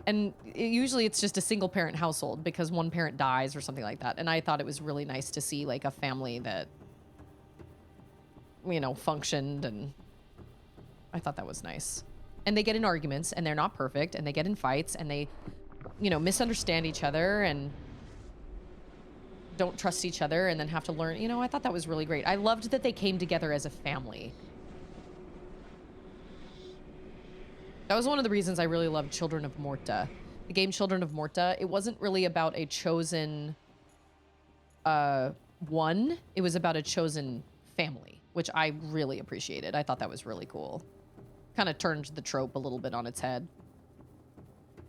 And usually it's just a single parent household because one parent dies or something like that. And I thought it was really nice to see like a family that, you know, functioned, and I thought that was nice. And they get in arguments and they're not perfect, and they get in fights and they, you know, misunderstand each other and don't trust each other and then have to learn. You know, I thought that was really great. I loved that they came together as a family. That was one of the reasons I really loved Children of Morta. The game Children of Morta, it wasn't really about a chosen one. It was about a chosen family, which I really appreciated. I thought that was really cool. Kind of turned the trope a little bit on its head.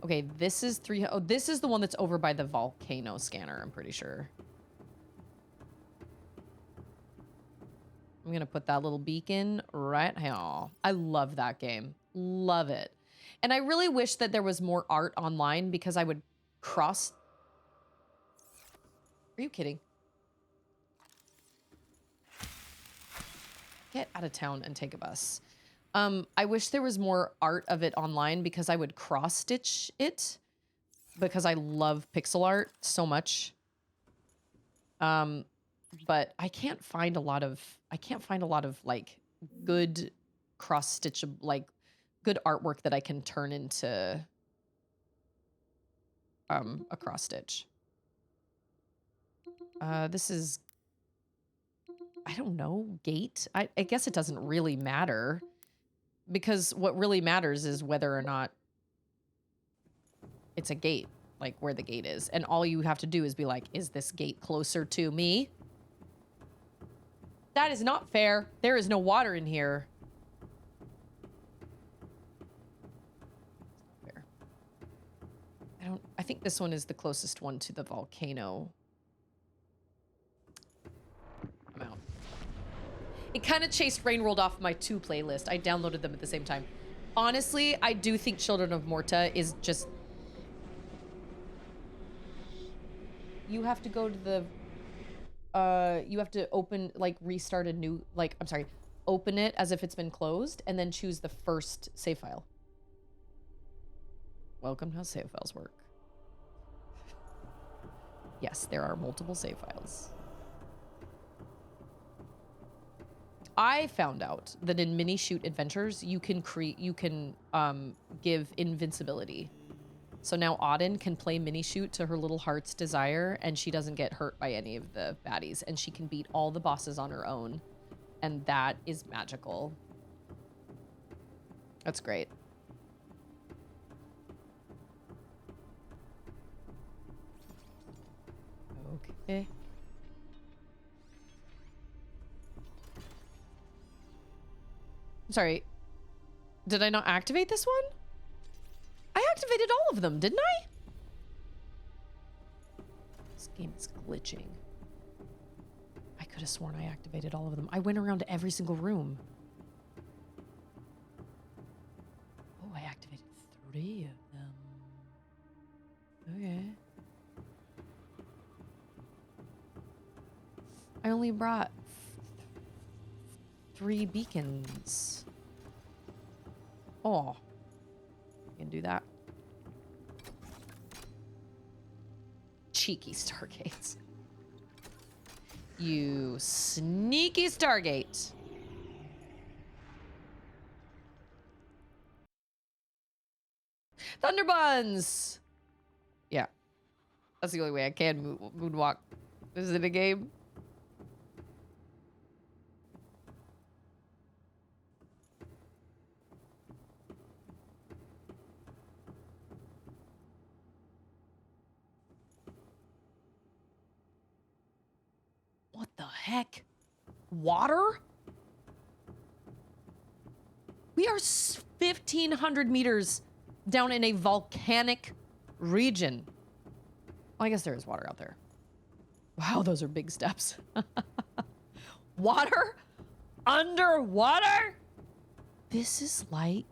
Okay, this is oh, this is the one that's over by the volcano scanner, I'm pretty sure. I'm gonna put that little beacon right here. I love that game. Love it. And I really wish that there was more art online because I would cross... Are you kidding? Get out of town and take a bus. I wish there was more art of it online because I would cross-stitch it because I love pixel art so much. But I can't find a lot of like good cross-stitch, like good artwork that I can turn into a cross-stitch. This is, I don't know, gate? I guess it doesn't really matter because what really matters is whether or not it's a gate, like where the gate is. And all you have to do is be like, is this gate closer to me? That is not fair. There is no water in here. Fair. think this one is the closest one to the volcano. I'm out. It kind of chased Rainworld off my 2 playlist. I downloaded them at the same time. Honestly, I do think Children of Morta is just... You have to go to the... you have to open, like, restart a new... Like, I'm sorry. Open it as if it's been closed, and then choose the first save file. Welcome to how save files work. Yes, there are multiple save files. I found out that in mini shoot adventures, you can give invincibility. So now Auden can play mini shoot to her little heart's desire, and she doesn't get hurt by any of the baddies, and she can beat all the bosses on her own. And that is magical. That's great. Okay. Sorry. Did I not activate this one? I activated all of them, didn't I? This game is glitching. I could have sworn I activated all of them. I went around to every single room. Oh, I activated 3 of them. Okay. I only brought 3 beacons. Oh. I can do that. Cheeky Stargates. You sneaky Stargate. Thunderbuns! Yeah. That's the only way I can moonwalk. Is it a game? What the heck? Water? We are 1,500 meters down in a volcanic region. Well, I guess there is water out there. Wow, those are big steps. Water? Underwater? This is like...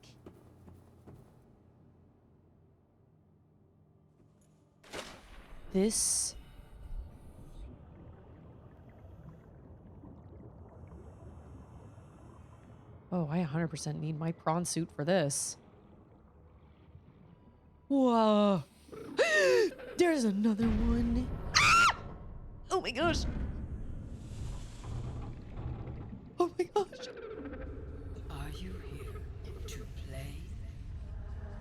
This... Oh, I 100% need my prawn suit for this. Whoa. There's another one. Ah! Oh my gosh. Oh my gosh. Are you here to play?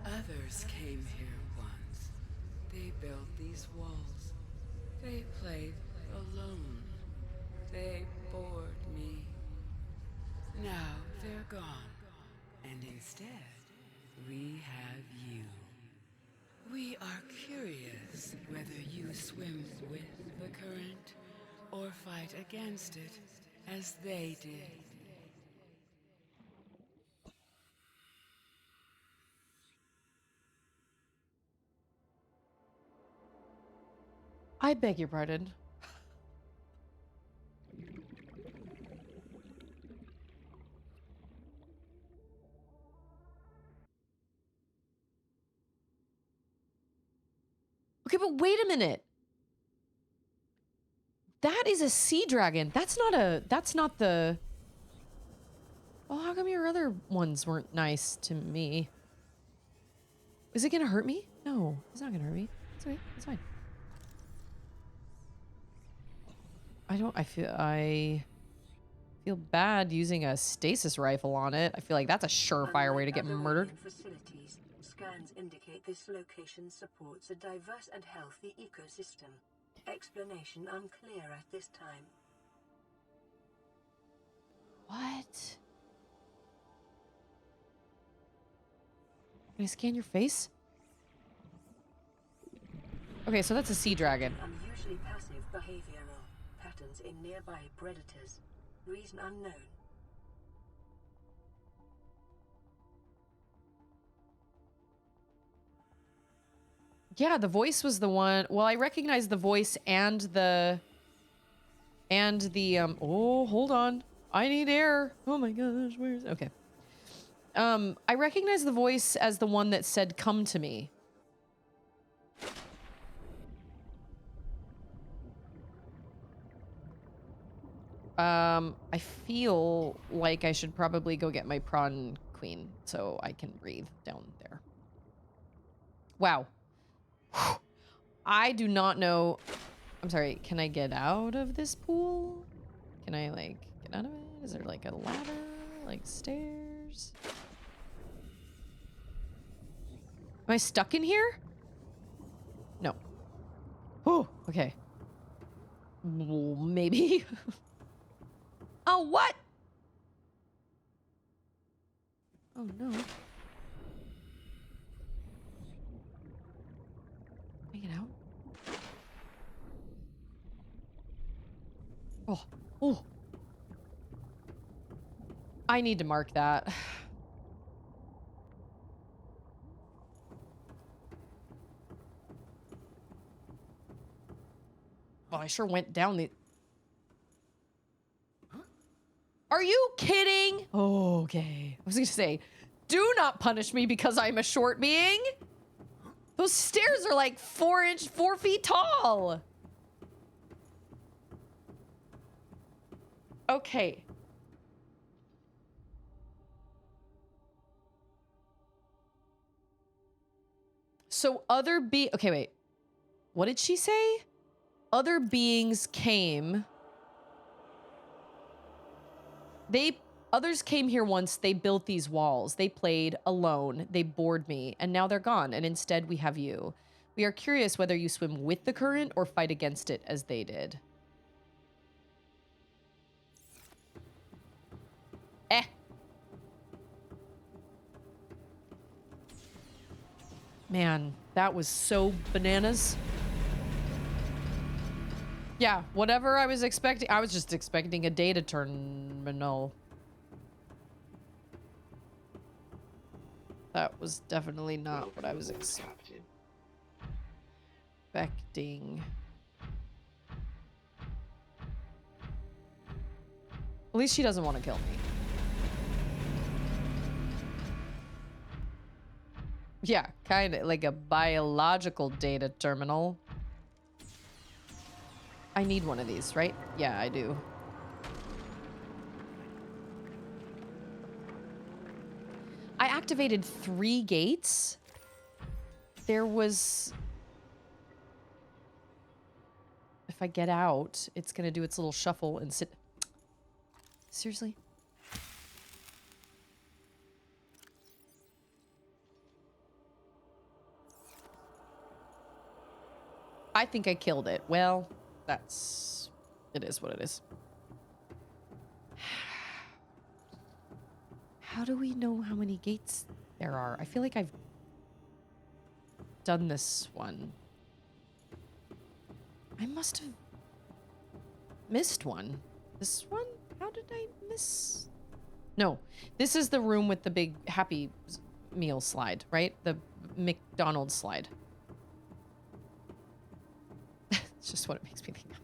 Others came here once. They built these walls. They played alone. They bored me. Now they're gone. And instead, we have you. We are curious whether you swim with the current or fight against it as they did. I beg your pardon. Okay, but wait a minute. That is a sea dragon. That's not the... Well, how come your other ones weren't nice to me? Is it gonna hurt me? No, it's not gonna hurt me. It's okay, it's fine. I feel bad using a stasis rifle on it. I feel like that's a surefire way to get murdered. Facilities, scans indicate this location supports a diverse and healthy ecosystem. Explanation unclear at this time. What? Can I scan your face? Okay, so that's a sea dragon. Unusually passive behavioral patterns in nearby predators. Reason unknown. Yeah, the voice was the one. Well, I recognize the voice and the oh, hold on. I need air. Oh my gosh, where's okay. I recognize the voice as the one that said come to me. I feel like I should probably go get my prawn queen so I can breathe down there. Wow. I do not know. I'm sorry, can I get out of this pool? Can I, like, get out of it? Is there, like, a ladder? Like, stairs? Am I stuck in here? No. Oh, okay. Well, maybe. Oh, what? Oh, no. Can I get out? Oh, oh. I need to mark that. Well, I sure went down the... Are you kidding? Oh, okay. I was gonna say, do not punish me because I'm a short being. Those stairs are like 4 feet tall. Okay. So okay, wait. What did she say? Other beings came. Others came here once. They built these walls. They played alone. They bored me, and now they're gone. And instead, we have you. We are curious whether you swim with the current or fight against it as they did. Man, that was so bananas. Yeah, whatever I was expecting. I was just expecting a data terminal. That was definitely not what I was expecting. At least she doesn't want to kill me. Yeah, kind of like a biological data terminal. I need one of these, right? Yeah, I do. I activated 3 gates. There was... If I get out, it's gonna do its little shuffle and sit... Seriously? I think I killed it. Well, that's... It is what it is. How do we know how many gates there are? I feel like I've done this one. I must have missed one. This one? How did I miss? No, this is the room with the big Happy Meal slide, right? The McDonald's slide. It's just what it makes me think of.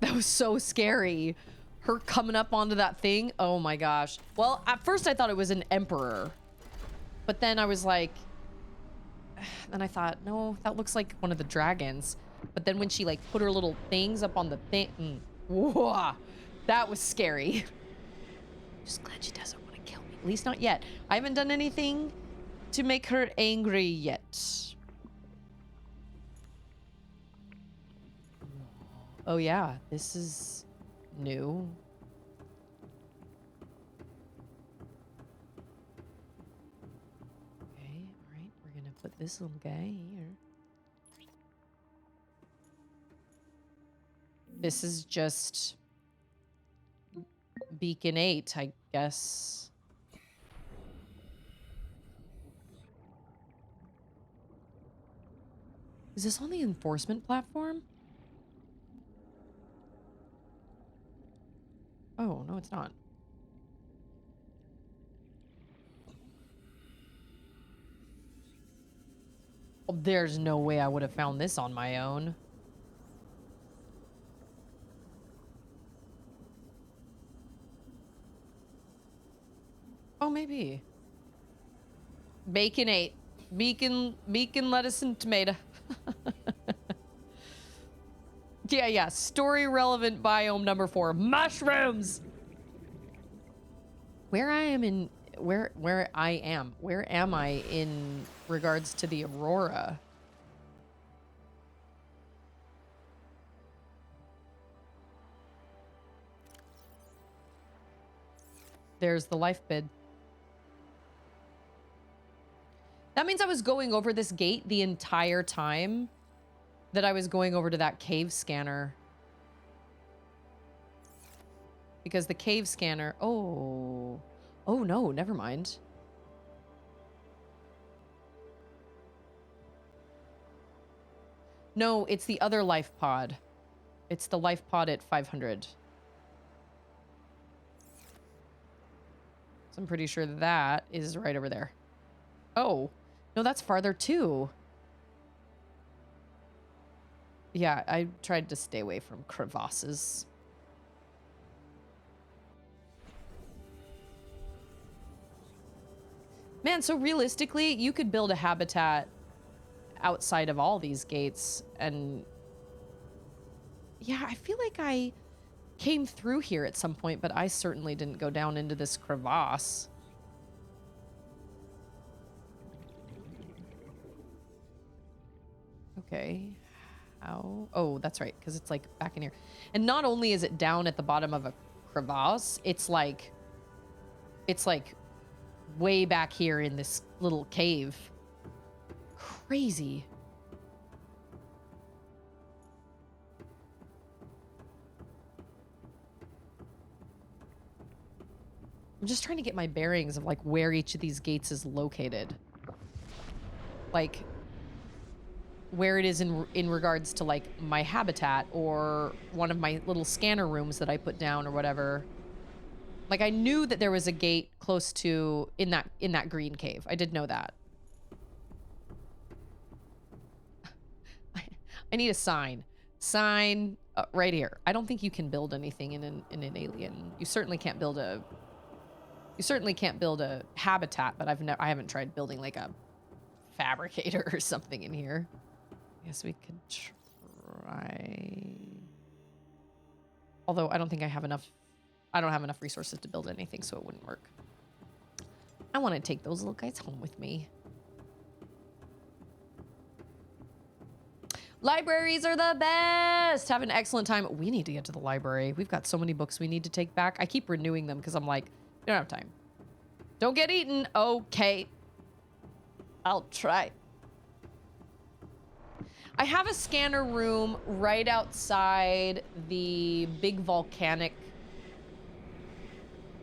That was so scary. Her coming up onto that thing. Oh my gosh. Well, at first I thought it was an emperor. But then I was like... Then I thought, no, that looks like one of the dragons. But then when she like put her little things up on the thing... Whoa, that was scary. Just glad she doesn't want to kill me. At least not yet. I haven't done anything to make her angry yet. Oh yeah, this is new. Okay, alright, we're gonna put this little guy here. This is just Beacon 8, I guess. Is this on the enforcement platform? Oh, no, it's not. There's no way I would have found this on my own. Oh, maybe. Baconate. Beacon, lettuce, and tomato. Yeah. Story relevant biome number 4. Mushrooms! Where am I in regards to the Aurora? There's the life bid. That means I was going over this gate the entire time that I was going over to that cave scanner. Because the cave scanner... Oh no, never mind. No, it's the other life pod. It's the life pod at 500. So I'm pretty sure that is right over there. Oh, no, that's farther too. Yeah, I tried to stay away from crevasses. Man, so realistically, you could build a habitat outside of all these gates, and yeah, I feel like I came through here at some point, but I certainly didn't go down into this crevasse. Okay. How? Oh, that's right, because it's like back in here. And not only is it down at the bottom of a crevasse, it's like way back here in this little cave. Crazy. I'm just trying to get my bearings of like where each of these gates is located. Like where it is in regards to like my habitat or one of my little scanner rooms that I put down or whatever. Like I knew that there was a gate close to in that green cave. I did know that. I need a sign. Sign right here. I don't think you can build anything in an alien. You certainly can't build a habitat, but I haven't tried building like a fabricator or something in here. I guess we could try. Although I don't think I don't have enough resources to build anything, so it wouldn't work. I want to take those little guys home with me. Libraries are the best. Have an excellent time. We need to get to the library. We've got so many books we need to take back. I keep renewing them because I'm like, I don't have time. Don't get eaten. Okay. I'll try. I have a scanner room right outside the big volcanic,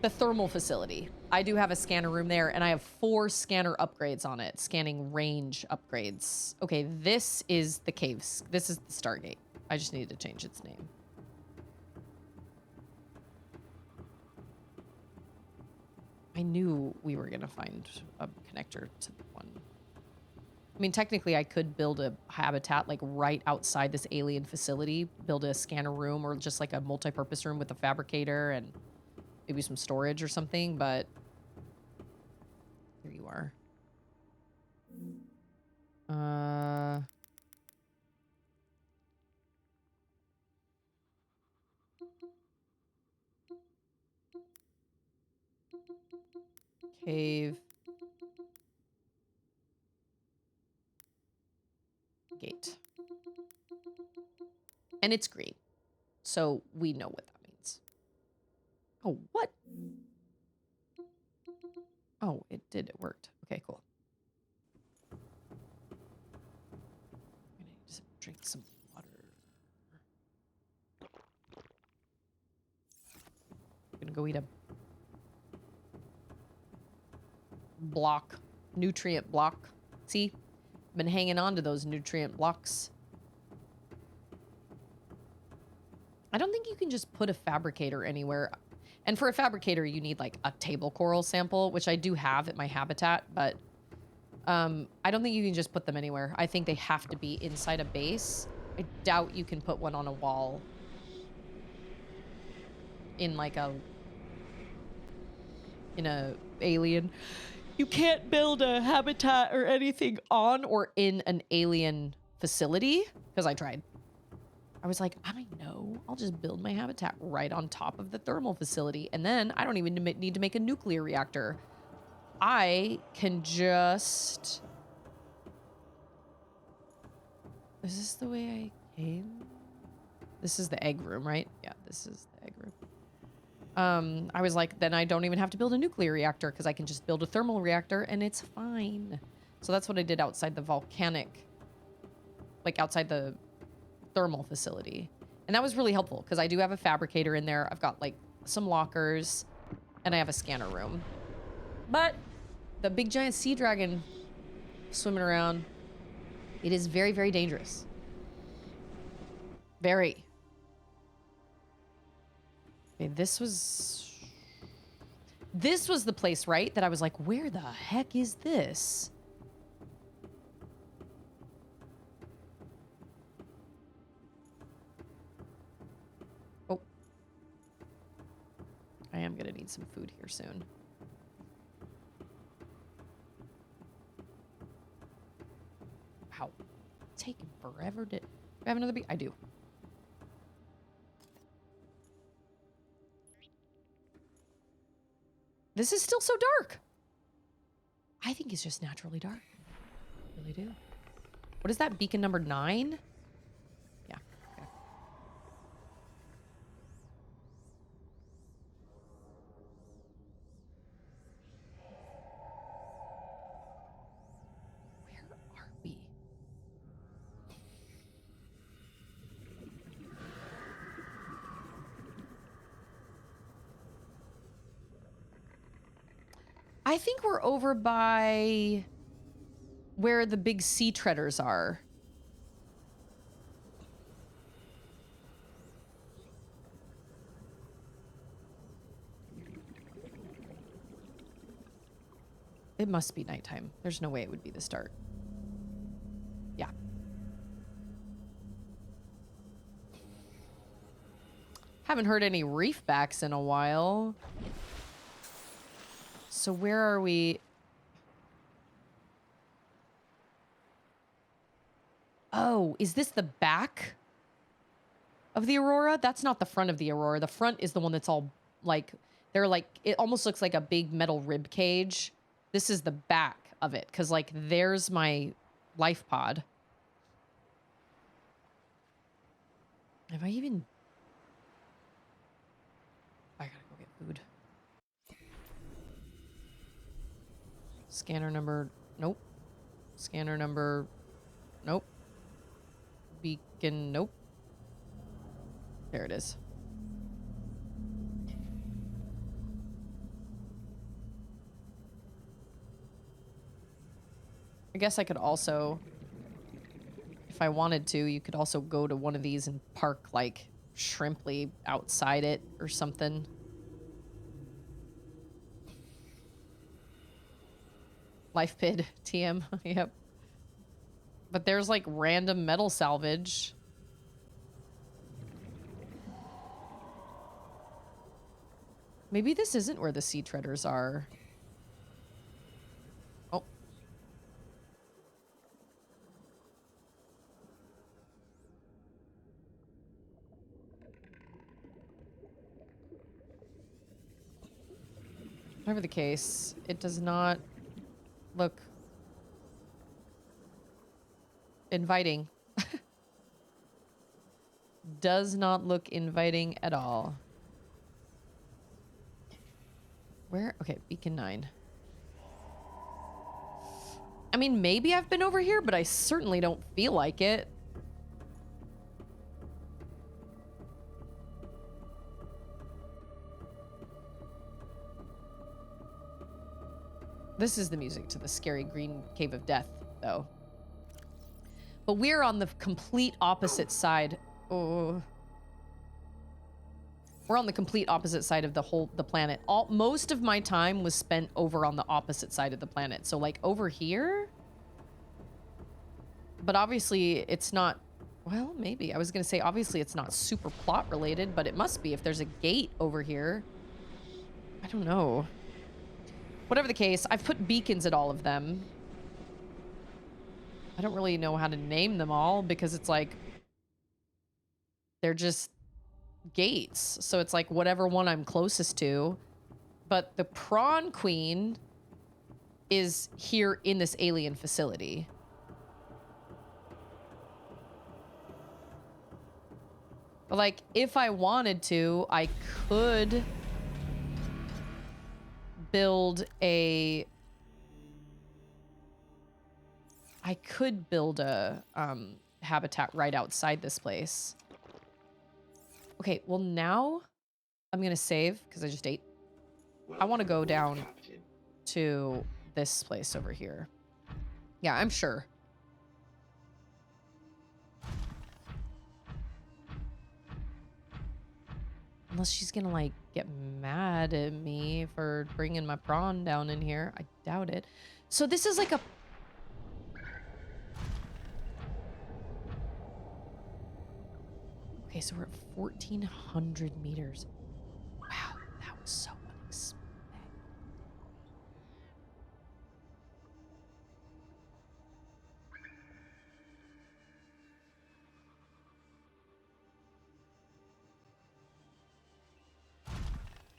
the thermal facility. I do have a scanner room there, and I have 4 scanner upgrades on it. Scanning range upgrades. Okay, this is the caves. This is the Stargate. I just needed to change its name. I knew we were going to find a connector to the one. I mean, technically, I could build a habitat like right outside this alien facility, build a scanner room or just like a multi-purpose room with a fabricator and maybe some storage or something, but here you are. Cave. Gate. And it's green. So we know what that means. Oh, what? Oh, it did. It worked. Okay, cool. I'm gonna just drink some water. I'm gonna go eat a block, nutrient block. See? Been hanging on to those nutrient blocks. I don't think you can just put a fabricator anywhere. And for a fabricator, you need like a table coral sample, which I do have at my habitat, but I don't think you can just put them anywhere. I think they have to be inside a base. I doubt you can put one on a wall in like a alien. You can't build a habitat or anything on or in an alien facility, because I tried. I was like, I know, I'll just build my habitat right on top of the thermal facility, and then I don't even need to make a nuclear reactor. I can just... Is this the way I came? This is the egg room, right? Yeah, this is the egg room. I was like, then I don't even have to build a nuclear reactor because I can just build a thermal reactor and it's fine. So that's what I did outside the volcanic, like outside the thermal facility. And that was really helpful because I do have a fabricator in there. I've got like some lockers and I have a scanner room. But the big giant sea dragon swimming around, it is very, very dangerous. Very. Okay, this was the place, right? That I was like, where the heck is this? Oh. I am gonna need some food here soon. Wow. It's taking forever to... Do I have another bee? I do. This is still so dark. I think it's just naturally dark. I really do. What is that? Beacon number 9? Yeah. Okay. Where are we? I think we're over by where the big sea treaders are. It must be nighttime. There's no way it would be the start. Yeah. Haven't heard any reefbacks in a while. So where are we? Oh, is this the back of the Aurora? That's not the front of the Aurora. The front is the one that's all like, they're like, it almost looks like a big metal rib cage. This is the back of it, because like there's my life pod. Have I even... I gotta go get food. Scanner number... Nope. Scanner number... Nope. Beacon... Nope. There it is. I guess I could also... If I wanted to, you could also go to one of these and park, like, Shrimply outside it or something. Life pid, TM, yep. But there's like random metal salvage. Maybe this isn't where the sea treaders are. Oh. Whatever the case, it does not look inviting. Does not look inviting at all. Where? Okay, Beacon 9. I mean, maybe I've been over here, but I certainly don't feel like it. This is the music to the scary green cave of death, though. But we're on the complete opposite side. Oh. We're on the complete opposite side of the planet. Most of my time was spent over on the opposite side of the planet. So like over here, But obviously it's not, well, maybe. I was going to say, obviously it's not super plot related, but it must be if there's a gate over here. I don't know. Whatever the case, I've put beacons at all of them. I don't really know how to name them all because it's like, they're just gates. So it's like whatever one I'm closest to. But the prawn queen is here in this alien facility. But like, if I wanted to, I could build a... I could build a habitat right outside this place. Okay, well now I'm gonna save because I just ate. I want to go down to this place over here. Yeah, I'm sure. Unless she's gonna like get mad at me for bringing my prawn down in here. I doubt it. So this is like a... Okay, so we're at 1,400 meters. Wow, that was so unexpected.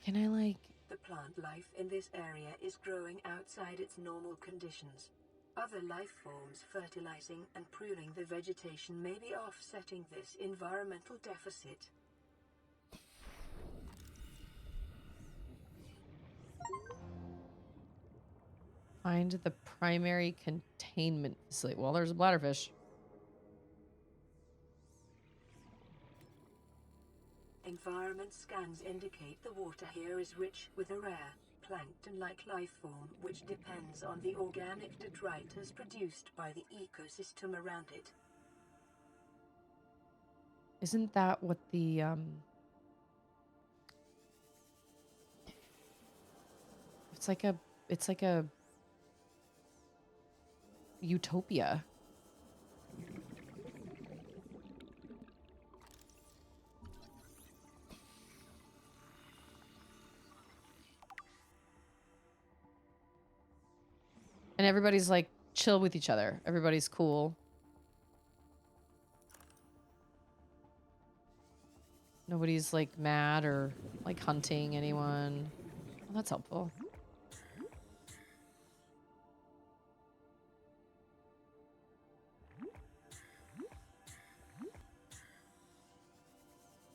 Can I like... The plant life in this area is growing outside its normal conditions. Other life forms fertilizing and pruning the vegetation may be offsetting this environmental deficit. Find the primary containment facility. Well, there's a bladderfish. Environment scans indicate the water here is rich with a rare, plankton-like life form which depends on the organic detritus produced by the ecosystem around it. Isn't that what the it's like a utopia. And everybody's like chill with each other. Everybody's cool. Nobody's like mad or like hunting anyone. Well, that's helpful.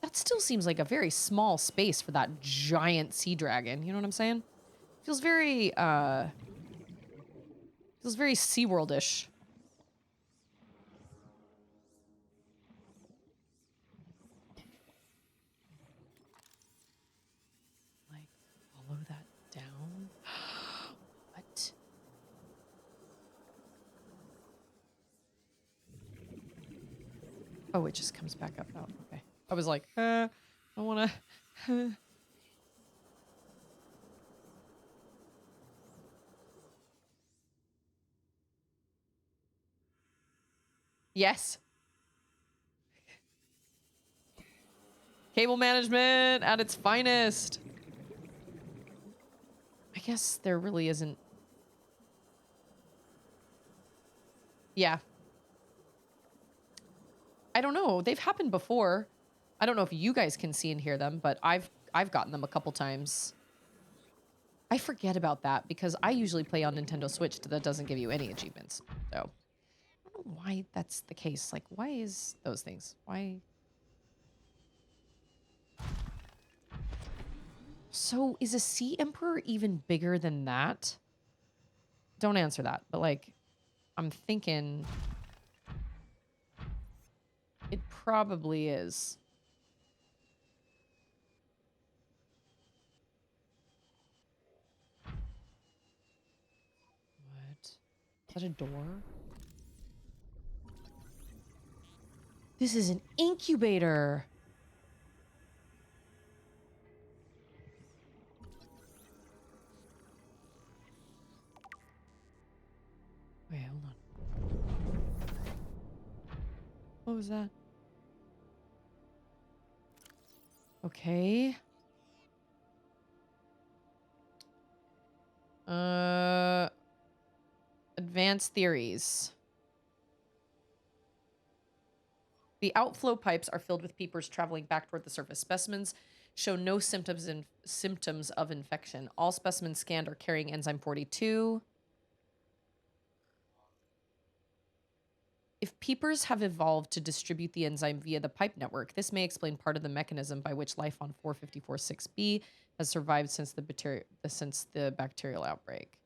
That still seems like a very small space for that giant sea dragon. You know what I'm saying? Feels very SeaWorld-ish. Like, follow that down. What? Oh, it just comes back up. Oh, okay. I was like, I want to... Yes. Cable management at its finest. I guess there really isn't... Yeah. I don't know. They've happened before. I don't know if you guys can see and hear them, but I've gotten them a couple times. I forget about that because I usually play on Nintendo Switch that doesn't give you any achievements. So I don't know why that's the case. Like, why is those things? Why? So is a Sea Emperor even bigger than that? Don't answer that, but like, I'm thinking it probably is. What? Is that a door? This is an incubator. Wait, hold on. close that. Okay. Advanced theories. The outflow pipes are filled with peepers traveling back toward the surface. Specimens show no symptoms of infection. All specimens scanned are carrying enzyme 42. If peepers have evolved to distribute the enzyme via the pipe network, this may explain part of the mechanism by which life on 454-6b has survived since the bacterial outbreak.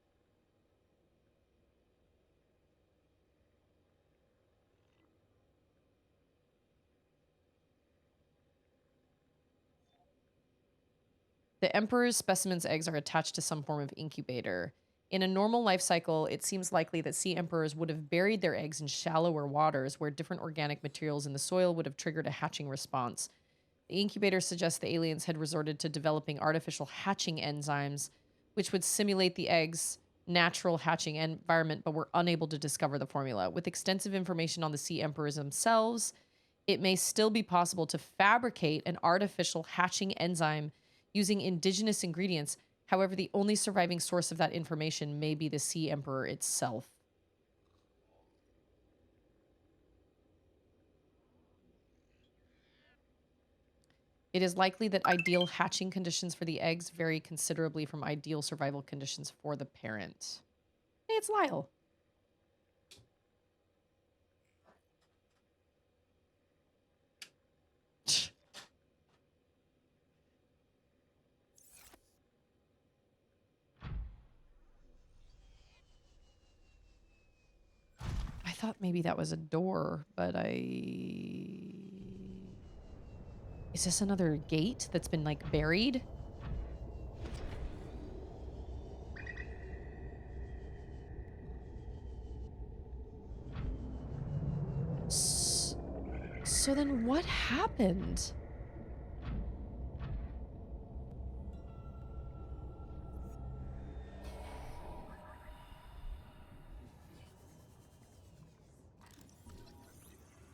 The emperor's specimen's eggs are attached to some form of incubator. In a normal life cycle, it seems likely that sea emperors would have buried their eggs in shallower waters where different organic materials in the soil would have triggered a hatching response. The incubator suggests the aliens had resorted to developing artificial hatching enzymes, which would simulate the eggs' natural hatching environment, but were unable to discover the formula. With extensive information on the sea emperors themselves, it may still be possible to fabricate an artificial hatching enzyme using indigenous ingredients. However, the only surviving source of that information may be the sea emperor itself. It is likely that ideal hatching conditions for the eggs vary considerably from ideal survival conditions for the parent. Hey, it's Lyle. I thought maybe that was a door, but Is this another gate that's been, like, buried? So then what happened?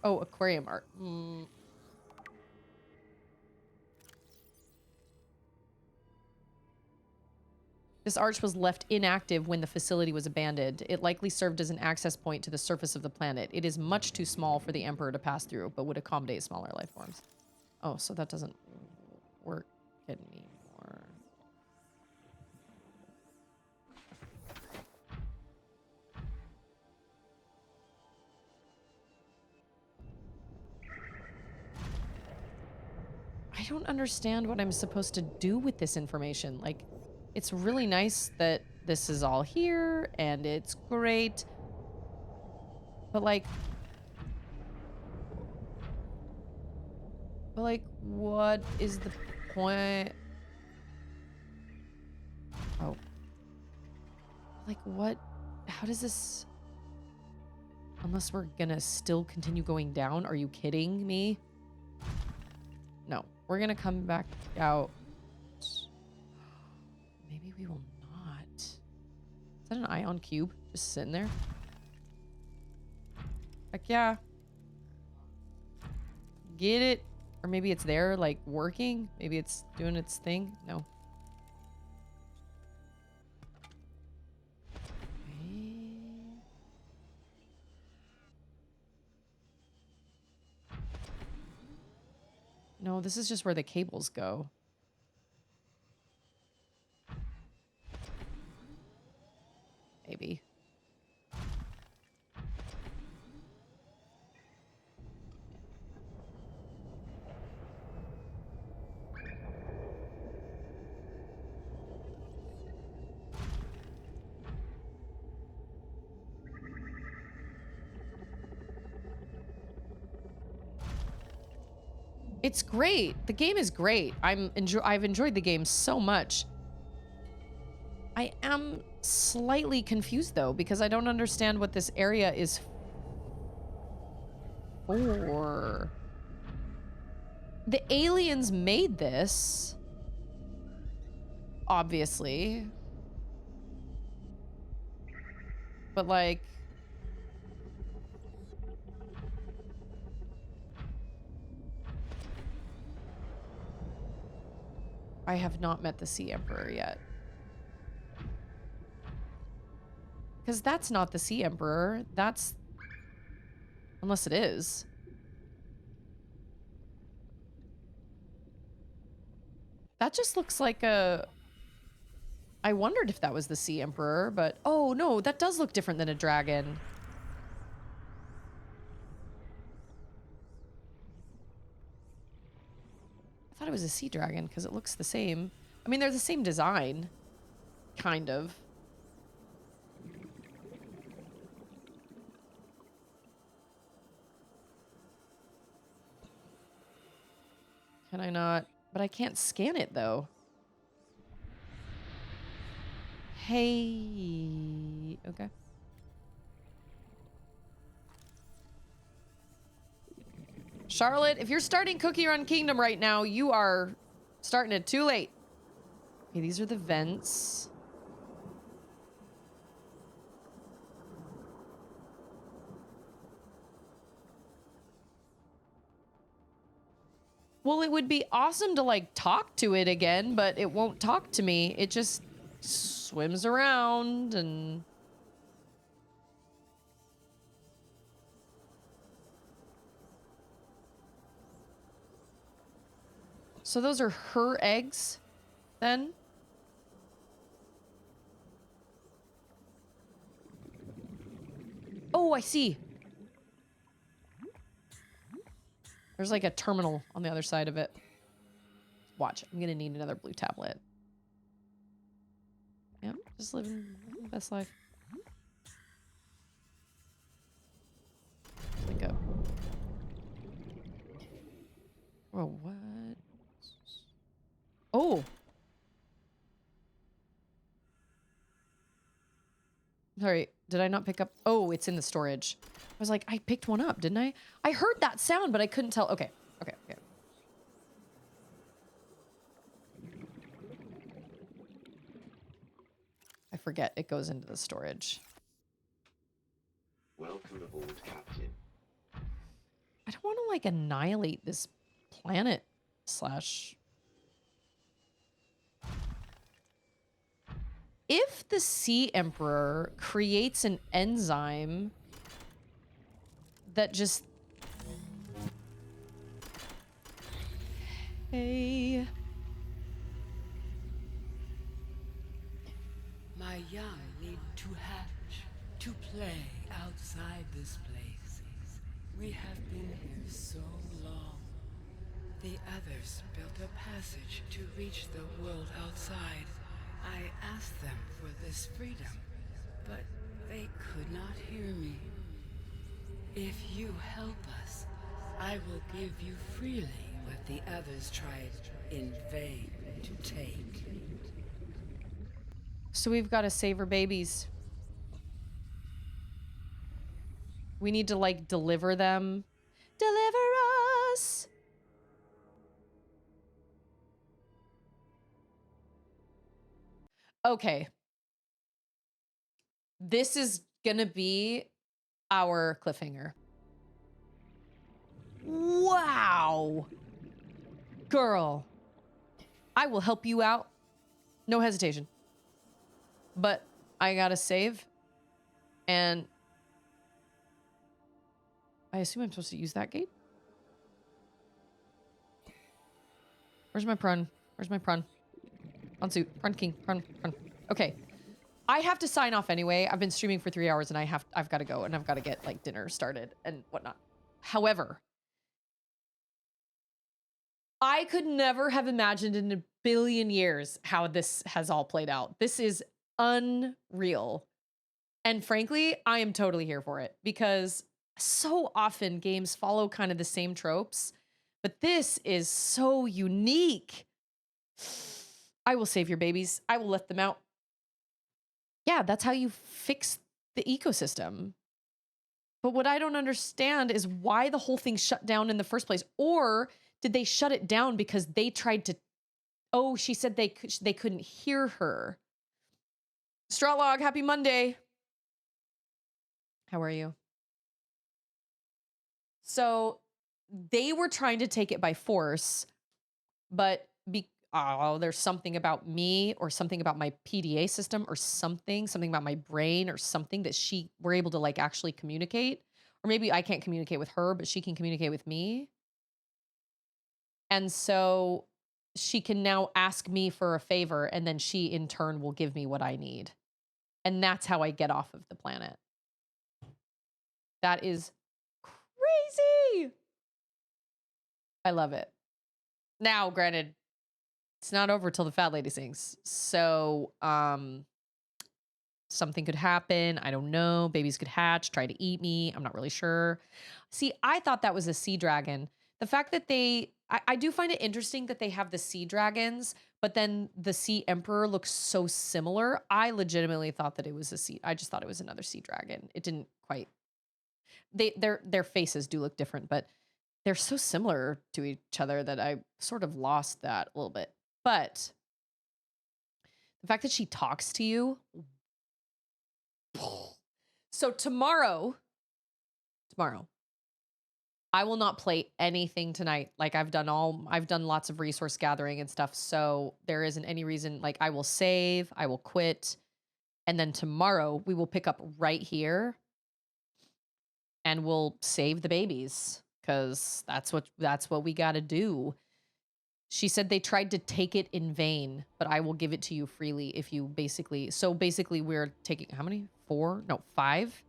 Oh, aquarium art. This arch was left inactive when the facility was abandoned. It likely served as an access point to the surface of the planet. It is much too small for the Emperor to pass through, but would accommodate smaller life forms. Oh, so that doesn't work anymore. I don't understand what I'm supposed to do with this information. Like, it's really nice that this is all here, and it's great. But, like, what is the point? Oh. Like, what? How does this... Unless we're gonna still continue going down? Are you kidding me? No. We're gonna come back out. Maybe we will not. Is that an ion cube just sitting there? Heck yeah. Get it? Or maybe it's there, like, working? Maybe it's doing its thing? No. No, this is just where the cables go. Maybe. It's great. The game is great. I've enjoyed the game so much. I am slightly confused though, because I don't understand what this area is for. The aliens made this, obviously. But like, I have not met the Sea Emperor yet. Because that's not the Sea Emperor. That's... Unless it is. That just looks like a... I wondered if that was the Sea Emperor, but... Oh, no, that does look different than a dragon. I thought it was a sea dragon because it looks the same. I mean, they're the same design. Kind of. Can I not? But I can't scan it, though. Hey. Okay. Charlotte, if you're starting Cookie Run Kingdom right now, you are starting it too late. Okay, these are the vents. Well, it would be awesome to, like, talk to it again, but it won't talk to me. It just swims around and... So those are her eggs, then? Oh, I see. There's like a terminal on the other side of it. Watch, I'm gonna need another blue tablet. Yep, just living the best life. Link up. Oh, what? Oh! Sorry, did I not pick up? Oh, it's in the storage. I was like, I picked one up, didn't I? I heard that sound, but I couldn't tell. Okay, okay, okay. I forget it goes into the storage. Welcome aboard, Captain. I don't want to, like, annihilate this planet slash... If the Sea Emperor creates an enzyme that just... Hey... My young need to hatch, to play outside this place. We have been here so long. The others built a passage to reach the world outside. I asked them for this freedom, but they could not hear me. If you help us, I will give you freely what the others tried in vain to take. So we've got to save her babies. We need to, like, deliver them. Deliver us! Okay. This is gonna be our cliffhanger. Wow! Girl. I will help you out. No hesitation. But I gotta save. And I assume I'm supposed to use that gate? Where's my prun? Where's my prun? Unsuit. Prun king. Prun. Prun. Okay. I have to sign off anyway. I've been streaming for 3 hours and I've got to go and I've got to get, like, dinner started and whatnot. However, I could never have imagined in a billion years how this has all played out. This is unreal. And frankly, I am totally here for it because so often games follow kind of the same tropes, but this is so unique. I will save your babies. I will let them out. Yeah, that's how you fix the ecosystem. But what I don't understand is why the whole thing shut down in the first place. Or did they shut it down because they tried to... Oh, she said they couldn't hear her. Strawlog, happy Monday. How are you? So they were trying to take it by force, but oh, there's something about me or something about my PDA system or something about my brain or something that we're able to like actually communicate. Or maybe I can't communicate with her, but she can communicate with me. And so she can now ask me for a favor, and then she in turn will give me what I need. And that's how I get off of the planet. That is crazy. I love it. Now, granted, it's not over till the fat lady sings. So, something could happen. I don't know. Babies could hatch, try to eat me. I'm not really sure. See, I thought that was a sea dragon. The fact that I do find it interesting that they have the sea dragons, but then the sea emperor looks so similar. I legitimately thought that it was I just thought it was another sea dragon. It didn't quite. Their faces do look different, but they're so similar to each other that I sort of lost that a little bit. But the fact that she talks to you. So tomorrow, I will not play anything tonight. Like I've done lots of resource gathering and stuff. So there isn't any reason, like I will save, I will quit. And then tomorrow we will pick up right here and we'll save the babies because that's what we got to do. She said they tried to take it in vain, but I will give it to you freely if you basically we're taking how many? 5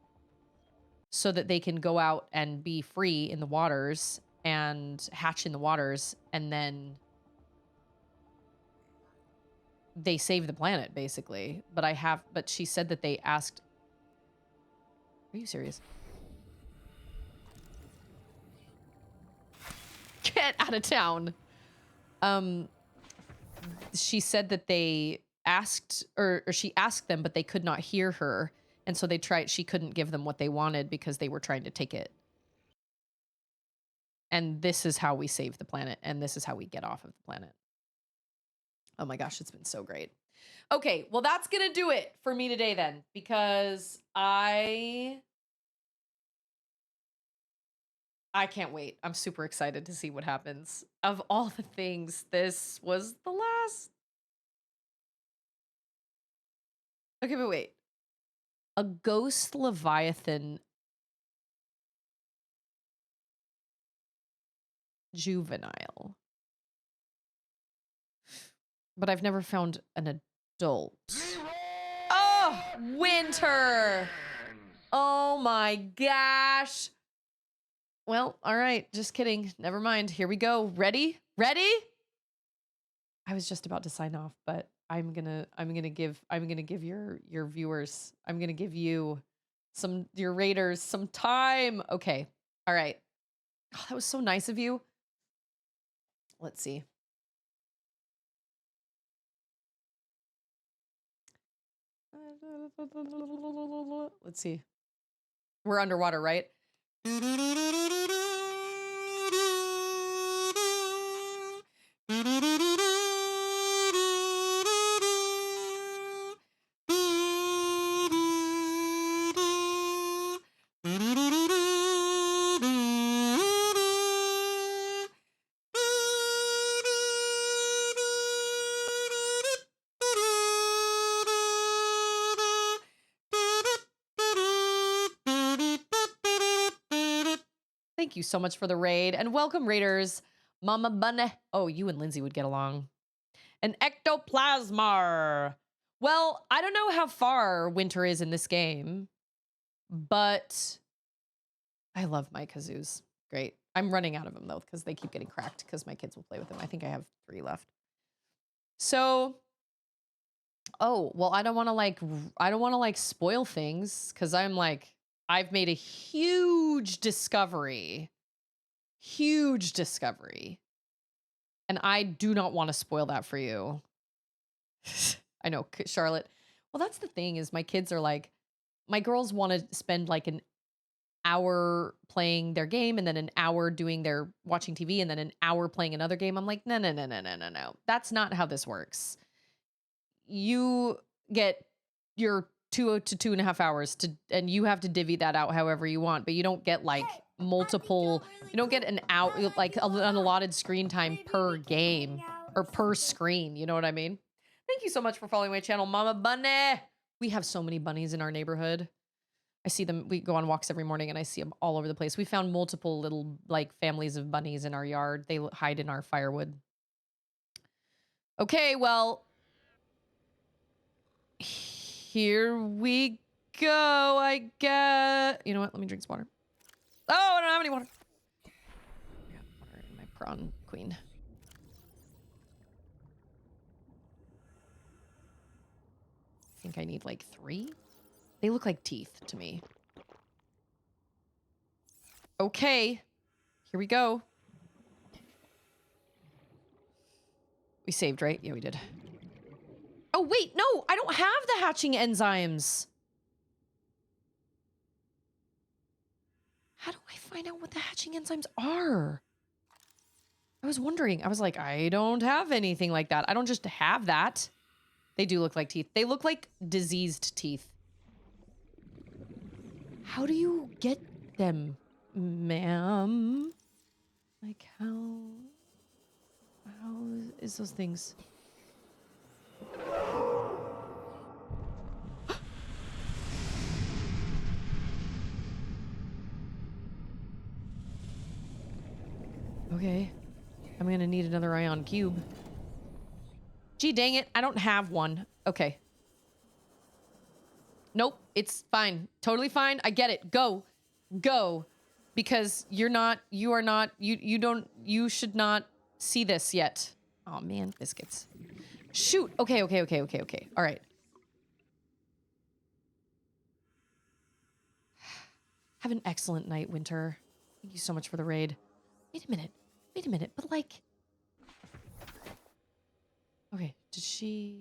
so that they can go out and be free in the waters and hatch in the waters, and then they save the planet basically. But she said that they asked. Are you serious? Get out of town. She said that they asked or she asked them, but they could not hear her. And so she couldn't give them what they wanted because they were trying to take it. And this is how we save the planet. And this is how we get off of the planet. Oh my gosh, it's been so great. Okay, well, that's going to do it for me today then, because I can't wait. I'm super excited to see what happens. Of all the things, this was the last. Okay, but wait. A ghost Leviathan juvenile. But I've never found an adult. Oh, winter. Oh my gosh. Well, all right, just kidding. Never mind. Here we go. Ready? Ready? I was just about to sign off, but I'm gonna give your viewers, I'm gonna give you your raiders some time. Okay. All right. Oh, that was so nice of you. Let's see. Let's see. We're underwater, right? Thank you so much for the raid, and welcome raiders. Mama Bunny. Oh, you and Lindsay would get along. An ectoplasmar. Well, I don't know how far winter is in this game, but I love my kazoos. Great. I'm running out of them though, because they keep getting cracked because my kids will play with them. I think I have 3 left. So, oh, well, I don't want to like spoil things because I've made a huge discovery. And I do not want to spoil that for you. I know, Charlotte. Well, that's the thing is my kids are like, my girls want to spend like an hour playing their game and then an hour doing their watching TV and then an hour playing another game. I'm like, no. That's not how this works. You get your 2 to 2.5 hours and you have to divvy that out however you want, but you don't get like multiple, you don't get an hour, like an allotted screen time per game. or per screen. You know what I mean? Thank you so much for following my channel, Mama Bunny. We have so many bunnies in our neighborhood. I see them. We go on walks every morning and I see them all over the place. We found multiple little like families of bunnies in our yard. They hide in our firewood. Okay, well, here we go, I guess. You know what? Let me drink some water. Oh, I don't have any water. I got water in my prawn queen. I think I need like 3. They look like teeth to me. Okay, here we go. We saved, right? Yeah, we did. Oh, wait, no, I don't have the hatching enzymes. How do I find out what the hatching enzymes are? I was wondering. I was like, I don't have anything like that. I don't just have that. They do look like teeth. They look like diseased teeth. How do you get them, ma'am? Like, how is those things? Okay. I'm gonna need another ion cube. Gee, dang it. I don't have one. Okay. Nope. It's fine. Totally fine. I get it. Go. Go. Because you should not see this yet. Oh man, biscuits. Shoot. Okay. All right. Have an excellent night, Winter. Thank you so much for the raid. Wait a minute. But like... Okay, did she's...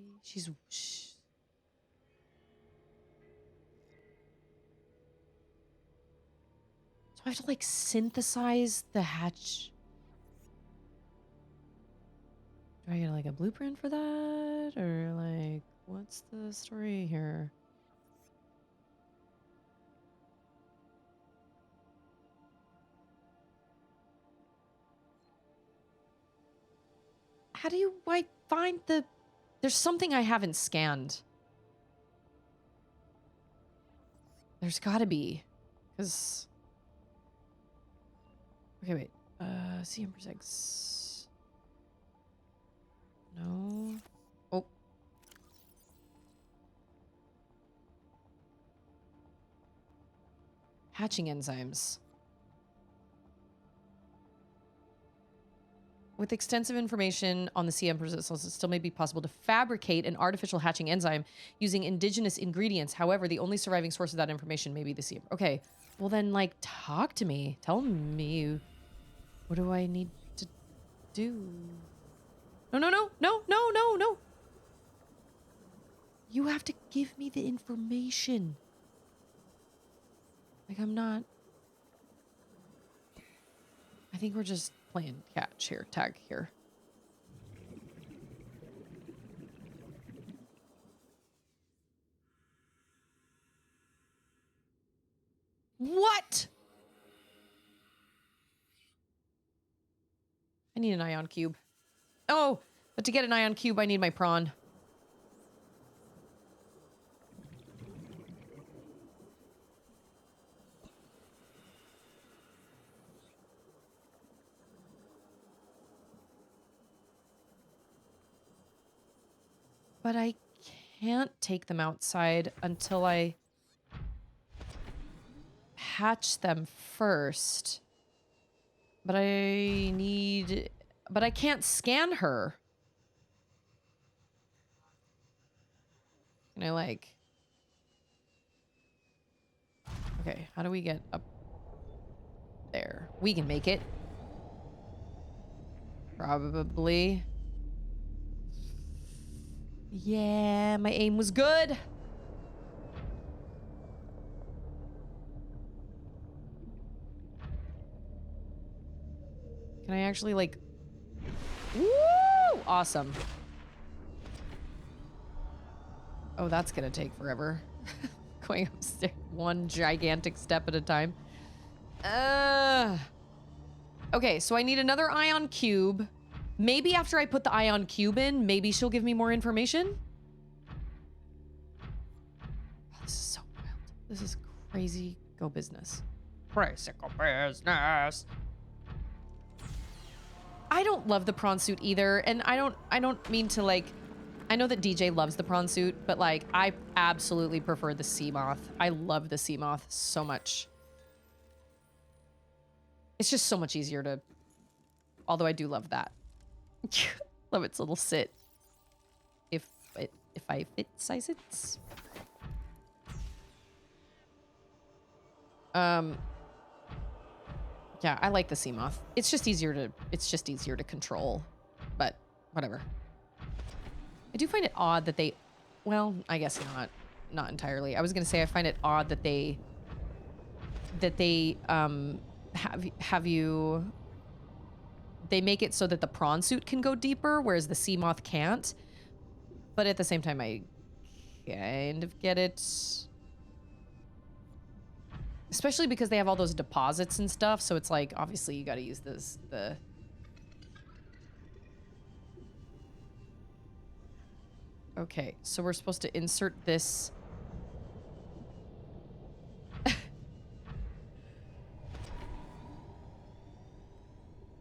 So I have to like synthesize the hatch. Do I get like a blueprint for that? Or like, what's the story here? How do I find the... There's something I haven't scanned. There's gotta be. Because... Okay, wait. C Empress X. No. Oh. Hatching enzymes. With extensive information on the sea emperors, it still may be possible to fabricate an artificial hatching enzyme using indigenous ingredients. However, the only surviving source of that information may be the sea emperor. Okay, well then, like, talk to me. Tell me, what do I need to do? No. You have to give me the information. Like, I'm not... I think we're just playing catch here, tag here. What? I need an ion cube. Oh, but to get an ion cube, I need my prawn. But I can't take them outside until I hatch them first. But I can't scan her. Can I like... Okay, how do we get up there? We can make it. Probably. Yeah, my aim was good. Can I actually, like... Woo! Awesome. Oh, that's gonna take forever. Going upstairs one gigantic step at a time. Okay, so I need another ion cube. Maybe after I put the ion cube in, maybe she'll give me more information. Oh, this is so wild. This is crazy go business. Crazy go business. I don't love the prawn suit either, and I don't mean to like. I know that DJ loves the prawn suit, but like I absolutely prefer the sea moth. I love the sea moth so much. It's just so much easier to. Although I do love that. Love its little sit. If I fit size it. Yeah, I like the sea moth. It's just easier to control, but whatever. I do find it odd that they, well, I guess not entirely. I was gonna say I find it odd that they have you. They make it so that the prawn suit can go deeper, whereas the sea moth can't. But at the same time, I kind of get it. Especially because they have all those deposits and stuff, so it's like, obviously you gotta use the... Okay, so we're supposed to insert this...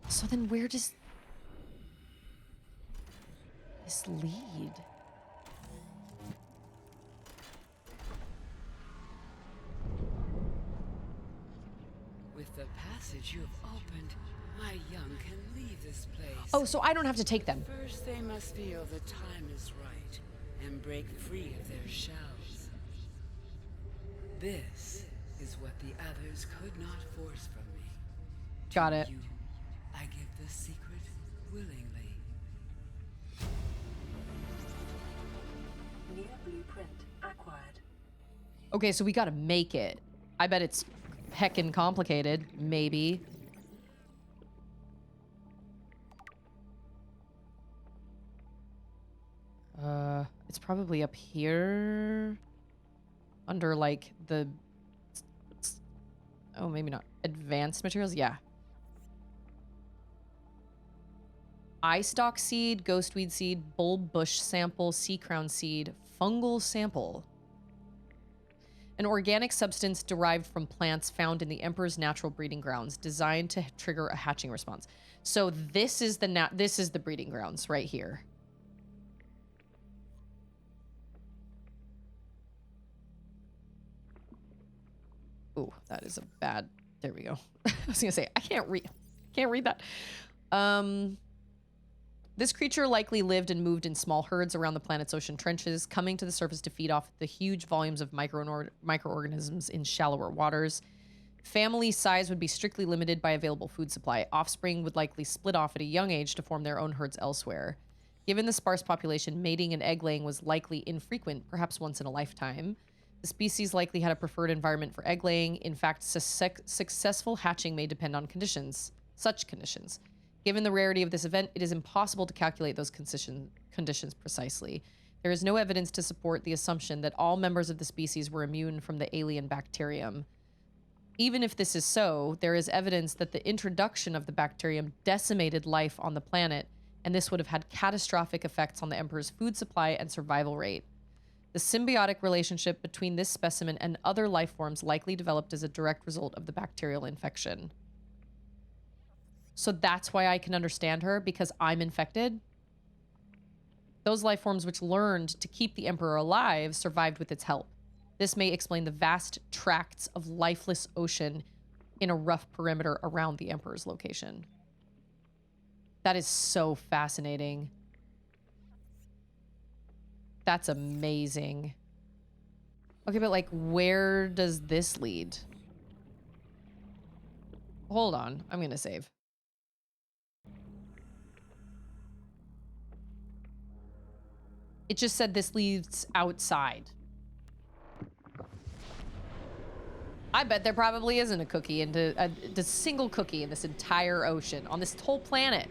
So then where does this lead? With the passage you have opened, my young can leave this place. Oh, so I don't have to take them. First, they must feel the time is right and break free of their shells. This is what the others could not force from me. Got it. You, I give the secret willingly. New blueprint acquired. Okay, so we gotta make it. I bet it's heckin' complicated, maybe. It's probably up here. Under, like, the... Oh, maybe not. Advanced materials? Yeah. Eye stalk seed, ghostweed seed, bulb bush sample, sea crown seed, fungal sample. An organic substance derived from plants found in the Emperor's natural breeding grounds, designed to trigger a hatching response. So this is the breeding grounds right here. Ooh, that is a bad. There we go. I was gonna say I can't read that. This creature likely lived and moved in small herds around the planet's ocean trenches, coming to the surface to feed off the huge volumes of microorganisms in shallower waters. Family size would be strictly limited by available food supply. Offspring would likely split off at a young age to form their own herds elsewhere. Given the sparse population, mating and egg laying was likely infrequent, perhaps once in a lifetime. The species likely had a preferred environment for egg laying. In fact, successful hatching may depend on such conditions. Given the rarity of this event, it is impossible to calculate those conditions precisely. There is no evidence to support the assumption that all members of the species were immune from the alien bacterium. Even if this is so, there is evidence that the introduction of the bacterium decimated life on the planet, and this would have had catastrophic effects on the Emperor's food supply and survival rate. The symbiotic relationship between this specimen and other life forms likely developed as a direct result of the bacterial infection. So that's why I can understand her, because I'm infected. Those life forms which learned to keep the Emperor alive survived with its help. This may explain the vast tracts of lifeless ocean in a rough perimeter around the Emperor's location. That is so fascinating. That's amazing. Okay, but like, where does this lead? Hold on, I'm gonna save. It just said this leads outside. I bet there probably isn't a cookie into a single cookie in this entire ocean, on this whole planet.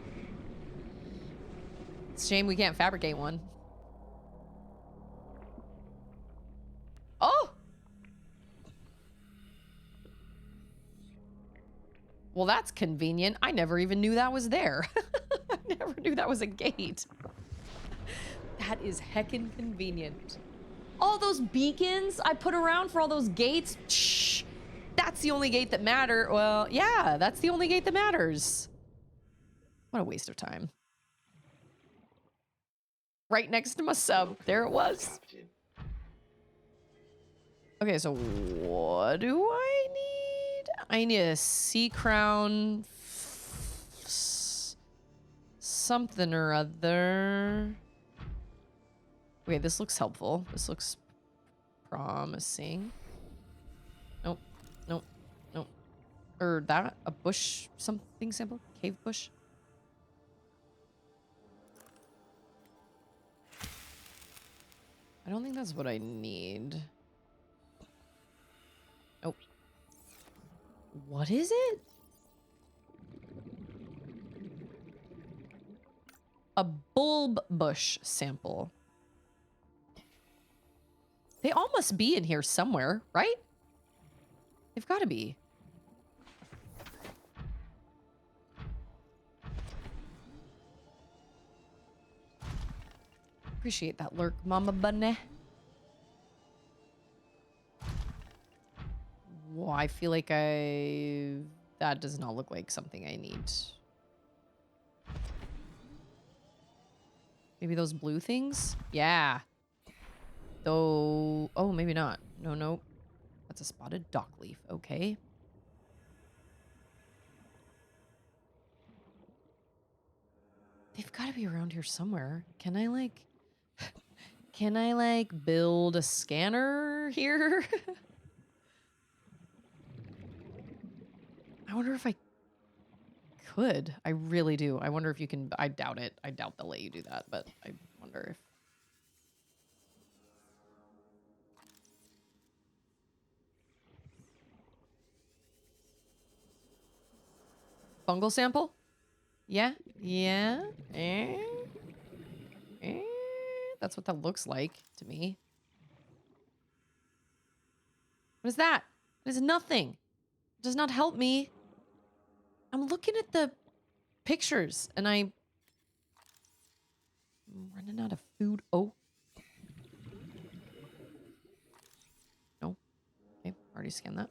It's a shame we can't fabricate one. Oh! Well, that's convenient. I never even knew that was there. I never knew that was a gate. That is heckin' convenient. All those beacons I put around for all those gates, shh, that's the only gate that matter. Well, yeah, that's the only gate that matters. What a waste of time. Right next to my sub. There it was. Okay, so what do I need? I need a sea crown. Something or other. Okay, this looks helpful. This looks promising. Nope. Nope. Nope. Or that? A bush something sample? Cave bush? I don't think that's what I need. Oh. What is it? A bulb bush sample. They all must be in here somewhere, right? They've got to be. Appreciate that lurk, Mama Bunny. Well, I feel like that does not look like something I need. Maybe those blue things? Yeah. Though, oh, maybe not. No, nope. That's a spotted dock leaf. Okay. They've got to be around here somewhere. Can I build a scanner here? I wonder if I could. I really do. I wonder if you can. I doubt it. I doubt they'll let you do that, but I wonder if. Fungal sample? Yeah? Yeah? That's what that looks like to me. What is that? It is nothing. It does not help me. I'm looking at the pictures and I'm running out of food. Oh. No. Okay, already scanned that.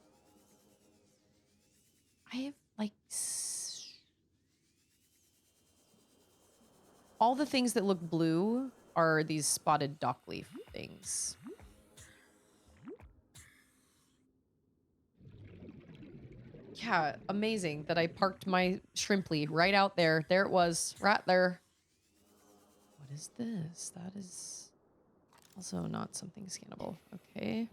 I have like all the things that look blue are these spotted dock leaf things. Yeah, amazing that I parked my Shrimply right out there. There it was, right there. What is this? That is also not something scannable. Okay.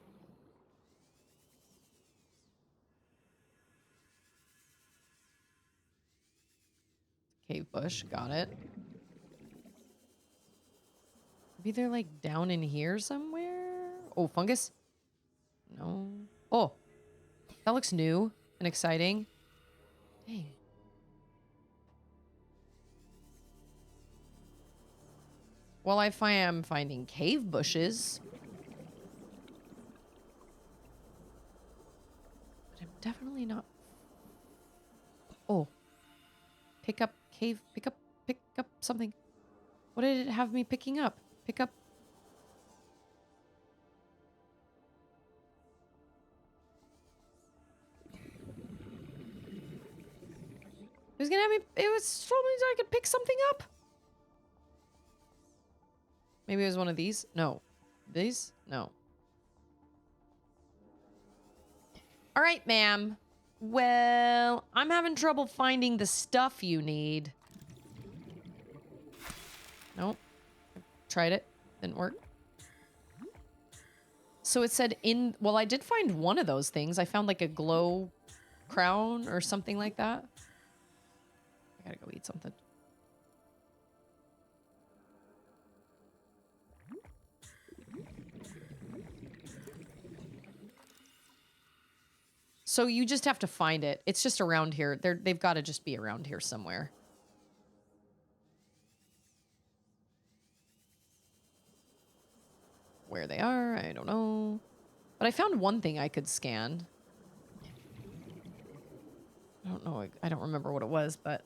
Cave bush, got it. Maybe they're like down in here somewhere? Oh, fungus? No. Oh, that looks new and exciting. Dang. Well, I am finding cave bushes. But I'm definitely not. Oh. Pick up cave, pick up something. What did it have me picking up? Pick up. It was gonna have me, it was told me I could pick something up. Maybe it was one of these? No. These? No. All right, ma'am. Well, I'm having trouble finding the stuff you need. Nope. Tried it. Didn't work. So it said well, I did find one of those things. I found like a glow crown or something like that. I gotta go eat something. So you just have to find it. It's just around here. They've got to just be around here somewhere. Where they are, I don't know. But I found one thing I could scan. I don't know. I don't remember what it was, but...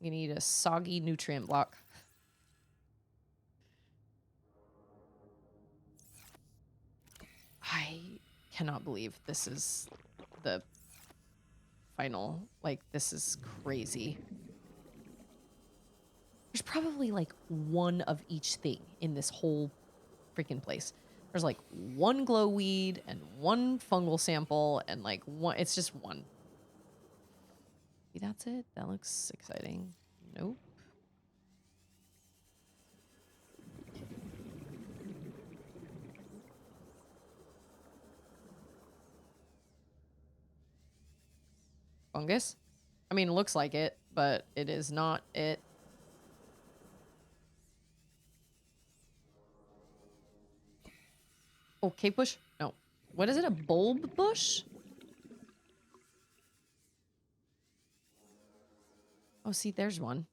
You need a soggy nutrient block. I cannot believe this is the final. Like, this is crazy. There's probably like one of each thing in this whole freaking place. There's like one glowweed and one fungal sample and like one. It's just one. Maybe that's it. That looks exciting. Nope. Fungus? I mean, it looks like it, but it is not it. Oh, cave bush? No. What is it? A bulb bush? Oh, see, there's one.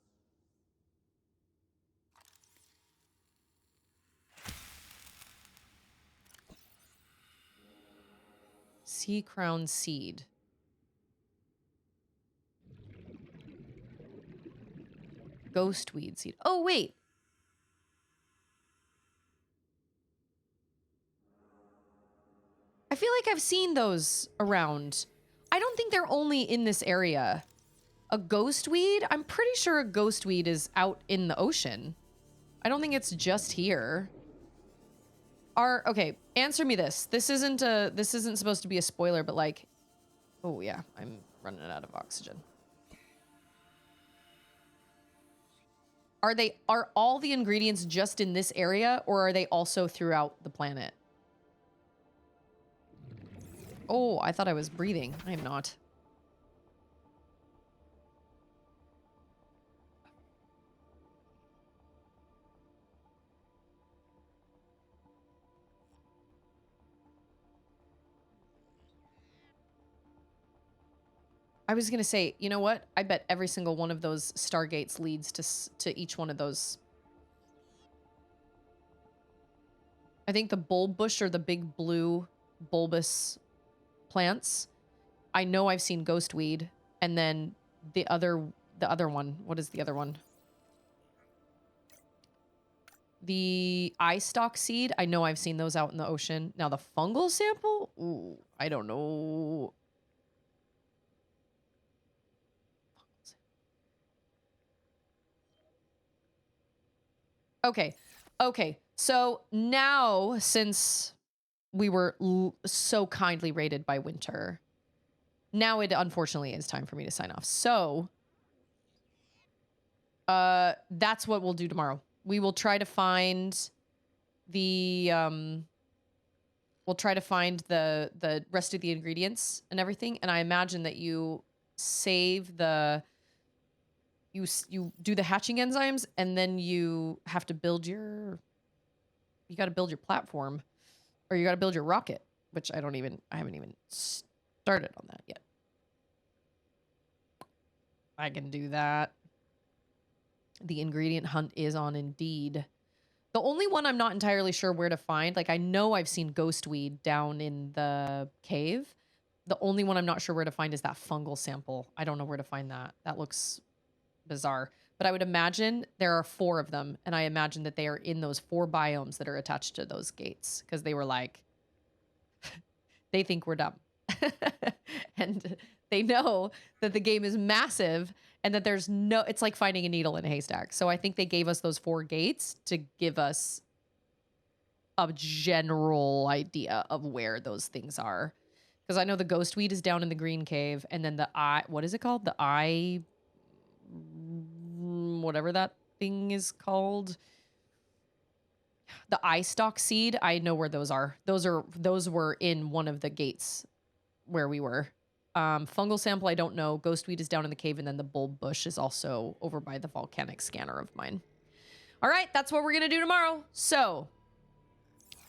Sea crown seed. Ghostweed seed. Oh, wait. I feel like I've seen those around. I don't think they're only in this area. A ghostweed? I'm pretty sure a ghostweed is out in the ocean. I don't think it's just here. Okay, answer me this. This isn't supposed to be a spoiler, but like, oh yeah, I'm running out of oxygen. Are all the ingredients just in this area, or are they also throughout the planet? Oh, I thought I was breathing. I am not. I was gonna say, you know what? I bet every single one of those stargates leads to each one of those. I think the bulb bush or the big blue bulbous plants. I know I've seen ghostweed, and then the other one. What is the other one? The eye stalk seed. I know I've seen those out in the ocean. Now the fungal sample. Ooh, I don't know. Okay. Okay. So now, since we were so kindly rated by Winter, now it unfortunately is time for me to sign off. So, that's what we'll do tomorrow. We will try to find the, we'll try to find the rest of the ingredients and everything. And I imagine that you save the, you do the hatching enzymes, and then you have to build your, you got to build your platform, or you got to build your rocket, which I haven't even started on that yet. I can do that. The ingredient hunt is on Indeed. The only one I'm not entirely sure where to find, like I know I've seen ghostweed down in the cave. The only one I'm not sure where to find is that fungal sample. I don't know where to find that. That looks bizarre. But I would imagine there are 4 of them, and I imagine that they are in those 4 biomes that are attached to those gates, because they were like, they think we're dumb. And they know that the game is massive and that there's no, it's like finding a needle in a haystack. So I think they gave us those 4 gates to give us a general idea of where those things are. Because I know the ghostweed is down in the green cave, and then the eye, what is it called? The eye, whatever that thing is called. The eye stalk seed, I know where those are. Those were in one of the gates where we were. Fungal sample, I don't know. Ghostweed is down in the cave, and then the bulb bush is also over by the volcanic scanner of mine. All right, that's what we're gonna do tomorrow. So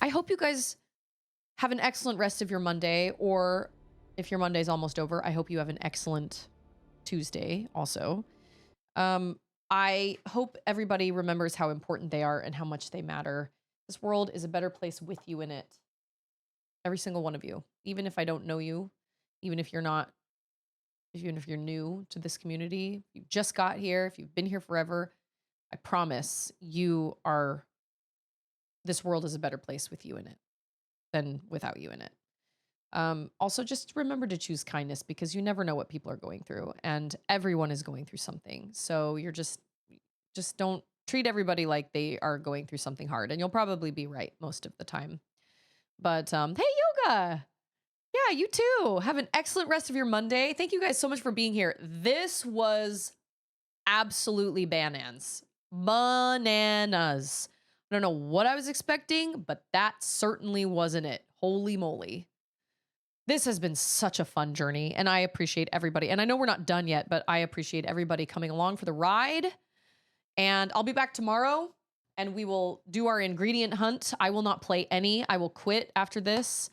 I hope you guys have an excellent rest of your Monday, or if your Monday's almost over, I hope you have an excellent Tuesday also. I hope everybody remembers how important they are and how much they matter. This world is a better place with you in it. Every single one of you. Even if I don't know you, even if you're not even if you're new to this community, if you just got here, if you've been here forever, I promise this world is a better place with you in it than without you in it. Also, just remember to choose kindness because you never know what people are going through, and everyone is going through something. So you're just don't treat everybody like they are going through something hard, and you'll probably be right most of the time. But hey, Yoga. Yeah, you too. Have an excellent rest of your Monday. Thank you guys so much for being here. This was absolutely bananas. Bananas. I don't know what I was expecting, but that certainly wasn't it. Holy moly. This has been such a fun journey, and I appreciate everybody. And I know we're not done yet, but I appreciate everybody coming along for the ride. And I'll be back tomorrow, and we will do our ingredient hunt. I will not play any. I will quit after this.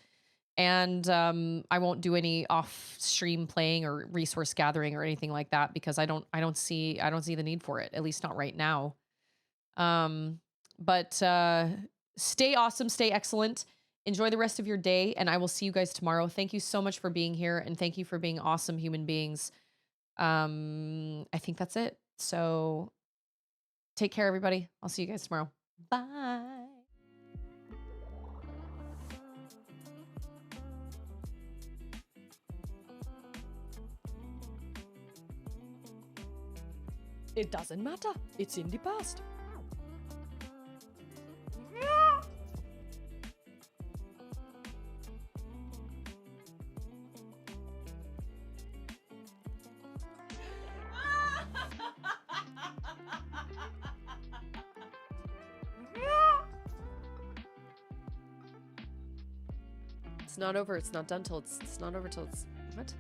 And I won't do any off-stream playing or resource gathering or anything like that because I don't see the need for it, at least not right now. But stay awesome, stay excellent. Enjoy the rest of your day, and I will see you guys tomorrow. Thank you so much for being here, and thank you for being awesome human beings. I think that's it. So take care, everybody. I'll see you guys tomorrow. Bye. It doesn't matter. It's in the past. It's not over. It's not done till it's not over till it's what?